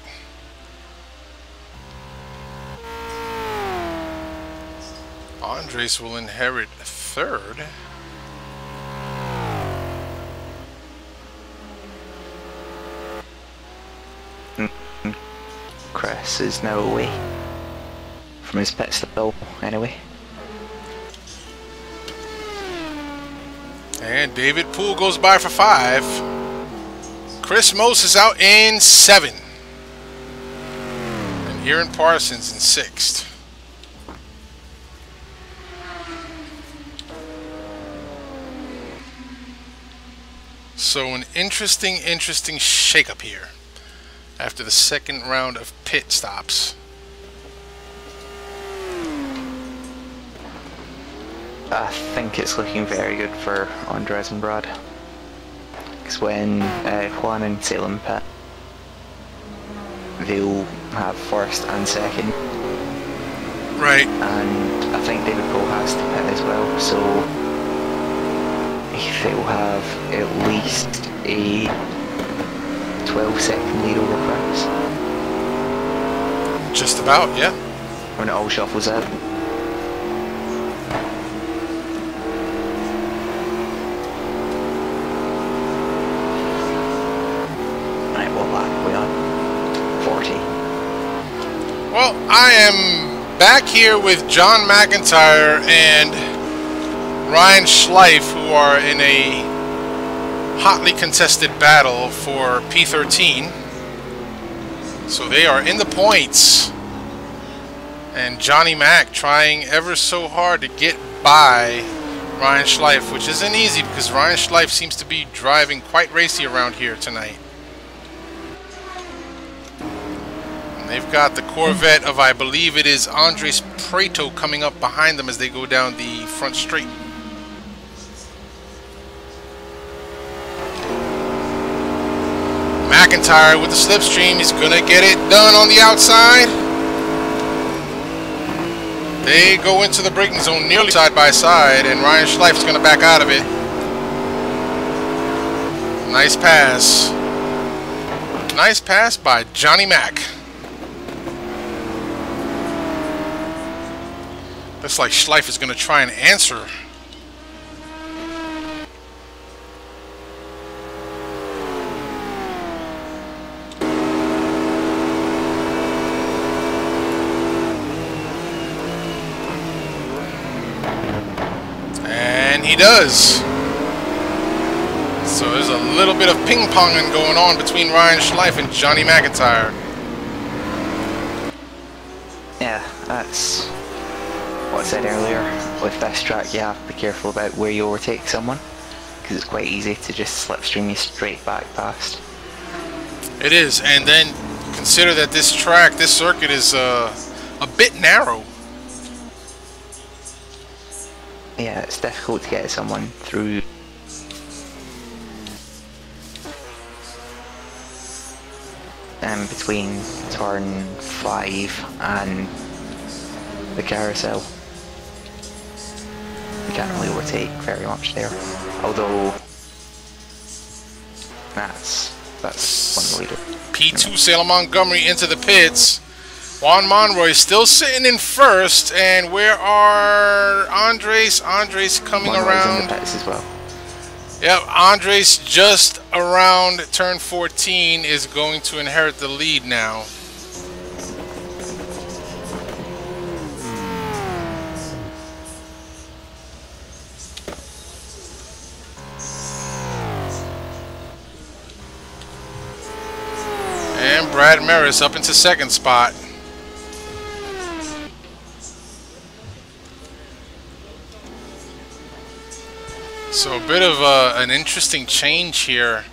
[SPEAKER 3] Andres will inherit 3rd.
[SPEAKER 4] Chris is now away from his pit stop anyway.
[SPEAKER 3] And David Poole goes by for 5. Chris Moses out in 7. And Aaron Parsons in 6th. So an interesting shakeup here after the 2nd round of pit stops.
[SPEAKER 4] I think it's looking very good for Andres and Brad. because when Juan and Salem pit, they'll have first and second.
[SPEAKER 3] Right.
[SPEAKER 4] And I think David Poole has to pit as well, so they'll have at least a 12-second lead over Chris.
[SPEAKER 3] Just about, yeah.
[SPEAKER 4] When it all shuffles out. Right, what lap are we on? 40.
[SPEAKER 3] Well, I am back here with John McIntyre and Ryan Schleif, who are in a hotly contested battle for P13. So they are in the points. And Johnny Mac trying ever so hard to get by Ryan Schleif, which isn't easy because Ryan Schleif seems to be driving quite racy around here tonight. And they've got the Corvette of, I believe it is Andres Prieto, coming up behind them as they go down the front straight. McIntyre with the slipstream. He's going to get it done on the outside. They go into the braking zone nearly side by side, and Ryan Schleif's going to back out of it. Nice pass. Nice pass by Johnny Mac. Looks like Schleif is going to try and answer. He does. So there's a little bit of ping-ponging going on between Ryan Schleif and Johnny McIntyre.
[SPEAKER 4] Yeah, that's what I said earlier. With this track, you have to be careful about where you overtake someone, because it's quite easy to just slipstream you straight back past.
[SPEAKER 3] It is, and then consider that this track, this circuit is a bit narrow.
[SPEAKER 4] Yeah, it's difficult to get someone through. Between turn 5 and the carousel. You can't really overtake very much there. Although that's one leader.
[SPEAKER 3] P2 Salem Montgomery into the pits. Juan Monroy still sitting in first, and where are Andres? Andres coming
[SPEAKER 4] Monroy's
[SPEAKER 3] around.
[SPEAKER 4] in the pits as well.
[SPEAKER 3] Yep, Andres just around turn 14 is going to inherit the lead now. And Brad Maris up into second spot. So a bit of an interesting change here.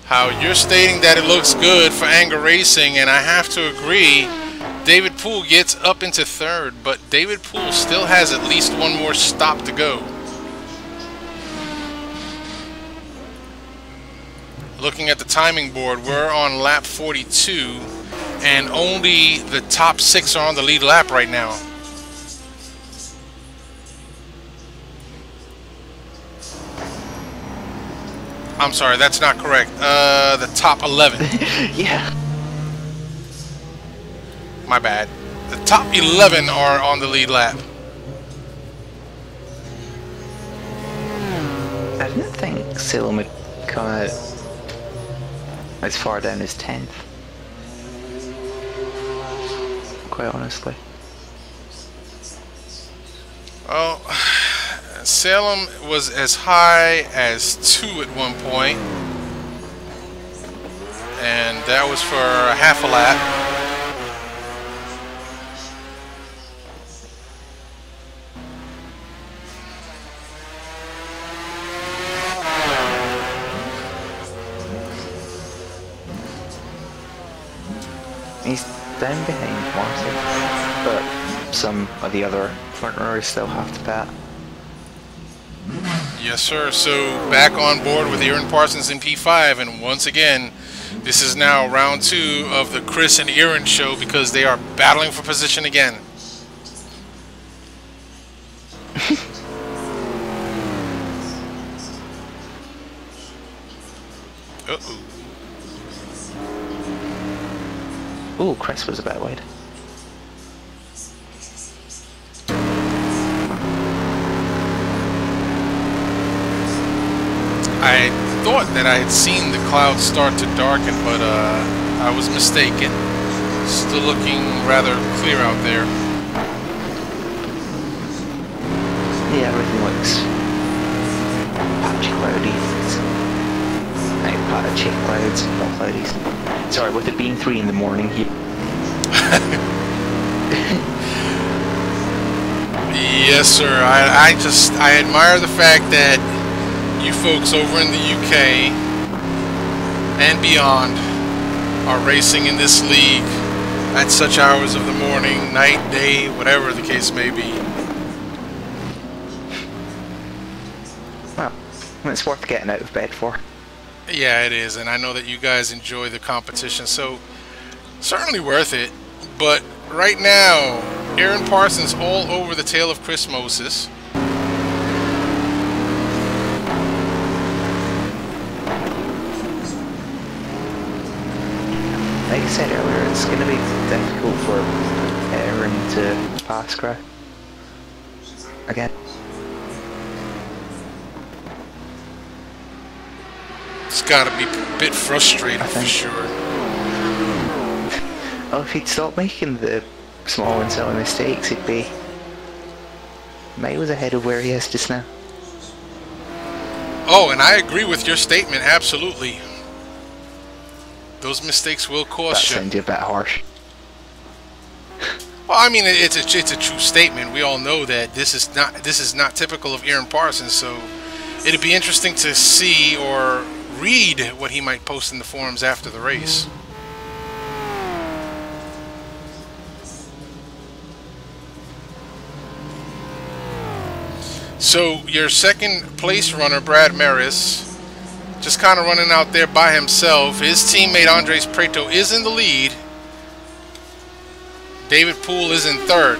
[SPEAKER 3] How you're stating that it looks good for Anger Racing, and I have to agree. David Poole gets up into third, but David Poole still has at least one more stop to go. Looking at the timing board, we're on lap 42, and only the top 6 are on the lead lap right now. I'm sorry, that's not correct. The top 11.
[SPEAKER 4] Yeah.
[SPEAKER 3] My bad. The top 11 are on the lead lap.
[SPEAKER 4] I didn't think Salem would come out as far down as 10th. Quite honestly.
[SPEAKER 3] Oh, Salem was as high as 2 at one point, and that was for a half a lap.
[SPEAKER 4] He's down behind Martin, but some of the other front runners still have to bat.
[SPEAKER 3] Yes, sir. So back on board with Aaron Parsons in P5, and once again, this is now round 2 of the Chris and Aaron show because they are battling for position again. Uh-oh.
[SPEAKER 4] Ooh, Chris was a bit wide.
[SPEAKER 3] I thought that I had seen the clouds start to darken, but I was mistaken. Still looking rather clear out there.
[SPEAKER 4] Yeah, everything looks patchy cloudy. Patchy clouds, not cloudy. Sorry, with it being 3 in the morning here.
[SPEAKER 3] Yes, sir. I admire the fact that you folks over in the UK and beyond are racing in this league at such hours of the morning, night, day, whatever the case may be.
[SPEAKER 4] Well, it's worth getting out of bed for.
[SPEAKER 3] Yeah, it is, and I know that you guys enjoy the competition, so certainly worth it. But right now, Aaron Parsons all over the tail of Chris Moses.
[SPEAKER 4] Like I said earlier, it's going to be difficult for Aaron to pass Chris again.
[SPEAKER 3] It's got to be a bit frustrating for sure.
[SPEAKER 4] Well, if he'd stop making the small and silly mistakes, he'd be miles ahead of where he is just now.
[SPEAKER 3] Oh, and I agree with your statement, absolutely. Those mistakes will cost you.
[SPEAKER 4] That sounds a bit harsh.
[SPEAKER 3] Well, I mean, it's a true statement. We all know that this is not typical of Aaron Parsons, so it'd be interesting to see or read what he might post in the forums after the race. So your second place runner, Brad Maris, just kind of running out there by himself. His teammate Andres Prieto is in the lead. David Poole is in third.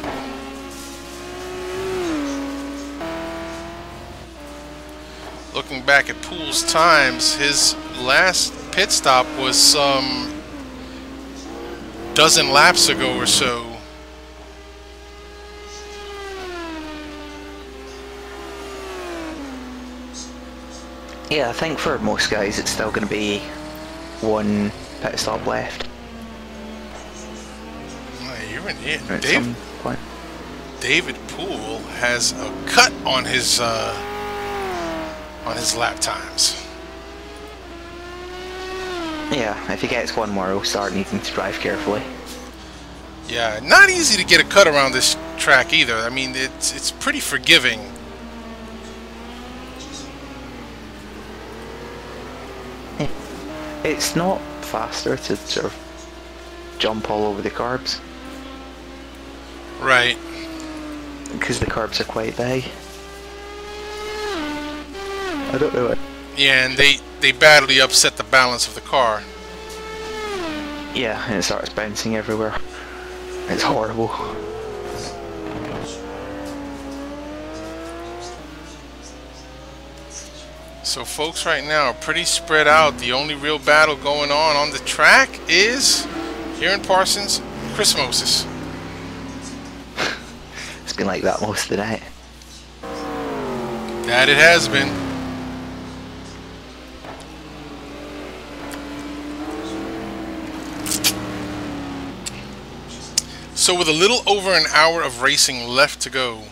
[SPEAKER 3] Looking back at Poole's times, his last pit stop was some dozen laps ago or so.
[SPEAKER 4] Yeah, I think for most guys it's still going to be one pit stop left.
[SPEAKER 3] You're in here. David Poole has a cut on his lap times.
[SPEAKER 4] Yeah, if he gets one more, he'll start needing to drive carefully.
[SPEAKER 3] Yeah, not easy to get a cut around this track either. I mean, it's pretty forgiving.
[SPEAKER 4] It's not faster to sort of jump all over the curbs.
[SPEAKER 3] Right.
[SPEAKER 4] Because the curbs are quite big. I don't know it.
[SPEAKER 3] Yeah, and they badly upset the balance of the car.
[SPEAKER 4] Yeah, and it starts bouncing everywhere. It's horrible.
[SPEAKER 3] So folks right now are pretty spread out. The only real battle going on the track is Aaron Parsons, Chris Moses.
[SPEAKER 4] It's been like that most of the night.
[SPEAKER 3] That it has been. So with a little over an hour of racing left to go,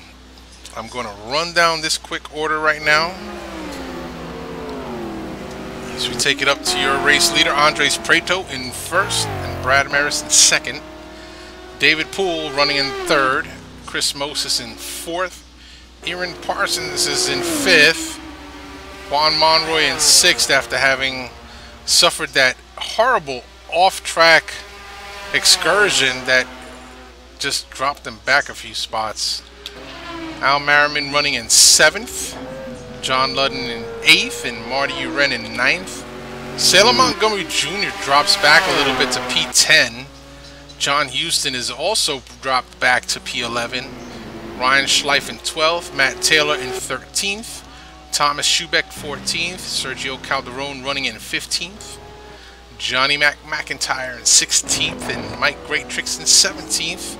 [SPEAKER 3] I'm going to run down this quick order right now. So we take it up to your race leader, Andres Prieto in first, and Brad Maris in second. David Poole running in third. Chris Moses in fourth. Aaron Parsons is in fifth. Juan Monroy in sixth after having suffered that horrible off-track excursion that just dropped them back a few spots. Al Merriman running in seventh. John Ludden in 8th and Marty Uren in 9th. Salem Montgomery Jr. drops back a little bit to P10. John Houston is also dropped back to P11. Ryan Schleif in 12th. Matt Taylor in 13th. Thomas Schubeck 14th. Sergio Calderon running in 15th. Johnny McIntyre in 16th and Mike Greatrix in 17th.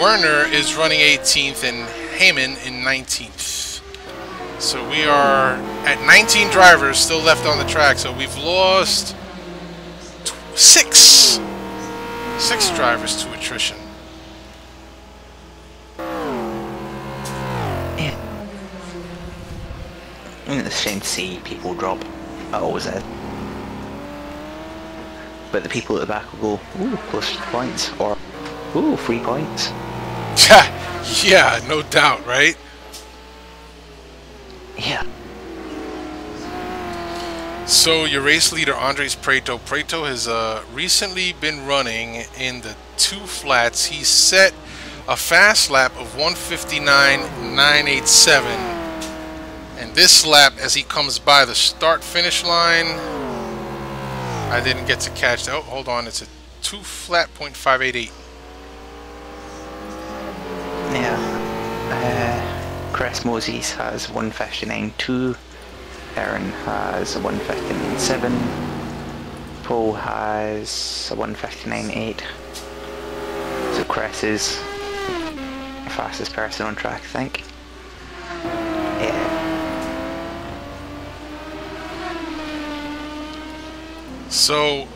[SPEAKER 3] Werner is running 18th and Heyman in 19th. So we are at 19 drivers still left on the track. So we've lost six drivers to attrition.
[SPEAKER 4] Yeah. It's a shame to see people drop. That always is. But the people at the back will go, ooh, close to points, or ooh, 3 points.
[SPEAKER 3] Yeah, no doubt, right?
[SPEAKER 4] Yeah.
[SPEAKER 3] So your race leader, Andres Prieto. Prieto has recently been running in the 2 flats. He set a fast lap of 1:59.987. And this lap, as he comes by the start-finish line, I didn't get to catch that. Oh, hold on. It's a 2 flat .588.
[SPEAKER 4] Yeah. Chris Moses has 1:59.2. Aaron has a 1:59.7. Paul has a 1:59.8. So Chris is the fastest person on track, I think. Yeah.
[SPEAKER 3] So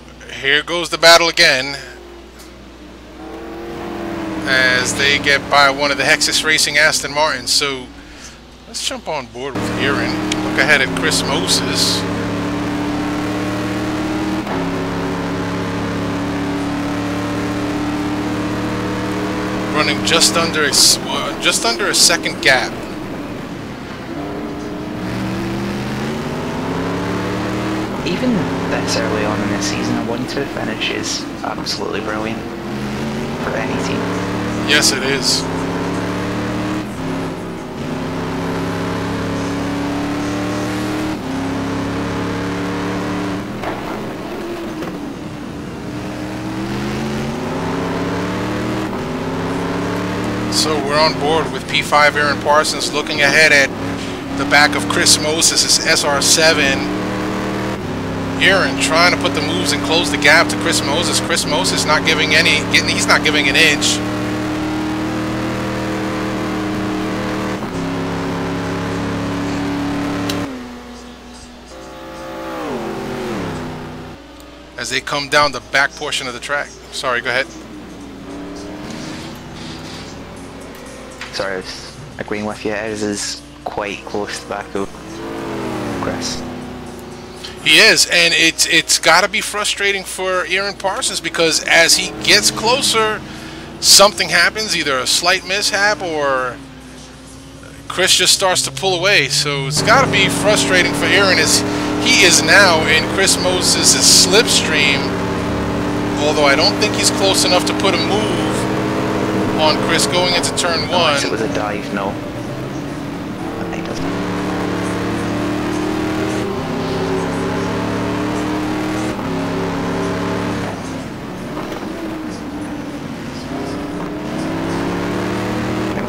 [SPEAKER 3] here goes the battle again, as they get by one of the Hexus Racing Aston Martins. So let's jump on board with Aaron. Look ahead at Chris Moses. Running just under a second gap.
[SPEAKER 4] Even this early on in the season, a 1-2 finish is absolutely brilliant for any team.
[SPEAKER 3] Yes, it is. So we're on board with P5 Aaron Parsons, looking ahead at the back of Chris Moses' SR7. Aaron trying to put the moves and close the gap to Chris Moses. Chris Moses not giving he's not giving an inch. As they come down the back portion of the track. Sorry, go ahead.
[SPEAKER 4] Sorry, I was agreeing with you. Ours is quite close to the back of Chris.
[SPEAKER 3] He is, and it's got to be frustrating for Aaron Parsons, because as he gets closer, something happens, either a slight mishap or Chris just starts to pull away. So it's got to be frustrating for Aaron, as he is now in Chris Moses' slipstream, although I don't think he's close enough to put a move on Chris going into turn 1.
[SPEAKER 4] Unless it was a dive, no. He doesn't.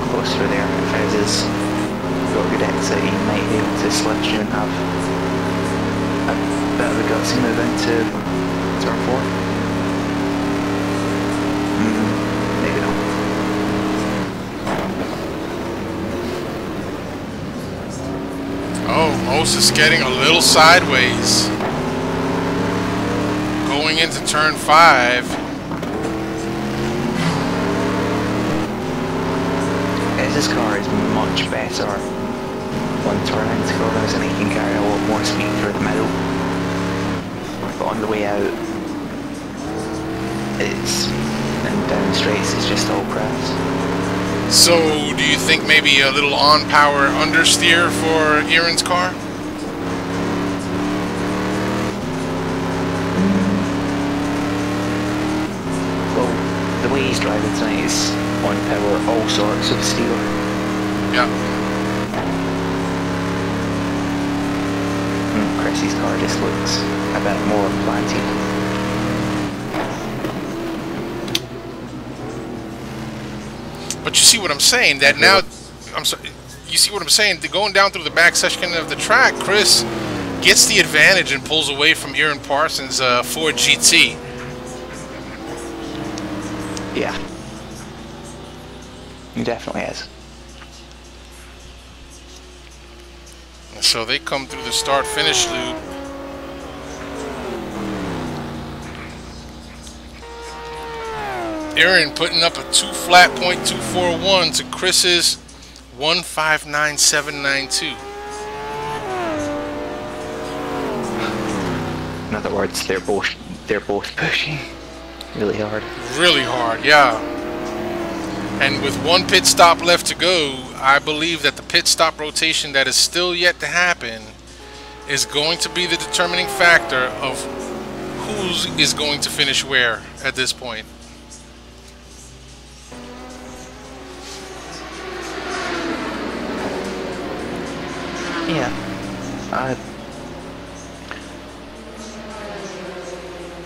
[SPEAKER 4] Closer there. If Fez has got a good exit, he might be able to slipstream and have a bit of a gutsy move into turn 4. Maybe not.
[SPEAKER 3] Oh, Moses getting a little sideways. Going into turn 5.
[SPEAKER 4] His car is much better on turn-ins corners, and he can carry a lot more speed through the middle. But on the way out, and down straights, it's just all crafts.
[SPEAKER 3] So, do you think maybe a little on-power understeer for Aaron's car?
[SPEAKER 4] Well, the way he's driving tonight is on power, all sorts of steer.
[SPEAKER 3] Yeah.
[SPEAKER 4] Chris's car just looks a bit more planted.
[SPEAKER 3] But you see what I'm saying? That now, I'm sorry. You see what I'm saying? Going down through the back section of the track, Chris gets the advantage and pulls away from Aaron Parsons' Ford GT.
[SPEAKER 4] Yeah, he definitely is.
[SPEAKER 3] So they come through the start-finish loop. Aaron putting up a 2.241 to Chris's 159.792.
[SPEAKER 4] In other words, they're both pushing really hard.
[SPEAKER 3] Really hard, yeah. And with one pit stop left to go, I believe that the pit stop rotation that is still yet to happen is going to be the determining factor of who is going to finish where at this point.
[SPEAKER 4] Yeah. I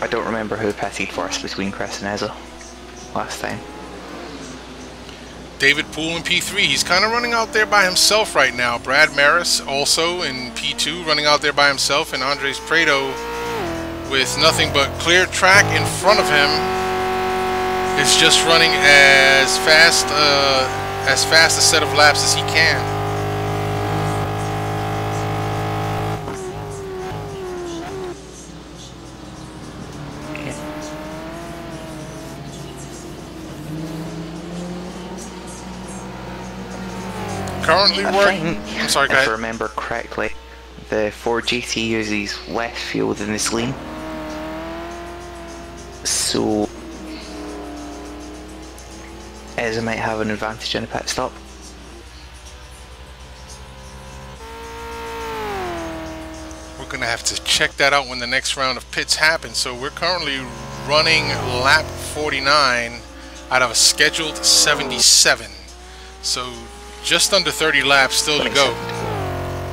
[SPEAKER 4] don't remember who pitted first between Chris and Ezra last time.
[SPEAKER 3] David Poole in P3. He's kind of running out there by himself right now. Brad Maris also in P2 running out there by himself, and Andres Prieto with nothing but clear track in front of him is just running as fast a set of laps as he can. Currently working. I'm sorry, go ahead.
[SPEAKER 4] If I remember correctly, the Ford GT uses less fuel than the Sleen, so Ezra might have an advantage in a pit stop.
[SPEAKER 3] We're gonna have to check that out when the next round of pits happens. So we're currently running lap 49 out of a scheduled 77. So just under 30 laps still to go.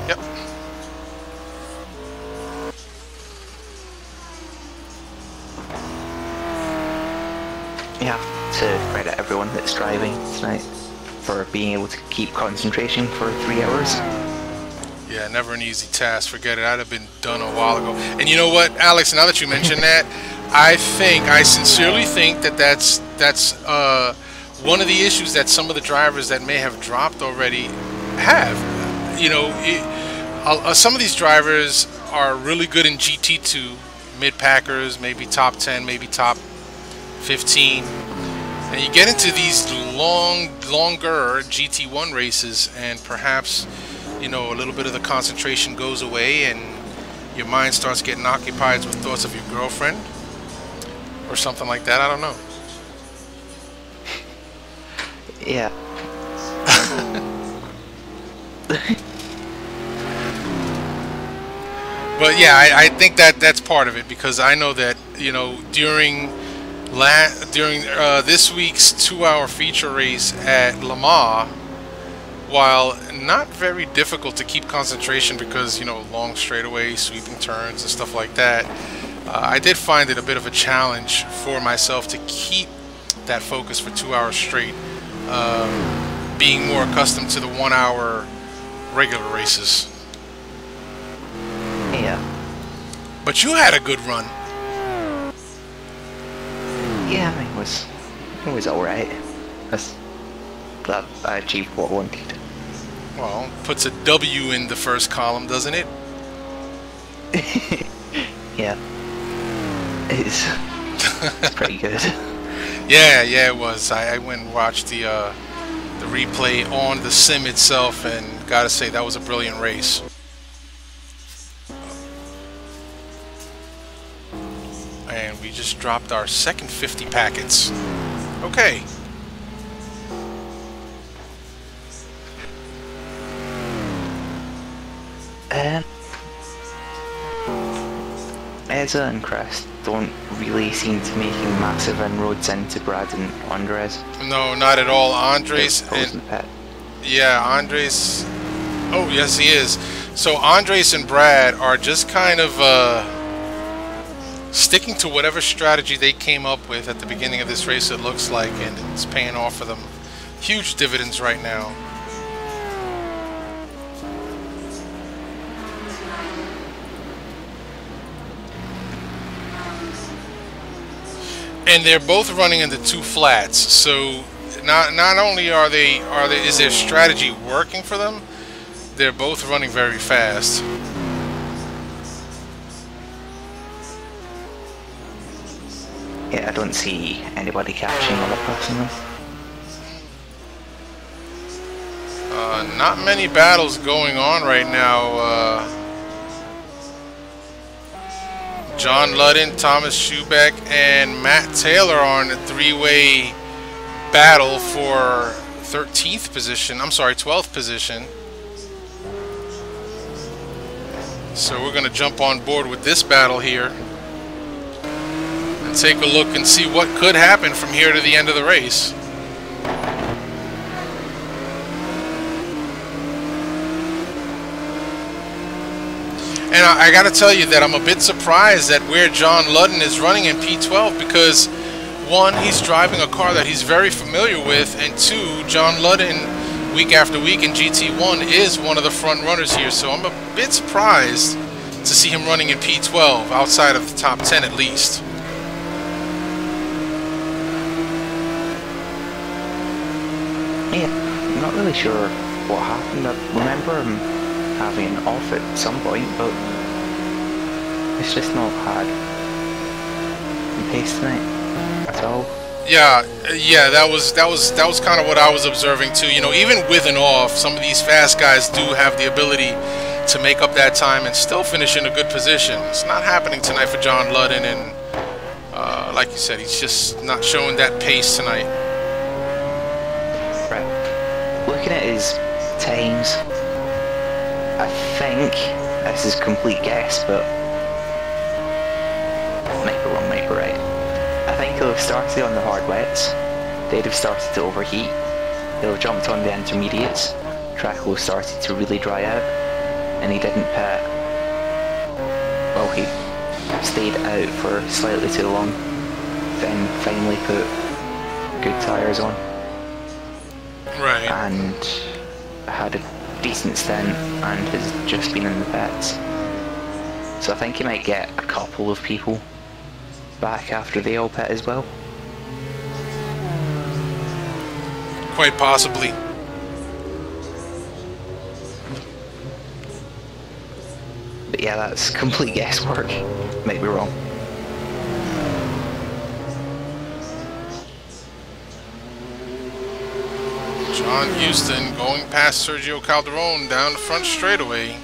[SPEAKER 3] Yep.
[SPEAKER 4] Yeah, to credit everyone that's driving tonight for being able to keep concentration for 3 hours.
[SPEAKER 3] Yeah, never an easy task. Forget it. I'd have been done a while ago. And you know what, Alex? Now that you mention that, I sincerely think that that's one of the issues that some of the drivers that may have dropped already have. You know, some of these drivers are really good in GT2, mid-packers, maybe top 10, maybe top 15. And you get into these longer GT1 races, and perhaps, you know, a little bit of the concentration goes away and your mind starts getting occupied with thoughts of your girlfriend or something like that. I don't know.
[SPEAKER 4] Yeah.
[SPEAKER 3] But yeah, I think that's part of it, because I know that, you know, during this week's 2-hour feature race at Le Mans, while not very difficult to keep concentration because, you know, long straightaways, sweeping turns and stuff like that, I did find it a bit of a challenge for myself to keep that focus for 2 hours straight, being more accustomed to the 1-hour regular races.
[SPEAKER 4] Yeah.
[SPEAKER 3] But you had a good run.
[SPEAKER 4] Yeah, it was alright. I achieved what I wanted.
[SPEAKER 3] Well, puts a W in the first column, doesn't it?
[SPEAKER 4] Yeah. It's pretty good.
[SPEAKER 3] Yeah, it was. I went and watched the replay on the sim itself, and gotta say that was a brilliant race. And we just dropped our second 50 packets. Okay.
[SPEAKER 4] Ezra and Chris don't really seem to be making massive inroads into Brad and Andres.
[SPEAKER 3] No, not at all. Andres
[SPEAKER 4] in the pit.
[SPEAKER 3] Yeah, Andres. Oh, yes, he is. So Andres and Brad are just kind of sticking to whatever strategy they came up with at the beginning of this race, it looks like, and it's paying off for them. Huge dividends right now. And they're both running into two flats, so not only is their strategy working for them, they're both running very fast.
[SPEAKER 4] Yeah, I don't see anybody catching or passing them.
[SPEAKER 3] Not many battles going on right now. John Ludden, Thomas Schubeck, and Matt Taylor are in a three-way battle for 13th position. I'm sorry, 12th position. So we're going to jump on board with this battle here and take a look and see what could happen from here to the end of the race. And I got to tell you that I'm a bit surprised at where John Ludden is running in P12 because, one, he's driving a car that he's very familiar with, and two, John Ludden, week after week in GT1, is one of the front runners here. So I'm a bit surprised to see him running in P12, outside of the top 10 at least.
[SPEAKER 4] Yeah, I'm not really sure what happened. I remember him having an off at some point, but it's just not had pace tonight at all.
[SPEAKER 3] Yeah, that was kind of what I was observing too. You know, even with an off, some of these fast guys do have the ability to make up that time and still finish in a good position. It's not happening tonight for John Ludden, and like you said, he's just not showing that pace tonight.
[SPEAKER 4] Right. Looking at his times, I think, this is a complete guess, but might be wrong, might be right. I think he'll have started on the hard wets, they'd have started to overheat, they'll have jumped on the intermediates, track will have started to really dry out, and he didn't pit. Well, he stayed out for slightly too long, then finally put good tyres on.
[SPEAKER 3] Right.
[SPEAKER 4] And had a decent stint and has just been in the pits. So I think he might get a couple of people back after they all pit as well.
[SPEAKER 3] Quite possibly.
[SPEAKER 4] But yeah, that's complete guesswork. Might be wrong.
[SPEAKER 3] John Houston going past Sergio Calderon down the front straightaway.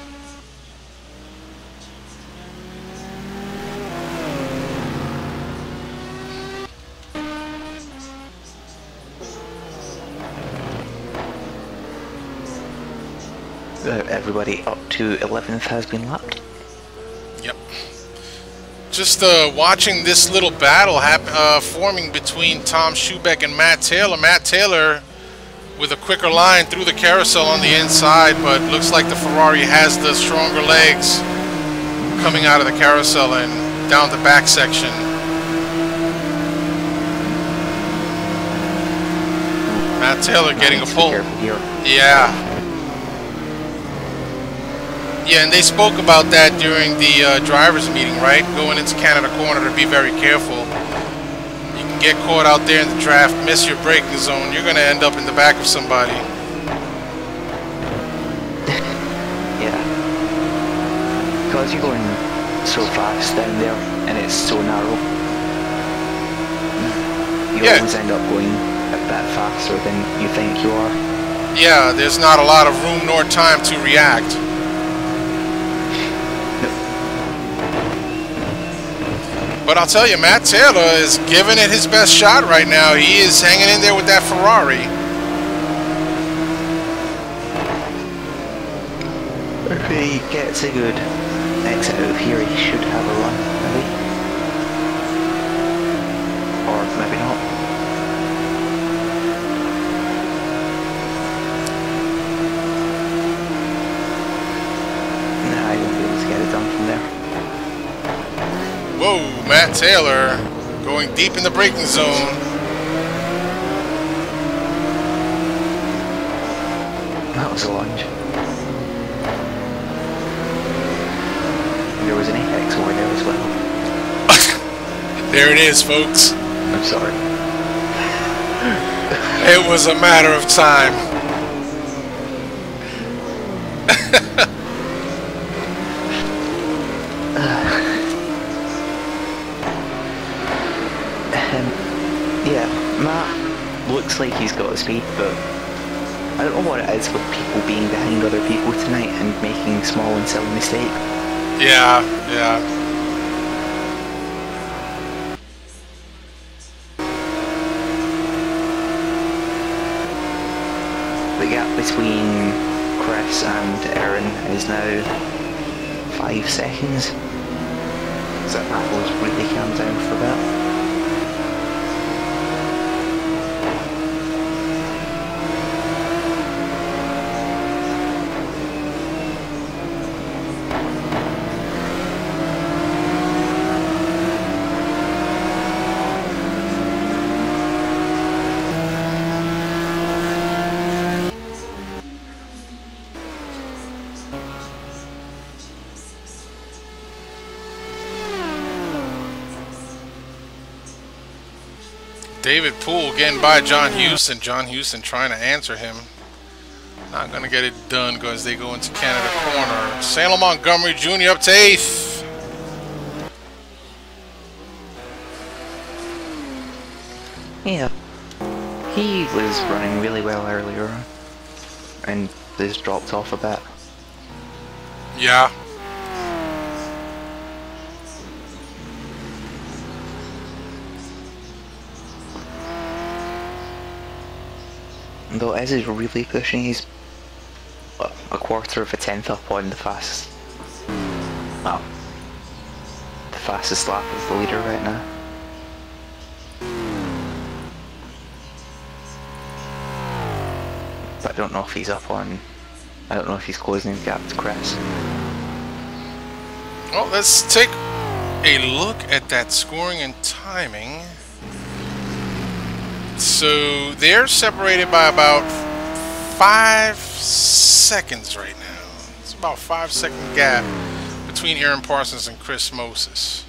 [SPEAKER 4] Everybody up to 11th has been lapped.
[SPEAKER 3] Yep. Just watching this little battle forming between Tom Schubeck and Matt Taylor. Matt Taylor with a quicker line through the carousel on the inside, but looks like the Ferrari has the stronger legs coming out of the carousel and down the back section. Matt Taylor getting a pull. Yeah. Yeah, and they spoke about that during the drivers' meeting, right? Going into Canada Corner to be very careful. You can get caught out there in the draft, miss your braking zone, you're going to end up in the back of somebody.
[SPEAKER 4] Yeah. Because you're going so fast down there and it's so narrow, you always end up going a bit faster than you think you are.
[SPEAKER 3] Yeah, there's not a lot of room nor time to react. But I'll tell you, Matt Taylor is giving it his best shot right now. He is hanging in there with that Ferrari.
[SPEAKER 4] If he gets a good exit out of here, he should have a run, maybe. Or maybe not.
[SPEAKER 3] Matt Taylor going deep in the braking zone.
[SPEAKER 4] That was a lunge. There was an apex over there as well.
[SPEAKER 3] There it is, folks.
[SPEAKER 4] I'm sorry.
[SPEAKER 3] It was a matter of time.
[SPEAKER 4] Yeah, Matt looks like he's got speed, but I don't know what it is with people being behind other people tonight and making small and silly mistakes.
[SPEAKER 3] Yeah, yeah.
[SPEAKER 4] The gap between Chris and Aaron is now 5 seconds. So Apple's really calmed down for that.
[SPEAKER 3] David Poole getting by John Houston. John Houston trying to answer him. Not going to get it done because they go into Canada corner. Salem Montgomery Jr. up to 8th.
[SPEAKER 4] Yeah. He was running really well earlier on. And this dropped off a bit.
[SPEAKER 3] Yeah.
[SPEAKER 4] Though Ez is really pushing, he's a quarter of a tenth up on the fastest. Well, the fastest lap of the leader right now. But I don't know if he's up on. I don't know if he's closing the gap to Chris.
[SPEAKER 3] Well, let's take a look at that scoring and timing. So they're separated by about 5 seconds right now. It's about a 5-second gap between Aaron Parsons and Chris Moses.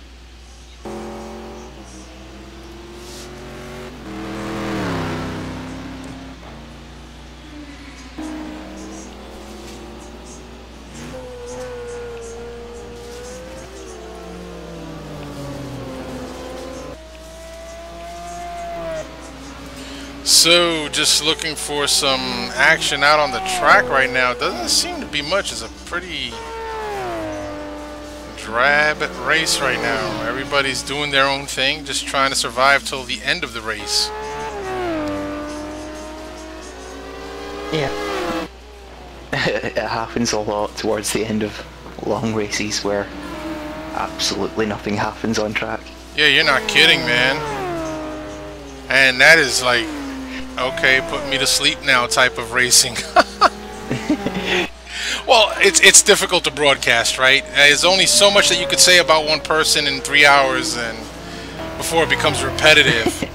[SPEAKER 3] So, just looking for some action out on the track right now. Doesn't seem to be much. It's a pretty drab race right now. Everybody's doing their own thing, just trying to survive till the end of the race.
[SPEAKER 4] Yeah. It happens a lot towards the end of long races where absolutely nothing happens on track.
[SPEAKER 3] Yeah, you're not kidding, man. And that is like, okay, put me to sleep now type of racing. Well, it's difficult to broadcast, right? There's only so much that you could say about one person in 3 hours and before it becomes repetitive.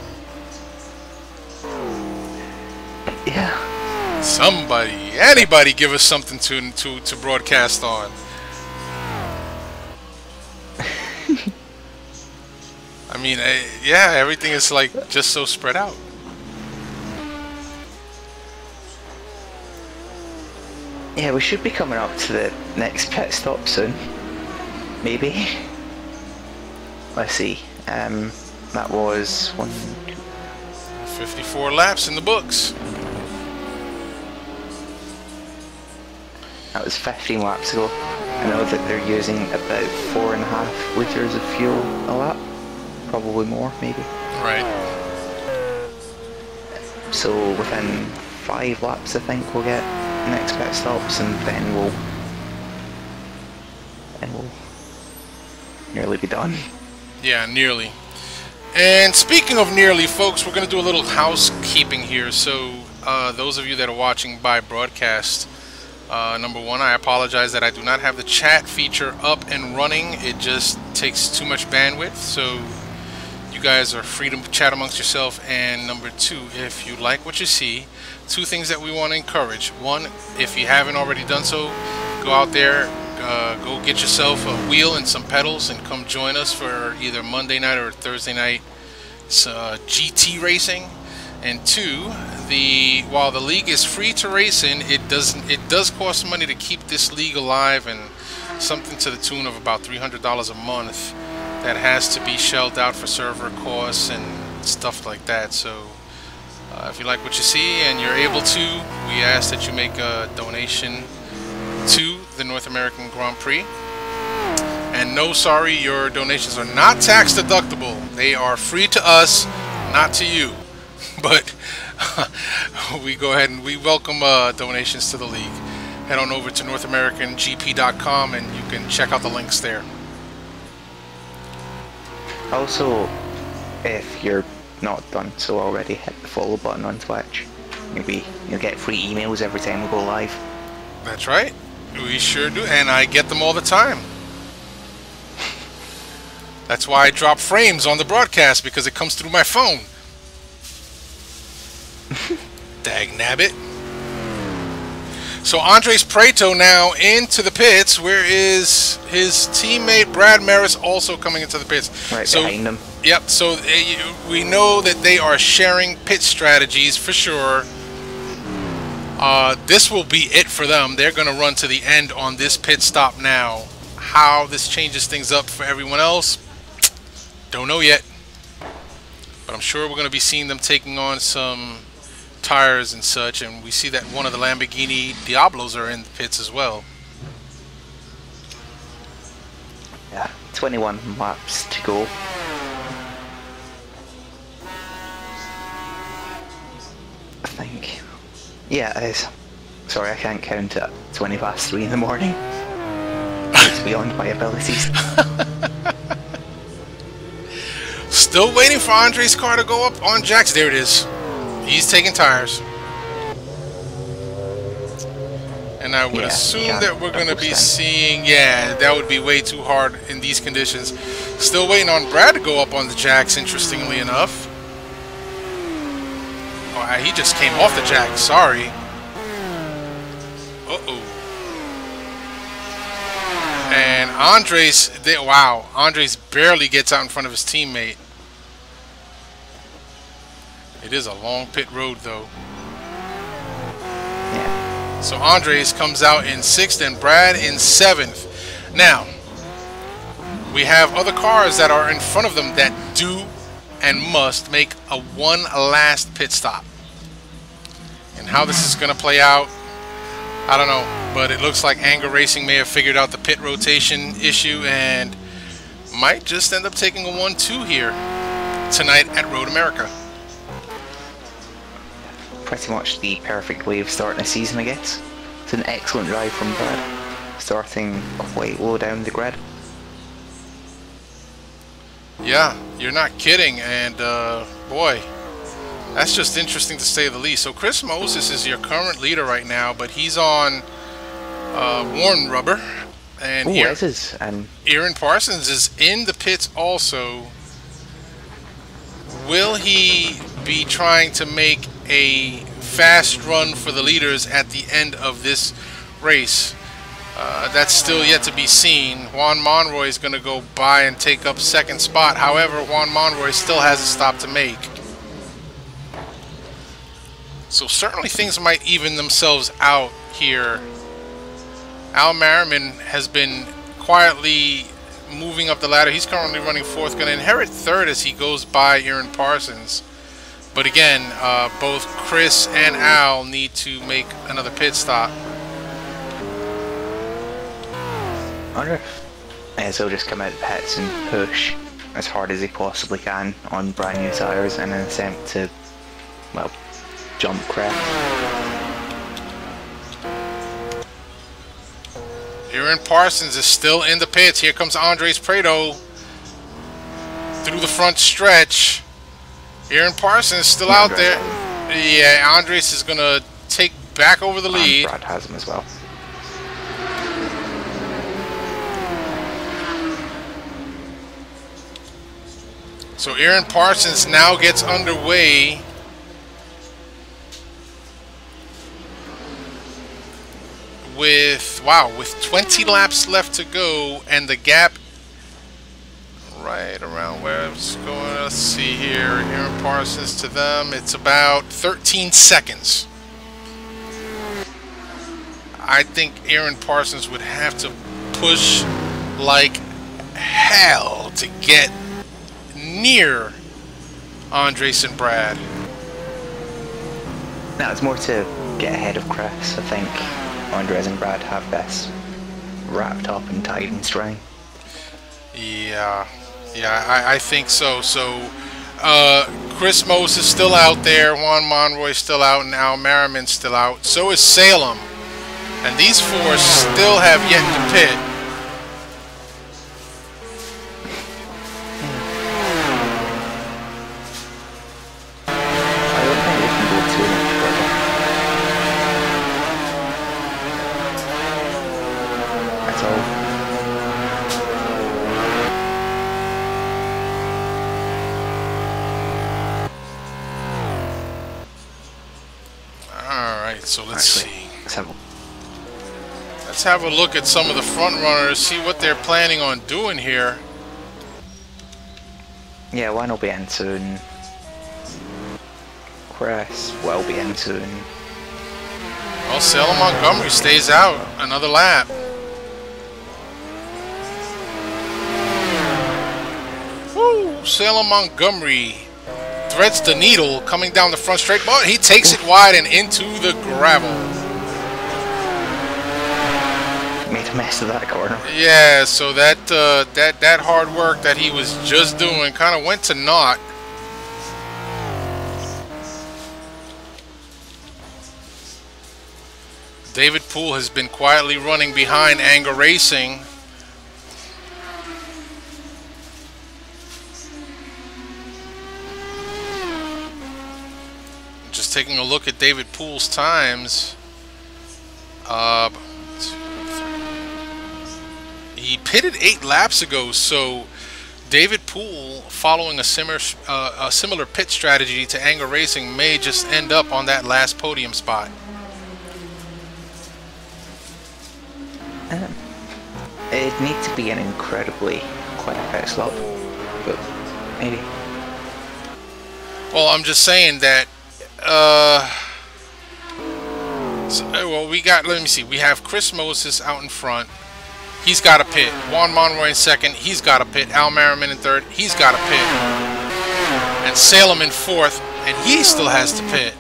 [SPEAKER 4] Yeah.
[SPEAKER 3] Somebody, anybody give us something to broadcast on. I mean, yeah, everything is like just so spread out.
[SPEAKER 4] Yeah, we should be coming up to the next pit stop soon. Maybe. Let's see. That was
[SPEAKER 3] 54 laps in the books.
[SPEAKER 4] That was 15 laps ago. I know that they're using about 4.5 litres of fuel a lap. Probably more, maybe.
[SPEAKER 3] Right.
[SPEAKER 4] So within 5 laps, I think we'll get next pit stops, and then we'll nearly be done.
[SPEAKER 3] Yeah, nearly. And speaking of nearly, folks, we're going to do a little housekeeping here. So those of you that are watching by broadcast, Number one, I apologize that I do not have the chat feature up and running. It just takes too much bandwidth, so you guys are free to chat amongst yourself. And number two, if you like what you see, two things that we want to encourage. One, if you haven't already done so, go out there, go get yourself a wheel and some pedals and come join us for either Monday night or Thursday night GT racing. And two, while the league is free to race in, it does cost money to keep this league alive, and something to the tune of about $300 a month that has to be shelled out for server costs and stuff like that. So if you like what you see and you're able to, we ask that you make a donation to the North American Grand Prix. And no, sorry, your donations are not tax deductible. They are free to us, not to you. But we go ahead and we welcome donations to the league. Head on over to NorthAmericanGP.com and you can check out the links there.
[SPEAKER 4] Also, if you're not done so already, hit the follow button on Twitch. You'll get free emails every time we go live.
[SPEAKER 3] That's right. We sure do, and I get them all the time. That's why I drop frames on the broadcast, because it comes through my phone. Dag nabbit. So Andres Prieto now into the pits. Where is his teammate Brad Maris also coming into the pits?
[SPEAKER 4] Right behind him.
[SPEAKER 3] Yep. So we know that they are sharing pit strategies for sure. This will be it for them. They're going to run to the end on this pit stop now. How this changes things up for everyone else, don't know yet. But I'm sure we're going to be seeing them taking on some tires and such, and we see that one of the Lamborghini Diablos are in the pits as well.
[SPEAKER 4] Yeah, 21 laps to go. I think. Yeah, it is. Sorry, I can't count at 20 past 3 in the morning. It's beyond my abilities.
[SPEAKER 3] Still waiting for Andre's car to go up on jacks. There it is. He's taking tires. And I would assume that we're going to be seeing... Yeah, that would be way too hard in these conditions. Still waiting on Brad to go up on the jacks, interestingly enough. Oh, he just came off the jack. Sorry. Uh-oh. And Andres... Wow. Andres barely gets out in front of his teammate. It is a long pit road, though.
[SPEAKER 4] Yeah.
[SPEAKER 3] So Andres comes out in 6th and Brad in 7th. Now, we have other cars that are in front of them that do and must make a one last pit stop. And how this is going to play out, I don't know. But it looks like Anger Racing may have figured out the pit rotation issue and might just end up taking a 1-2 here tonight at Road America.
[SPEAKER 4] Pretty much the perfect way of starting a season, I guess. It's an excellent drive from Brad, starting quite low down the grid.
[SPEAKER 3] Yeah, you're not kidding, and boy, that's just interesting to say the least. So Chris Moses is your current leader right now, but he's on worn rubber, and Aaron Parsons is in the pits also. Will he be trying to make a fast run for the leaders at the end of this race? That's still yet to be seen. Juan Monroy is going to go by and take up 2nd spot. However, Juan Monroy still has a stop to make. So certainly things might even themselves out here. Al Merriman has been quietly moving up the ladder. He's currently running 4th, going to inherit 3rd as he goes by Aaron Parsons. But again, both Chris and Al need to make another pit stop.
[SPEAKER 4] I wonder if he'll just come out of the pits and push as hard as he possibly can on brand new tyres in an attempt to, well, jump Chris.
[SPEAKER 3] Aaron Parsons is still in the pits. Here comes Andres Prieto through the front stretch. Aaron Parsons is still out there. Yeah, Andres is going to take back over the lead.
[SPEAKER 4] Brad has him as well.
[SPEAKER 3] So Aaron Parsons now gets underway. With 20 laps left to go, and the gap right around where it's going. Let's see here. Aaron Parsons to them, it's about 13 seconds. I think Aaron Parsons would have to push like hell to get near Andres and Brad.
[SPEAKER 4] No, it's more to get ahead of Chris. I think Andres and Brad have this wrapped up and tied in string.
[SPEAKER 3] Yeah, I think so. So Chris Mose is still out there, Juan Monroy's still out, and Al Merriman's still out. So is Salem. And these four still have yet to pit.
[SPEAKER 4] I don't think they can go too much further. That's all.
[SPEAKER 3] Alright, so let's see.
[SPEAKER 4] Simple.
[SPEAKER 3] Let's have a look at some of the front runners, see what they're planning on doing here.
[SPEAKER 4] Yeah, one will be in soon. Chris will be in soon.
[SPEAKER 3] Well, Salem Montgomery stays out another lap. Woo! Salem Montgomery threads the needle coming down the front straight, but he takes it wide and into the gravel.
[SPEAKER 4] Made a mess of that corner.
[SPEAKER 3] Yeah, so that hard work that he was just doing kind of went to naught. David Poole has been quietly running behind Anger Racing. Just taking a look at David Poole's times. He pitted 8 laps ago, so David Poole, following a similar pit strategy to Anger Racing, may just end up on that last podium spot.
[SPEAKER 4] It'd need to be an incredibly quick pit stop, but maybe.
[SPEAKER 3] Well, I'm just saying that. Well, we got. Let me see. We have Chris Moses out in front. He's got a pit. Juan Monroy in second. He's got a pit. Al Merriman in third. He's got a pit. And Salem in fourth, and he still has to pit.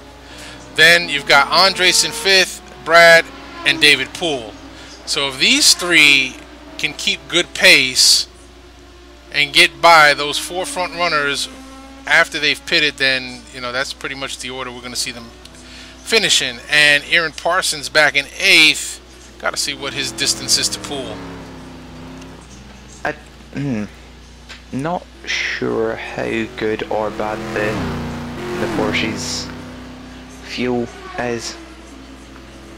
[SPEAKER 3] Then you've got Andres in fifth, Brad, and David Poole. So if these three can keep good pace and get by those 4 front runners after they've pitted, then that's pretty much the order we're going to see them finishing. And Aaron Parsons back in 8th. Got to see what his distance is to Poole.
[SPEAKER 4] Not sure how good or bad the Porsche's fuel is.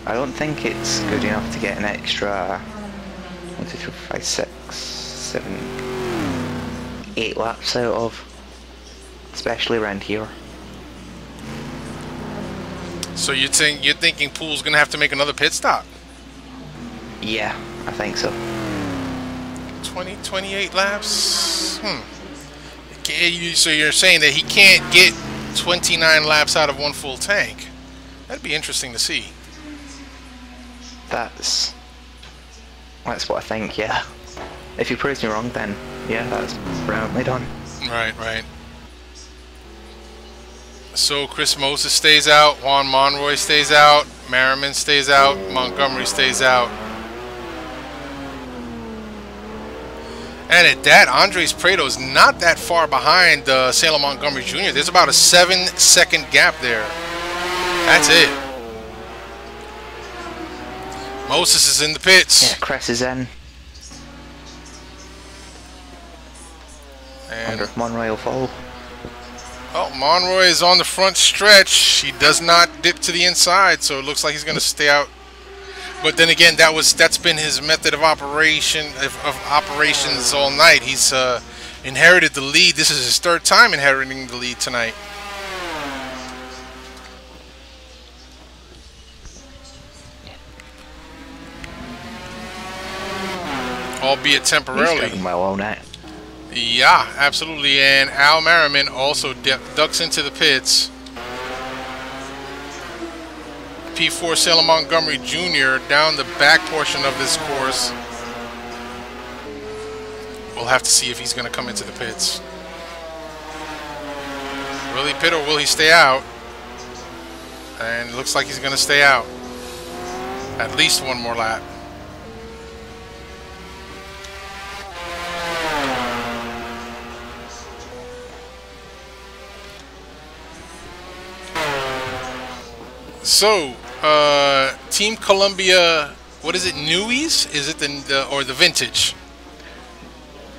[SPEAKER 4] I don't think it's good enough to get an extra 1, 2, 3, 4, 5, 6, 7, 8 laps out of, especially around here.
[SPEAKER 3] So you're thinking Poole's gonna have to make another pit stop?
[SPEAKER 4] Yeah, I think so.
[SPEAKER 3] 28 laps? So you're saying that he can't get 29 laps out of 1 full tank? That'd be interesting to see.
[SPEAKER 4] That's what I think, yeah. If he proves me wrong, then yeah, that's brilliantly done.
[SPEAKER 3] Right. So Chris Moses stays out, Juan Monroy stays out, Merriman stays out, Montgomery stays out. And at that, Andres Prieto is not that far behind Salem Montgomery Jr. There's about a 7-second gap there. That's it. Moses is in the pits.
[SPEAKER 4] Yeah, Chris is in.
[SPEAKER 3] And
[SPEAKER 4] wonder if Monroy will follow.
[SPEAKER 3] Oh, Monroy is on the front stretch. He does not dip to the inside, so it looks like he's going to stay out. But then again, that's been his method of operations all night. He's inherited the lead. This is his third time inheriting the lead tonight. Albeit temporarily.
[SPEAKER 4] He's doing well all night.
[SPEAKER 3] Yeah, absolutely. And Al Merriman also ducks into the pits. P4 Salem Montgomery Jr. down the back portion of this course. We'll have to see if he's going to come into the pits. Will he pit or will he stay out? And it looks like he's going to stay out. At least one more lap. So, Team Columbia, what is it, Newies? Is it or the Vintage?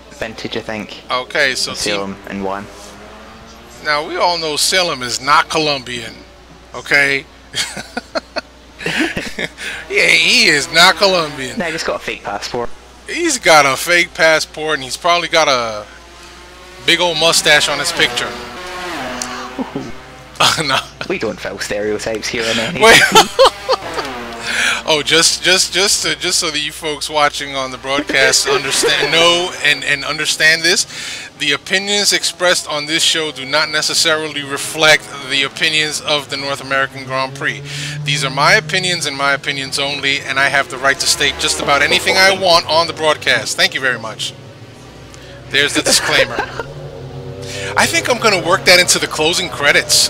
[SPEAKER 4] Vintage, I think.
[SPEAKER 3] Okay, so
[SPEAKER 4] Salem and one.
[SPEAKER 3] Now, we all know Salem is not Colombian, okay? Yeah, he is not Colombian.
[SPEAKER 4] No, he just got a fake passport.
[SPEAKER 3] He's got a fake passport, and he's probably got a big old mustache on his picture. No.
[SPEAKER 4] We don't fill stereotypes here in any.
[SPEAKER 3] Wait. Oh, just so that you folks watching on the broadcast understand this, the opinions expressed on this show do not necessarily reflect the opinions of the North American Grand Prix. These are my opinions and my opinions only, and I have the right to state just about anything I want on the broadcast. Thank you very much. There's the disclaimer. I think I'm going to work that into the closing credits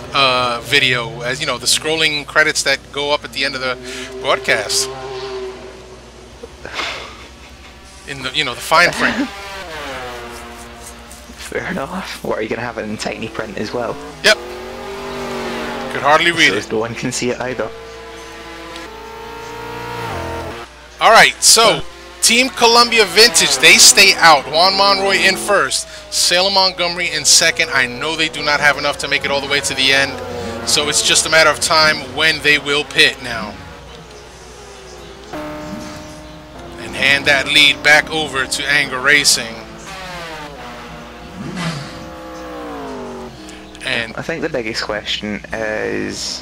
[SPEAKER 3] video, as you know, the scrolling credits that go up at the end of the broadcast. In the, the fine print.
[SPEAKER 4] Fair enough. Or are you going to have it in tiny print as well?
[SPEAKER 3] Yep. Could hardly read it.
[SPEAKER 4] No one can see it either.
[SPEAKER 3] Alright, so Team Columbia Vintage, they stay out. Juan Monroy in first. Salem Montgomery in second. I know they do not have enough to make it all the way to the end, so it's just a matter of time when they will pit now. And hand that lead back over to Anger Racing. And
[SPEAKER 4] I think the biggest question is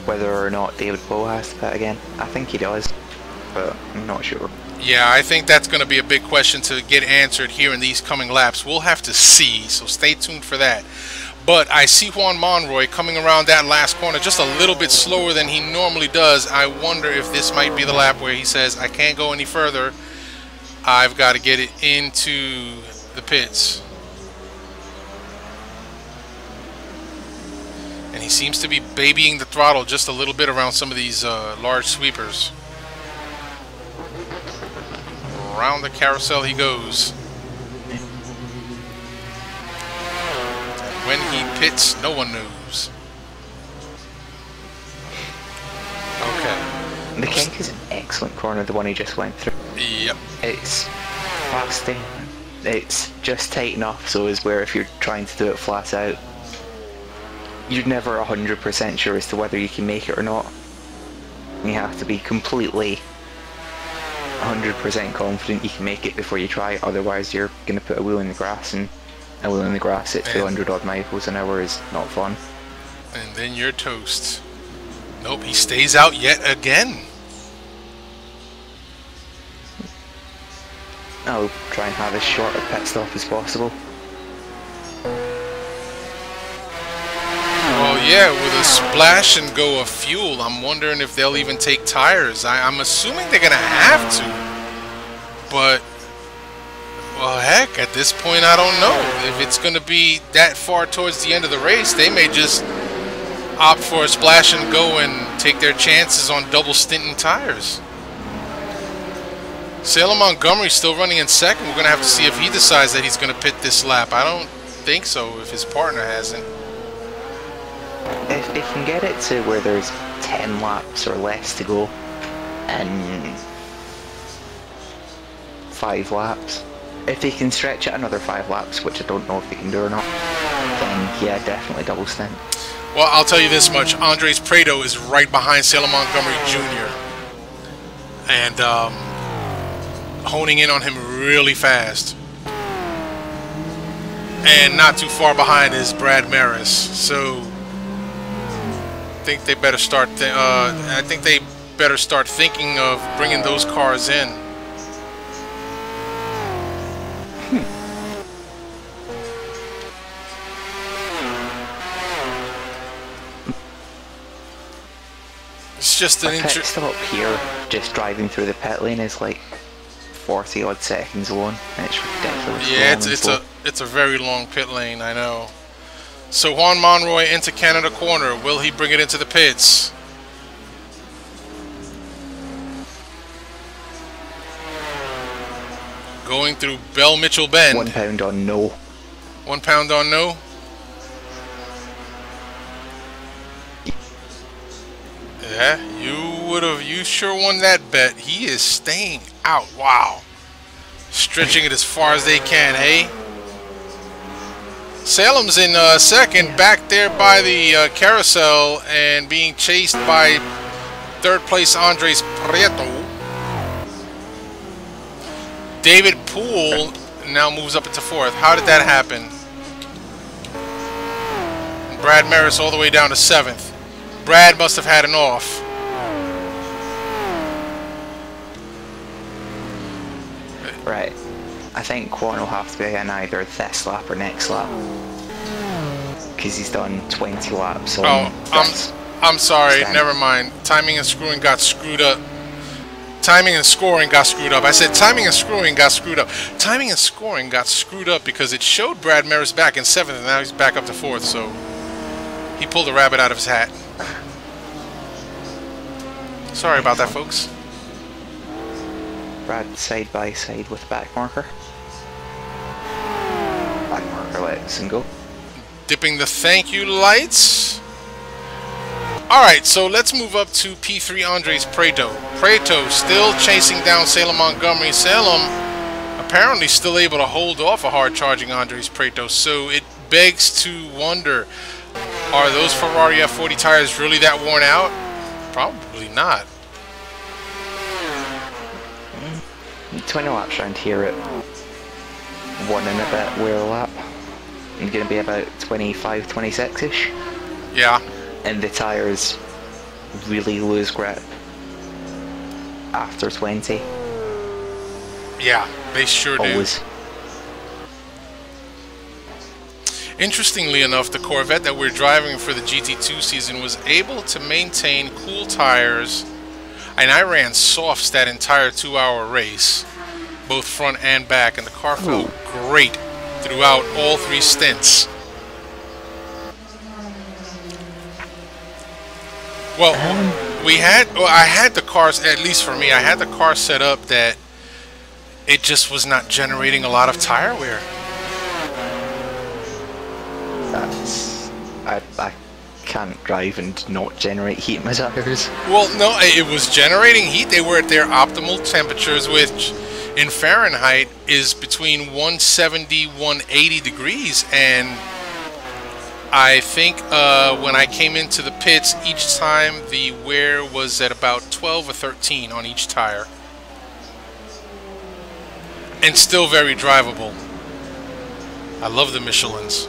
[SPEAKER 4] whether or not David Poe has to pit again. I think he does, but I'm not sure.
[SPEAKER 3] yeah, I think that's going to be a big question to get answered here in these coming laps. We'll have to see, so stay tuned for that. But I see Juan Monroy coming around that last corner just a little bit slower than he normally does. I wonder if this might be the lap where he says, I can't go any further. I've got to get it into the pits. And he seems to be babying the throttle just a little bit around some of these large sweepers. Around the carousel he goes. When he pits, no one knows. Okay.
[SPEAKER 4] The kink is an excellent corner, the one he just went through.
[SPEAKER 3] Yep.
[SPEAKER 4] It's fasting. It's just tight enough so as where if you're trying to do it flat out, you're never 100% sure as to whether you can make it or not. You have to be completely 100% confident you can make it before you try, otherwise you're going to put a wheel in the grass, and a wheel in the grass at 200 odd miles an hour is not fun.
[SPEAKER 3] And then you're toast. Nope, he stays out yet again.
[SPEAKER 4] I'll try and have as short a pit stop as possible.
[SPEAKER 3] Well, yeah, with a splash and go of fuel, I'm wondering if they'll even take tires. I'm assuming they're going to have to. But, well, heck, at this point, I don't know. If it's going to be that far towards the end of the race, they may just opt for a splash and go and take their chances on double stinting tires. Salem Montgomery still running in second. We're going to have to see if he decides that he's going to pit this lap. I don't think so if his partner hasn't.
[SPEAKER 4] If they can get it to where there's 10 laps or less to go in 5 laps, if they can stretch it another 5 laps, which I don't know if they can do or not, then yeah, definitely double stint.
[SPEAKER 3] Well, I'll tell you this much. Andres Prieto is right behind Salem Montgomery Jr. And honing in on him really fast. And not too far behind is Brad Maris. So I think they better start. I think they better start thinking of bringing those cars in. It's just an
[SPEAKER 4] pit stop up here, just driving through the pit lane is like 40 odd seconds long. It's ridiculous.
[SPEAKER 3] Yeah, it's a very long pit lane, I know. So Juan Monroy into Canada corner. Will he bring it into the pits? Going through Bell Mitchell Bend.
[SPEAKER 4] £1 on no.
[SPEAKER 3] £1 on no. Yeah, you sure won that bet. He is staying out. Wow. Stretching it as far as they can, hey? Salem's in second, back there by the carousel and being chased by third place Andres Prieto. David Poole now moves up into fourth. How did that happen? And Brad Maris all the way down to seventh. Brad must have had an off.
[SPEAKER 4] Right. I think Quan will have to be in either this lap or next lap. Because he's done 20 laps on
[SPEAKER 3] I'm sorry,
[SPEAKER 4] stand.
[SPEAKER 3] never mind. Timing and screwing got screwed up. Timing and scoring got screwed up. I said timing and screwing got screwed up. Timing and scoring got screwed up because it showed Brad Maris back in seventh and now he's back up to fourth, so he pulled a rabbit out of his hat. Sorry about that, folks.
[SPEAKER 4] Brad side by side with back marker. Back marker lets him go.
[SPEAKER 3] Dipping the thank you lights. Alright, so let's move up to P3 Andres Prieto. Prieto still chasing down Salem Montgomery. Salem apparently still able to hold off a hard charging Andres Prieto. So it begs to wonder, are those Ferrari F40 tires really that worn out? Probably not.
[SPEAKER 4] 20 laps around here at 1 and a bit wear a lap. I'm going to be about 25, 26-ish.
[SPEAKER 3] Yeah.
[SPEAKER 4] And the tyres really lose grip after 20.
[SPEAKER 3] Yeah, they sure
[SPEAKER 4] Always.
[SPEAKER 3] do. Interestingly enough, the Corvette that we're driving for the GT2 season was able to maintain cool tires, and I ran softs that entire 2-hour race, both front and back, and the car felt great throughout all 3 stints. Well, I had the cars, at least for me, I had the car set up that it just was not generating a lot of tire wear.
[SPEAKER 4] I can't drive and not generate heat in my tires.
[SPEAKER 3] Well, no, it was generating heat. They were at their optimal temperatures, which in Fahrenheit is between 170, 180 degrees. And I think when I came into the pits, each time the wear was at about 12 or 13 on each tire. And still very drivable. I love the Michelins.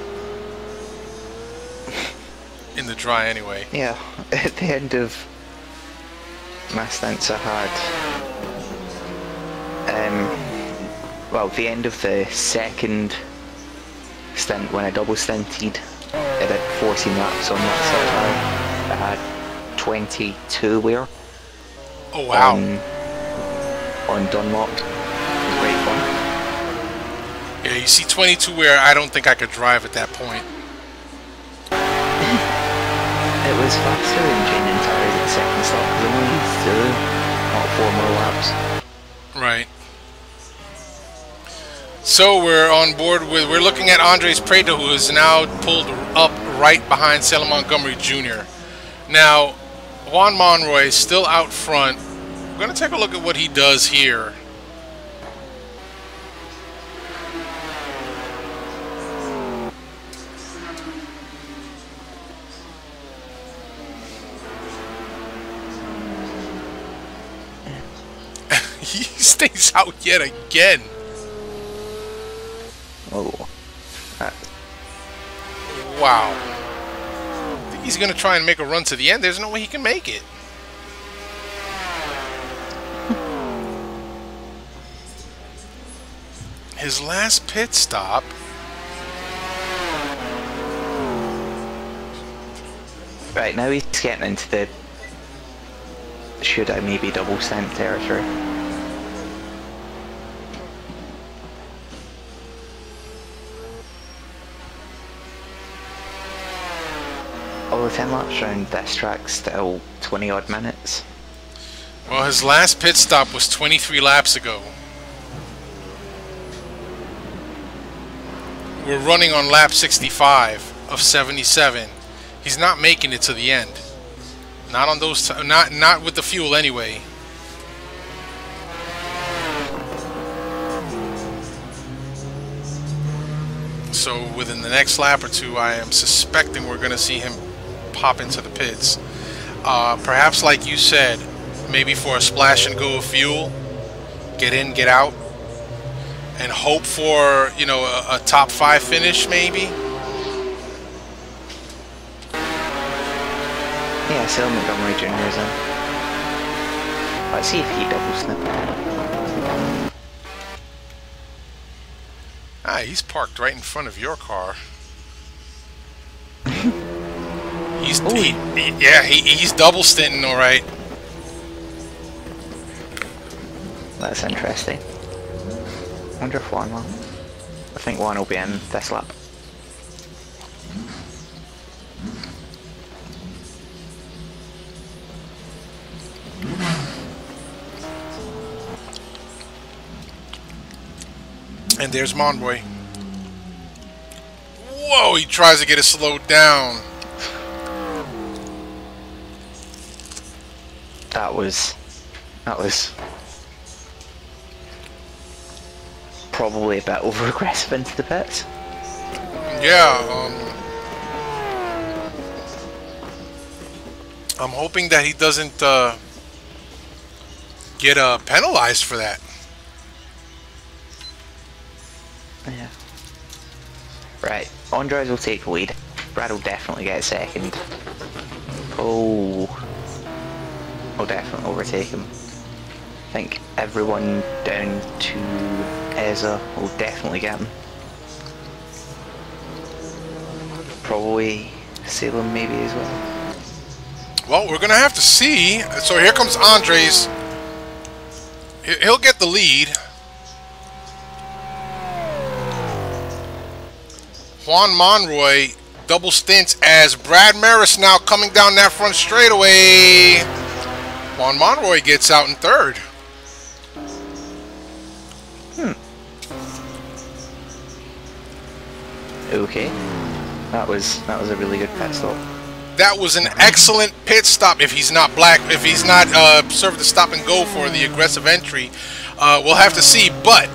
[SPEAKER 3] In the dry anyway.
[SPEAKER 4] Yeah, at the end of my stints I had, well, the end of the second stint when I double stinted, I did 14 laps on that set. I had 22 wear.
[SPEAKER 3] Oh wow.
[SPEAKER 4] On Dunlop. It was great fun.
[SPEAKER 3] Yeah, you see 22 wear, I don't think I could drive at that point.
[SPEAKER 4] It was faster than changing tires at the second stop because I only used 4 more laps.
[SPEAKER 3] Right. So we're on board with, we're looking at Andres Prieto, who is now pulled up right behind Salem Montgomery Jr. Now, Juan Monroy is still out front. We're going to take a look at what he does here. He stays out yet again.
[SPEAKER 4] Oh,
[SPEAKER 3] Wow. I think he's going to try and make a run to the end. There's no way he can make it. His last pit stop.
[SPEAKER 4] Right, now he's getting into the should I maybe double stint territory. All the 10 laps around this track still 20 odd minutes.
[SPEAKER 3] Well, his last pit stop was 23 laps ago. We're running on lap 65 of 77. He's not making it to the end. Not on those, not with the fuel anyway. So within the next lap or two, I am suspecting we're going to see him pop into the pits. Perhaps, like you said, maybe for a splash and go of fuel, get in, get out, and hope for, you know, a top 5 finish, maybe.
[SPEAKER 4] Yeah, still Montgomery Jr.'s in. Let's see if he double snip.
[SPEAKER 3] Ah, he's parked right in front of your car. He's he's double stinting, all right.
[SPEAKER 4] That's interesting. Wonder if one will. I think one will be in this lap.
[SPEAKER 3] And there's Monboy. Whoa, he tries to get it slowed down.
[SPEAKER 4] That was probably a bit over aggressive into the pits.
[SPEAKER 3] Yeah, I'm hoping that he doesn't get penalized for that.
[SPEAKER 4] Yeah. Right, Andres will take the lead. Brad will definitely get second. Oh, I'll definitely overtake him. I think everyone down to Ezra will definitely get him. Probably Salem maybe as well.
[SPEAKER 3] Well, we're gonna have to see. So here comes Andres. He'll get the lead. Juan Monroy double stints as Brad Maris now coming down that front straightaway. Juan Monroy gets out in third.
[SPEAKER 4] Okay, that was a really good pit stop.
[SPEAKER 3] That was an excellent pit stop. If he's not served the stop and go for the aggressive entry, we'll have to see. But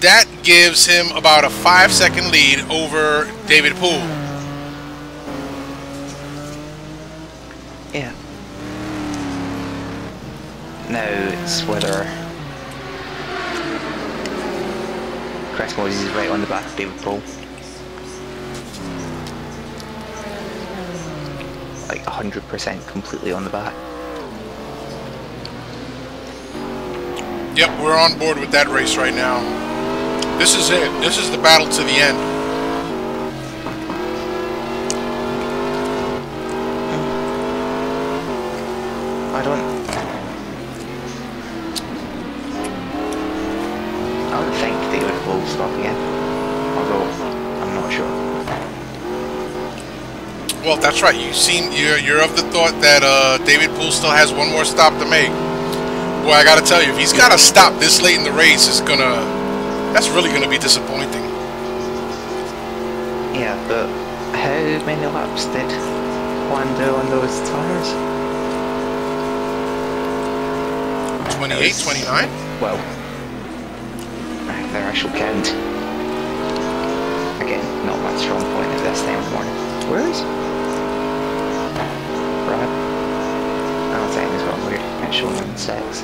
[SPEAKER 3] that gives him about a 5-second lead over David Poole.
[SPEAKER 4] Yeah. Now it's whether Chris Moses is right on the back of David Poole. Like 100% completely on the back.
[SPEAKER 3] Yep, we're on board with that race right now. This is it. This is the battle to the end.
[SPEAKER 4] I don't think David will stop again, although I'm not sure.
[SPEAKER 3] Well, that's right. You're of the thought that David Poole still has one more stop to make. Well, I gotta tell you, if he's gotta stop this late in the race, that's really gonna be disappointing.
[SPEAKER 4] Yeah, but how many laps did Juan do on those tires?
[SPEAKER 3] 28, 29?
[SPEAKER 4] Well, right, their actual count. Again, not my strong point at this time of the morning. Where is Brad? Oh, time is well weird. Can't show him in 6.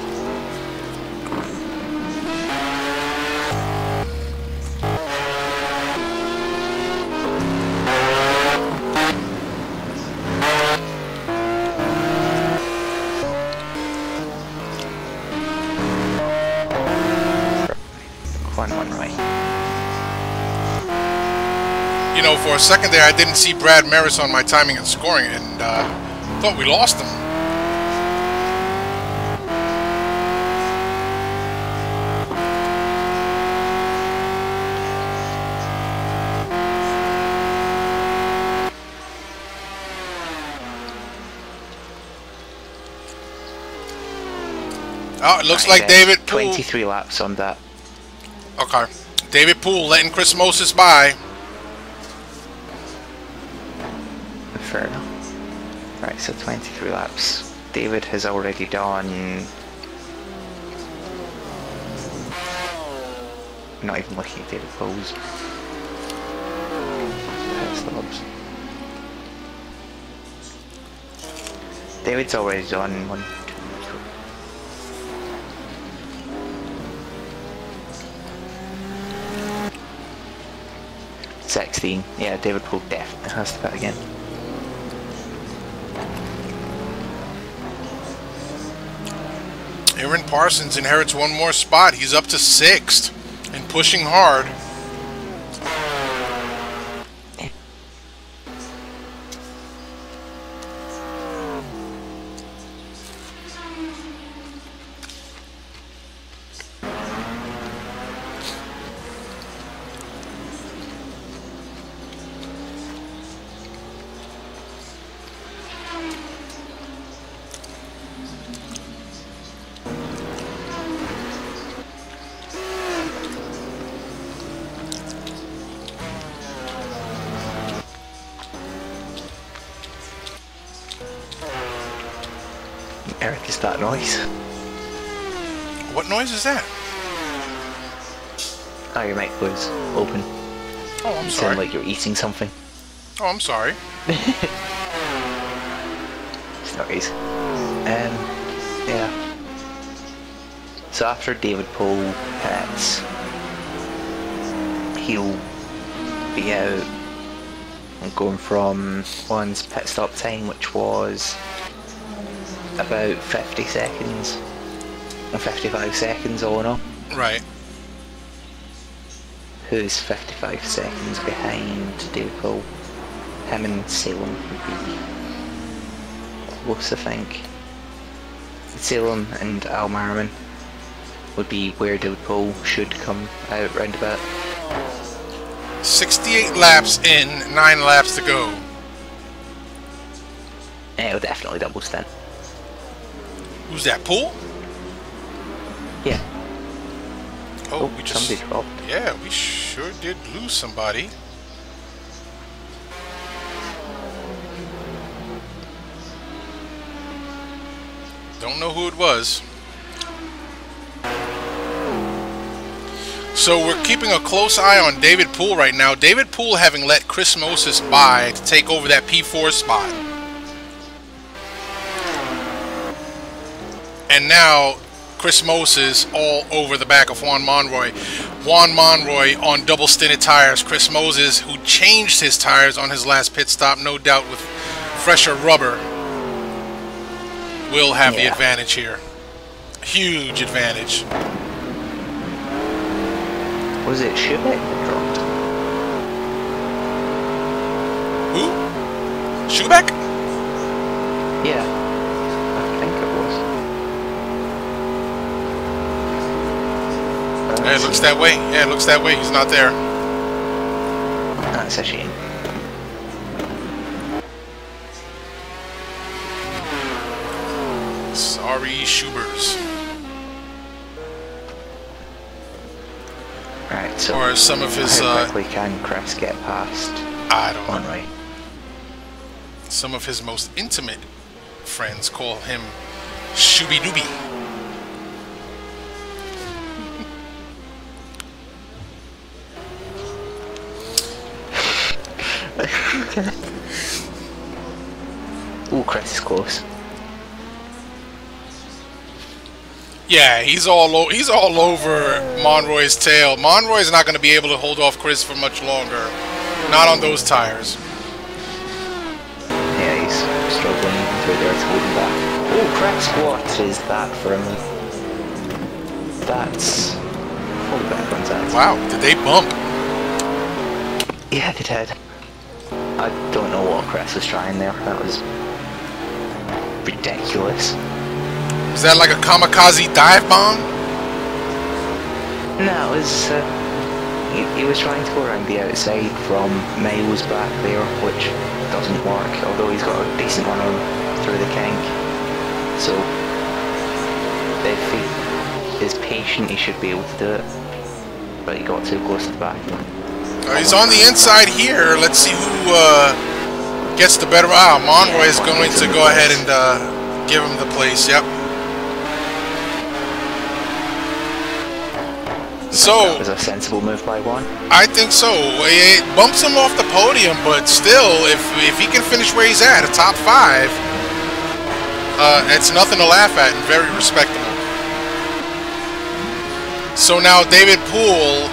[SPEAKER 3] For a second there, I didn't see Brad Maris on my timing and scoring, and thought we lost him. Oh, it looks like David Poole.
[SPEAKER 4] 23 laps on that.
[SPEAKER 3] Okay. David Poole letting Chris Moses by.
[SPEAKER 4] Fair enough. Right, so 23 laps. David has already done... Not even looking at David Poole's pit stops. David's already done 1, 2, 3. 16. Yeah, David Poole definitely has to pit again.
[SPEAKER 3] Aaron Parsons inherits one more spot. He's up to 6th and pushing hard.
[SPEAKER 4] Eric, is that noise?
[SPEAKER 3] What noise is that?
[SPEAKER 4] Oh, your mic was open.
[SPEAKER 3] Oh, I'm
[SPEAKER 4] You
[SPEAKER 3] sorry.
[SPEAKER 4] sound like you're eating something.
[SPEAKER 3] Oh, I'm sorry.
[SPEAKER 4] It's not easy. Yeah. So after David Poole pits, he'll be out and going from one's pit stop time, which was about 50 seconds and 55 seconds all in all.
[SPEAKER 3] Right.
[SPEAKER 4] Who's 55 seconds behind David Poole? Him and Salem would be close, I think. Salem and Al Merriman would be where David Poole should come out round about.
[SPEAKER 3] 68 laps in, 9 laps to go.
[SPEAKER 4] It'll definitely double stint.
[SPEAKER 3] Who's that, Poole?
[SPEAKER 4] Yeah.
[SPEAKER 3] Oh, we just...
[SPEAKER 4] somebody dropped.
[SPEAKER 3] Yeah, we sure did lose somebody. Don't know who it was. So we're keeping a close eye on David Poole right now. David Poole having let Chris Moses by to take over that P4 spot. And now Chris Moses all over the back of Juan Monroy. Juan Monroy on double stinted tires. Chris Moses, who changed his tires on his last pit stop, no doubt with fresher rubber, will have the advantage here. Huge advantage.
[SPEAKER 4] Was it Schubeck that dropped?
[SPEAKER 3] Who? Schubeck?
[SPEAKER 4] Yeah, I think it was.
[SPEAKER 3] Yeah, it looks that way. Yeah, it looks that way. He's not there.
[SPEAKER 4] That's a shame.
[SPEAKER 3] Sorry, Schubers.
[SPEAKER 4] Right, so
[SPEAKER 3] Or some of his,
[SPEAKER 4] how quickly can Chris get past
[SPEAKER 3] I don't know.
[SPEAKER 4] Monroy?
[SPEAKER 3] Some of his most intimate friends call him Shooby Dooby.
[SPEAKER 4] Ooh, Chris is close.
[SPEAKER 3] Yeah, he's all over Monroy's tail. Monroy's not going to be able to hold off Chris for much longer. Not on those tires.
[SPEAKER 4] Yeah, he's struggling even through there to hold him back. Oh, Chris, what is that for a move? That's... Hold back on that.
[SPEAKER 3] Wow, did they bump?
[SPEAKER 4] Yeah, they did. I don't know what Chris was trying there. That was ridiculous.
[SPEAKER 3] Is that like a kamikaze dive bomb?
[SPEAKER 4] No, it was. He was trying to go around the outside from miles back there, which doesn't work. Although he's got a decent run on through the kink. So if he is patient, he should be able to do it. But he got too close to the back.
[SPEAKER 3] He's on the inside here. Let's see who gets the better. Monroy is going to go ahead and give him the place. Yep. So
[SPEAKER 4] that was a sensible move by Juan.
[SPEAKER 3] I think so. It bumps him off the podium, but still, if he can finish where he's at, a top 5, it's nothing to laugh at and very respectable. So now David Poole,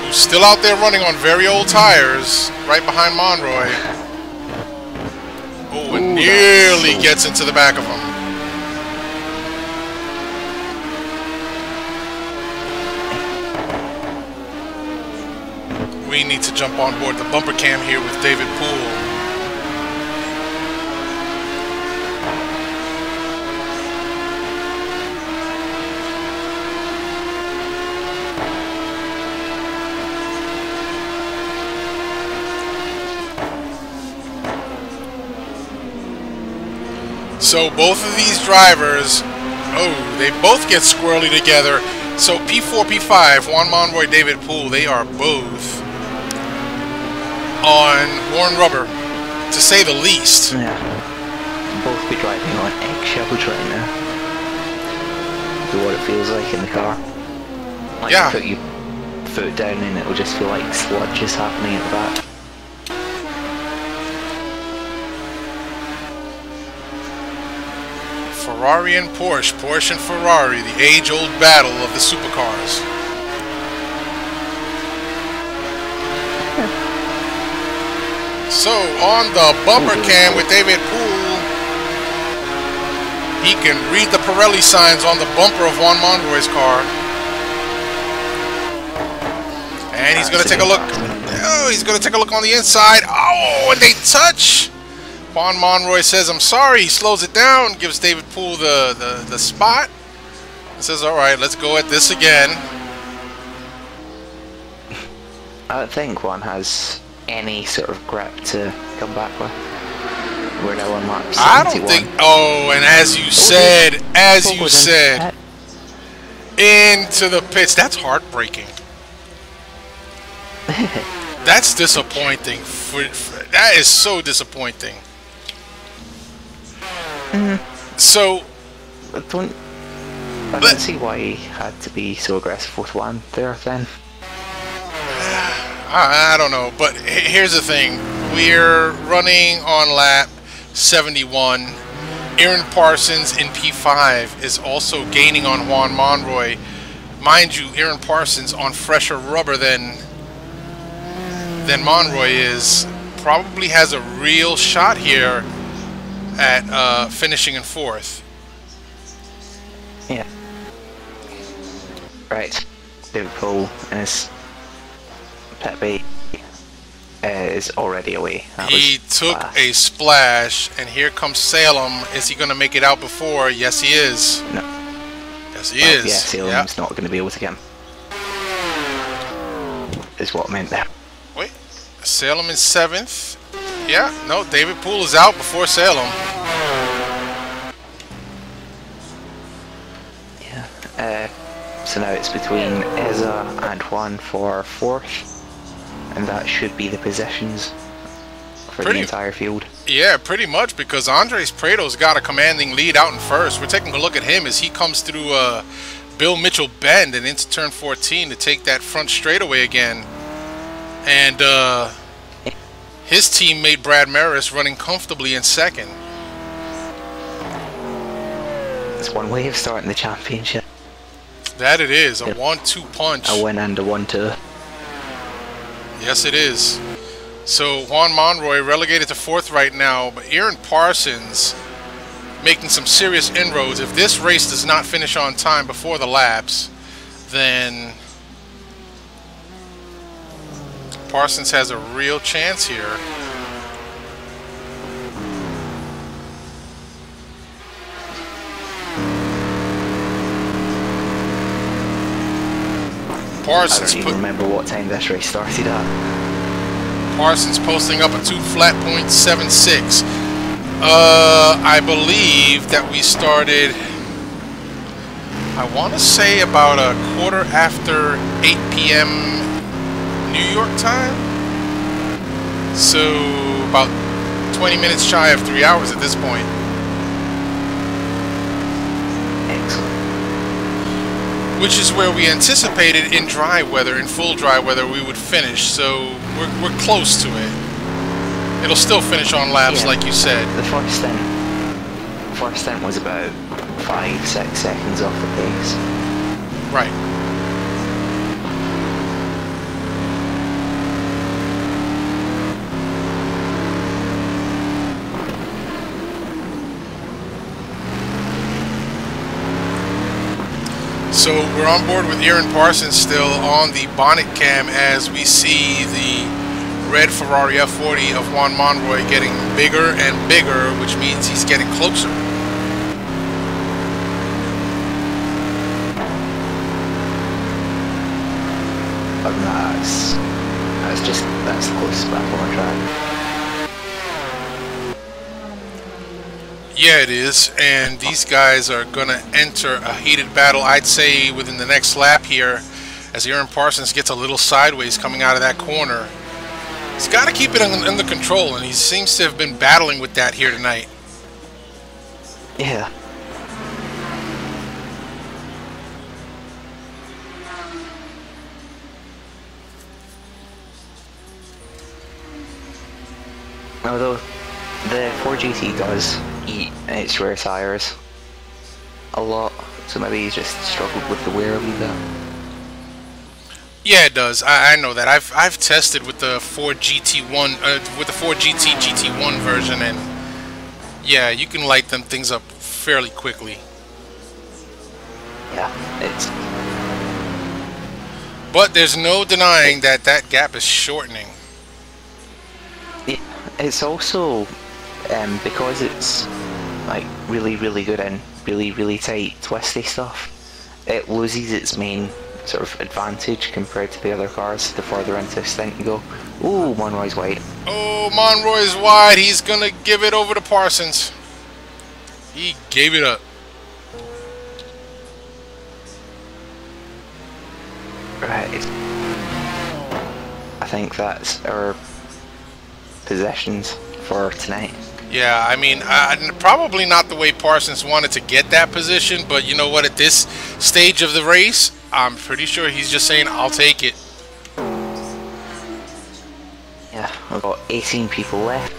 [SPEAKER 3] who's still out there running on very old tires, right behind Monroy. Oh, and nearly gets into the back of him. We need to jump on board the bumper cam here with David Poole. So both of these drivers, they both get squirrely together. So P4, P5, Juan Monroy, David Poole, they are both on worn rubber, to say the least.
[SPEAKER 4] Yeah. Both be driving on eggshells right now. Do what it feels like in the car. Like
[SPEAKER 3] Yeah.
[SPEAKER 4] you put your foot down and it'll just feel like sludge is happening at the back.
[SPEAKER 3] Ferrari and Porsche, Porsche and Ferrari, the age-old battle of the supercars. So, on the bumper cam with David Poole, he can read the Pirelli signs on the bumper of Juan Monroy's car. And he's going to take a look. Oh, he's going to take a look on the inside. Oh, and they touch. Juan Monroy says, I'm sorry. He slows it down, gives David Poole the spot. And says, all right, let's go at this again.
[SPEAKER 4] I don't think Juan has any sort of grip to come back with. We're now on lap 71.
[SPEAKER 3] I don't think. Oh, and as you said, into the pits. That's heartbreaking. That's disappointing. That is so disappointing. So,
[SPEAKER 4] I don't see why he had to be so aggressive with Juan there then.
[SPEAKER 3] I don't know, but here's the thing. We're running on lap 71. Aaron Parsons in P5 is also gaining on Juan Monroy. Mind you, Aaron Parsons on fresher rubber than Monroy is. Probably has a real shot here at finishing in 4th.
[SPEAKER 4] Yeah. Right. David Poole and his Pepe is already away.
[SPEAKER 3] He took a splash, and here comes Salem. Is he going to make it out before? Yes, he is.
[SPEAKER 4] No.
[SPEAKER 3] Yes, he is.
[SPEAKER 4] Yeah, Salem's not going to be able to get him. Is what I meant there.
[SPEAKER 3] Wait, Salem in 7th. Yeah, no, David Poole is out before Salem.
[SPEAKER 4] Yeah. So now it's between Eza and Juan for 4th. And that should be the positions for the entire field. Yeah,
[SPEAKER 3] pretty much, because Andres Prieto's got a commanding lead out in 1st. We're taking a look at him as he comes through Bill Mitchell Bend and into turn 14 to take that front straightaway again. And his teammate Brad Maris running comfortably in 2nd.
[SPEAKER 4] It's one way of starting the championship.
[SPEAKER 3] That it is, a 1-2 punch.
[SPEAKER 4] A win and a 1-2.
[SPEAKER 3] Yes, it is. So Juan Monroy relegated to 4th right now, but Aaron Parsons making some serious inroads. If this race does not finish on time before the laps, then Parsons has a real chance here. Parsons
[SPEAKER 4] I don't even remember what time this race started at.
[SPEAKER 3] Parsons posting up a 2 flat .76. I believe that we started, I want to say about a quarter after 8 p.m. New York time. So about 20 minutes shy of 3 hours at this point.
[SPEAKER 4] Excellent.
[SPEAKER 3] Which is where we anticipated in dry weather, in full dry weather, we would finish. So we're close to it. It'll still finish on laps, like you said.
[SPEAKER 4] The first stint was about 5-6 seconds off the pace.
[SPEAKER 3] Right. So we're on board with Aaron Parsons still on the bonnet cam as we see the red Ferrari F40 of Juan Monroy getting bigger and bigger, which means he's getting closer.
[SPEAKER 4] That's the closest battle on track.
[SPEAKER 3] Yeah, it is, and these guys are gonna enter a heated battle, I'd say within the next lap here, as Aaron Parsons gets a little sideways coming out of that corner. He's got to keep it under control, and he seems to have been battling with that here tonight.
[SPEAKER 4] Yeah. Although the 4GT does eat its rear tyres a lot, so maybe he's just struggled with the wear a wee bit.
[SPEAKER 3] Yeah, it does. I know that. I've tested with the 4GT1 with the 4GT GT1 version, and yeah, you can light them things up fairly quickly.
[SPEAKER 4] Yeah, it's.
[SPEAKER 3] But there's no denying that that gap is shortening.
[SPEAKER 4] It's also because it's like really good and really tight twisty stuff. It loses its main sort of advantage compared to the other cars the further into stint you go. Ooh, Monroy's wide.
[SPEAKER 3] Oh, Monroy's wide. He's gonna give it over to Parsons. He gave it up.
[SPEAKER 4] Right. I think that's our possessions for tonight.
[SPEAKER 3] Yeah, I mean, probably not the way Parsons wanted to get that position, but you know what? At this stage of the race, I'm pretty sure he's just saying, I'll take it.
[SPEAKER 4] Yeah, we've got 18 people left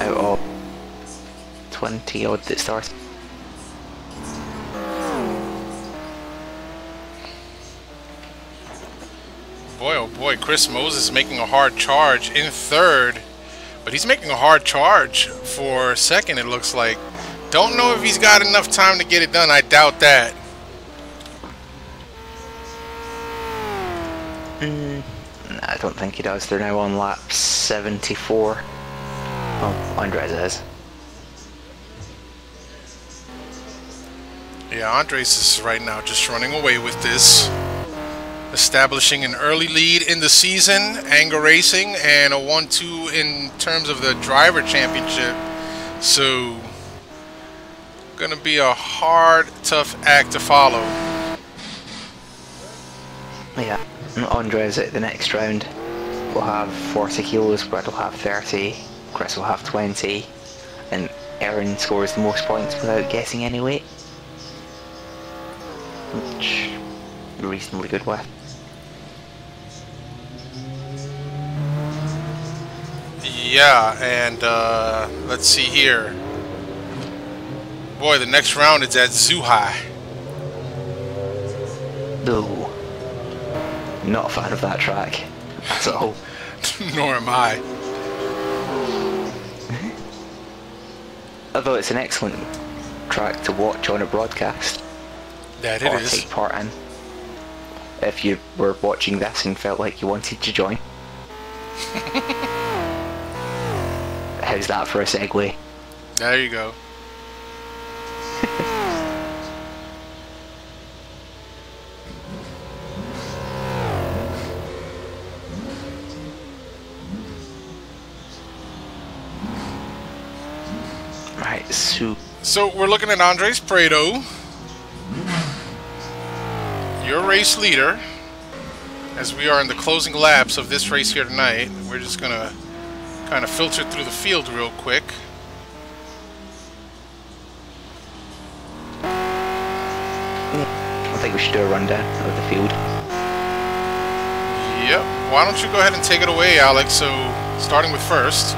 [SPEAKER 4] out of 20 odd that started.
[SPEAKER 3] Boy, oh boy, Chris Moses making a hard charge in third, but he's making a hard charge for second, it looks like. Don't know if he's got enough time to get it done. I doubt that.
[SPEAKER 4] I don't think he does. They're now on lap 74. Oh, Andres is.
[SPEAKER 3] Yeah, Andres is right now just running away with this. Establishing an early lead in the season, Anger Racing, and a 1-2 in terms of the driver championship. So, gonna be a hard, tough act to follow.
[SPEAKER 4] Yeah, Andres at the next round will have 40 kilos, Brad will have 30, Chris will have 20, and Aaron scores the most points without guessing any weight. Which you're reasonably good with.
[SPEAKER 3] Yeah, and let's see here. Boy, the next round is at Zhuhai.
[SPEAKER 4] No, not a fan of that track at all.
[SPEAKER 3] Nor am I.
[SPEAKER 4] Although it's an excellent track to watch on a broadcast.
[SPEAKER 3] That it
[SPEAKER 4] or
[SPEAKER 3] is.
[SPEAKER 4] take part in. If you were watching this and felt like you wanted to join. How's that for a segue?
[SPEAKER 3] There you go.
[SPEAKER 4] Right,
[SPEAKER 3] So we're looking at Andres Prieto, your race leader, as we are in the closing laps of this race here tonight. We're just gonna kind of filter through the field real quick.
[SPEAKER 4] I think we should do a rundown of the field.
[SPEAKER 3] Yep. Why don't you go ahead and take it away, Alex? So, starting with first.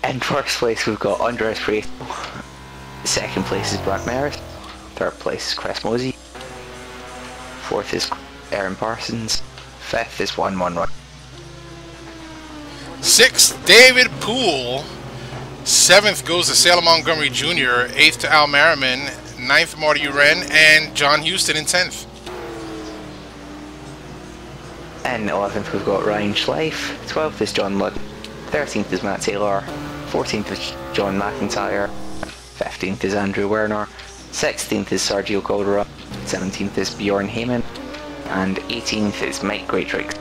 [SPEAKER 4] In first place, we've got Andres Prieto. Second place is Brad Maris. Third place is Chris Mosey. Fourth is Aaron Parsons. Fifth is 1-1-1.
[SPEAKER 3] Sixth, David Poole. Seventh goes to Salem Montgomery Jr. Eighth to Al Merriman. Ninth, Marty Uren. And John Houston in 10th.
[SPEAKER 4] And 11th, we've got Ryan Schleif. 12th is John Ludd. 13th is Matt Taylor. 14th is John McIntyre. 15th is Andrew Werner. 16th is Sergio Caldera. 17th is Bjorn Heyman. And 18th is Mike Greatrix.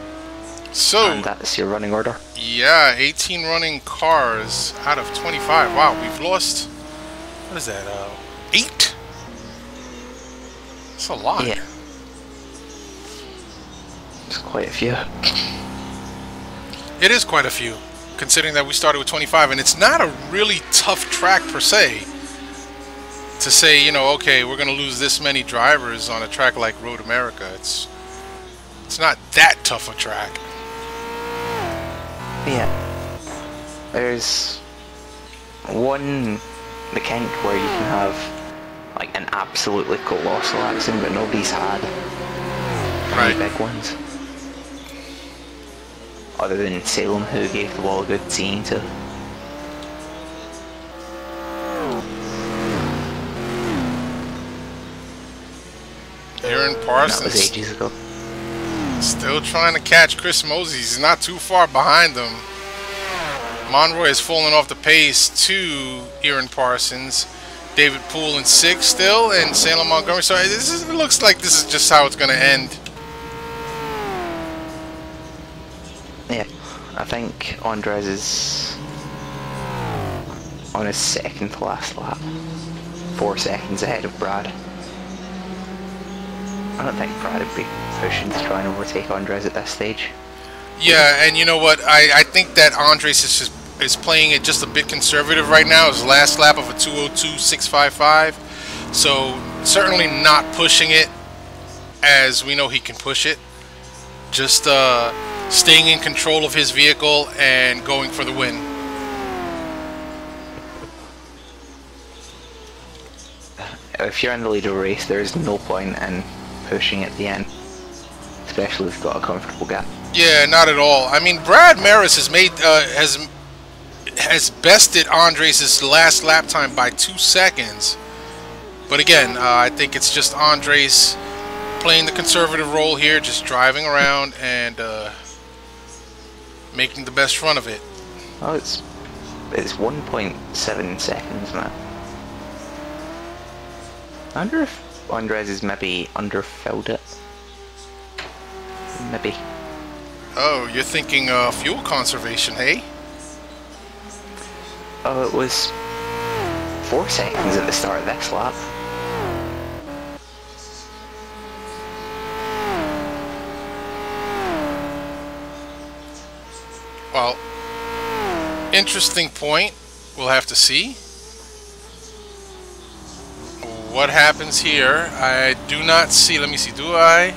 [SPEAKER 3] So,
[SPEAKER 4] and that's your running order.
[SPEAKER 3] Yeah, 18 running cars out of 25. Wow, we've lost, what is that, 8? That's a lot.
[SPEAKER 4] Yeah. It's quite a few.
[SPEAKER 3] It is quite a few, considering that we started with 25, and it's not a really tough track per se. To say, you know, okay, we're going to lose this many drivers on a track like Road America. It's not that tough a track.
[SPEAKER 4] Yeah. There's one mechanic where you can have like an absolutely colossal accident, but nobody's had any big ones. Other than Salem, who gave the wall a good scene to.
[SPEAKER 3] Aaron Parsons.
[SPEAKER 4] That was ages ago.
[SPEAKER 3] Still trying to catch Chris Mosey. He's not too far behind him. Monroy has fallen off the pace to Aaron Parsons. David Poole in 6th still, and Salem Montgomery. So it looks like this is just how it's going to end.
[SPEAKER 4] Yeah, I think Andres is on his second to last lap. 4 seconds ahead of Brad. I don't think Brad would be pushing to try and overtake Andres at this stage.
[SPEAKER 3] Yeah, and you know what? I think that Andres is playing it just a bit conservative right now. His last lap of a 2:02.655. So certainly not pushing it as we know he can push it. Just staying in control of his vehicle and going for the win.
[SPEAKER 4] If you're in the lead of a race, there is no point in pushing at the end, especially if you've got a comfortable gap.
[SPEAKER 3] Yeah, not at all. I mean, Brad Maris has made has bested Andres' last lap time by 2 seconds. But again, I think it's just Andres playing the conservative role here, just driving around and making the best run of it.
[SPEAKER 4] Oh, it's 1.7 seconds now. I wonder if Andres has maybe underfilled it. Maybe.
[SPEAKER 3] Oh, you're thinking fuel conservation, hey?
[SPEAKER 4] Oh, it was 4 seconds at the start of this lap.
[SPEAKER 3] Well, interesting point. We'll have to see what happens here. I do not see, let me see, do I?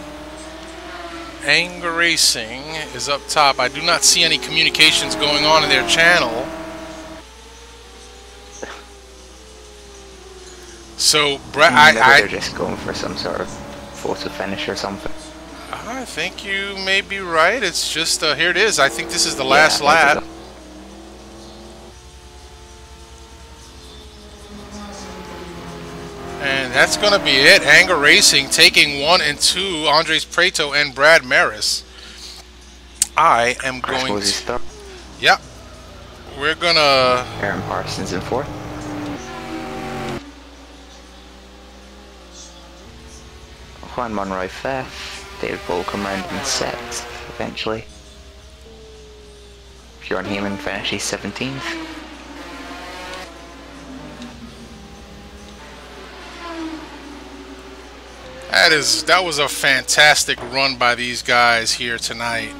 [SPEAKER 3] Anger Racing is up top. I do not see any communications going on in their channel. So, Brad,
[SPEAKER 4] they're just going for some sort of photo finish or something.
[SPEAKER 3] I think you may be right. It's just, here it is. I think this is the last lap. And that's going to be it. Anger Racing taking 1 and 2, Andres Prieto and Brad Maris. I am going to... Yep. We're going to...
[SPEAKER 4] Aaron Parsons in 4th. Juan Monroy 5th. David Bull come round in 6th, eventually. Bjorn Heyman finishes 17th.
[SPEAKER 3] That was a fantastic run by these guys here tonight.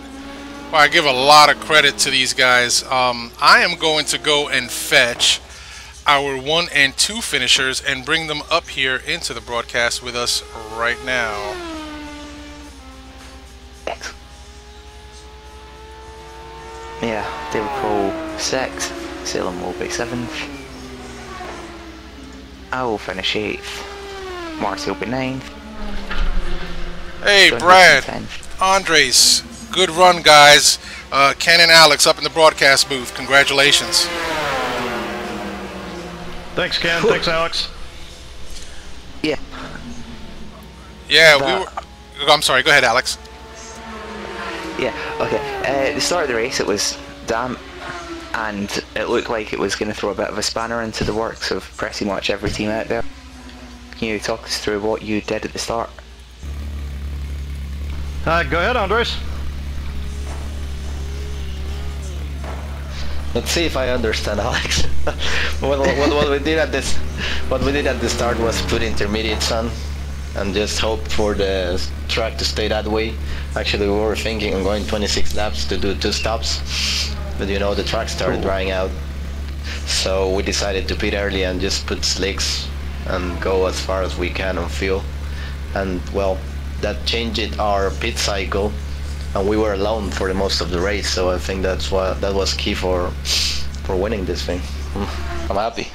[SPEAKER 3] Well, I give a lot of credit to these guys. I am going to go and fetch our 1 and 2 finishers and bring them up here into the broadcast with us right now.
[SPEAKER 4] Yeah, David Cole 6th, Salem Mulby 7th. I will finish 8th. Marcy will be 9th.
[SPEAKER 3] Hey, Brad, Andres, good run, guys. Ken and Alex up in the broadcast booth. Congratulations.
[SPEAKER 1] Thanks, Ken. Thanks, Alex.
[SPEAKER 4] Yeah.
[SPEAKER 3] Yeah, we were... I'm sorry, go ahead, Alex.
[SPEAKER 4] Yeah, okay. At the start of the race, it was damp, and it looked like it was going to throw a bit of a spanner into the works of pretty much every team out there. Can you talk us through what you did at the start?
[SPEAKER 1] Go ahead, Andres.
[SPEAKER 5] Let's see if I understand, Alex. what we did at the start was put intermediates on and just hope for the track to stay that way. Actually, we were thinking of going 26 laps to do 2 stops, but you know the track started drying out, so we decided to pit early and just put slicks and go as far as we can on fuel. And well, that changed our pit cycle, and we were alone for the most of the race. So I think that was key for winning this thing. I'm happy.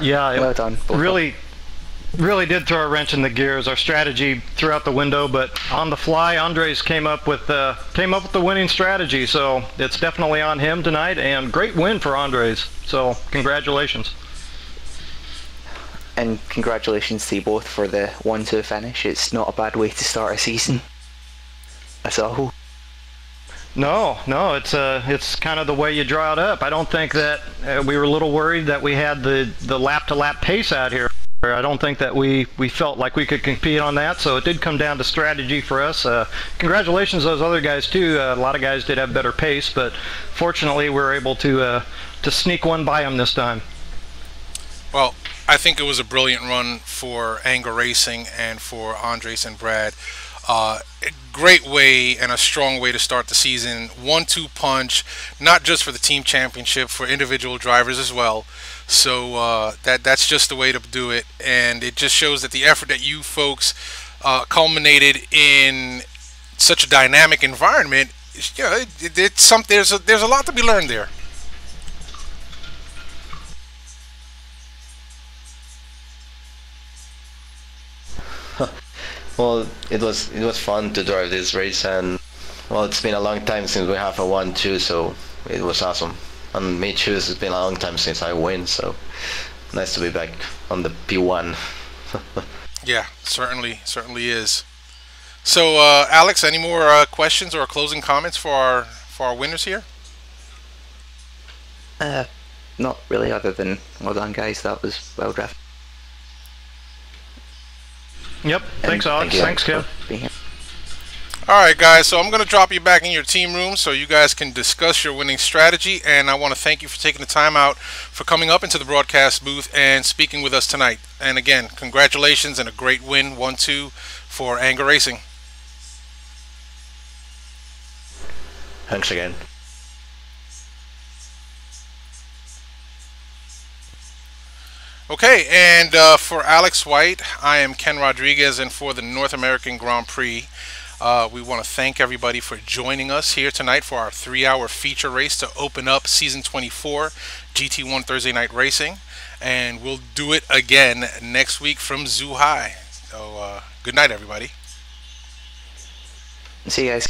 [SPEAKER 4] Yeah,
[SPEAKER 1] it
[SPEAKER 4] well done.
[SPEAKER 1] really did throw a wrench in the gears. Our strategy threw out the window, but on the fly, Andres came up with the winning strategy. So it's definitely on him tonight, and great win for Andres. So congratulations.
[SPEAKER 4] And congratulations to you both for the 1-2 finish. It's not a bad way to start a season. That's all.
[SPEAKER 1] No, it's kind of the way you draw it up. I don't think that we were a little worried that we had the lap-to-lap pace out here. I don't think that we felt like we could compete on that, so it did come down to strategy for us. Congratulations to those other guys too. A lot of guys did have better pace, but fortunately we were able to sneak one by them this time.
[SPEAKER 3] Well, I think it was a brilliant run for Anger Racing and for Andres and Brad. A great way and a strong way to start the season. 1-2 punch, not just for the team championship, for individual drivers as well. So that's just the way to do it, and it just shows that the effort that you folks culminated in such a dynamic environment. You know, there's a lot to be learned there.
[SPEAKER 5] Well, it was fun to drive this race, and well, it's been a long time since we have a 1-2, so it was awesome. And me too, it's been a long time since I win, so nice to be back on the P1.
[SPEAKER 3] Yeah, certainly is. So, Alex, any more questions or closing comments for our winners here?
[SPEAKER 4] Not really, other than well done, guys. That was well drafted.
[SPEAKER 1] Yep. Thanks, Alex. Thanks, Kim.
[SPEAKER 3] Alright guys, so I'm going to drop you back in your team room so you guys can discuss your winning strategy, and I want to thank you for taking the time out for coming up into the broadcast booth and speaking with us tonight. And again, congratulations and a great win, 1-2 for Anger Racing.
[SPEAKER 5] Thanks again.
[SPEAKER 3] Okay, and for Alex White, I am Ken Rodriguez, and for the North American Grand Prix, we want to thank everybody for joining us here tonight for our 3-hour feature race to open up Season 24 GT1 Thursday Night Racing. And we'll do it again next week from Zhuhai. So good night, everybody.
[SPEAKER 4] See you guys.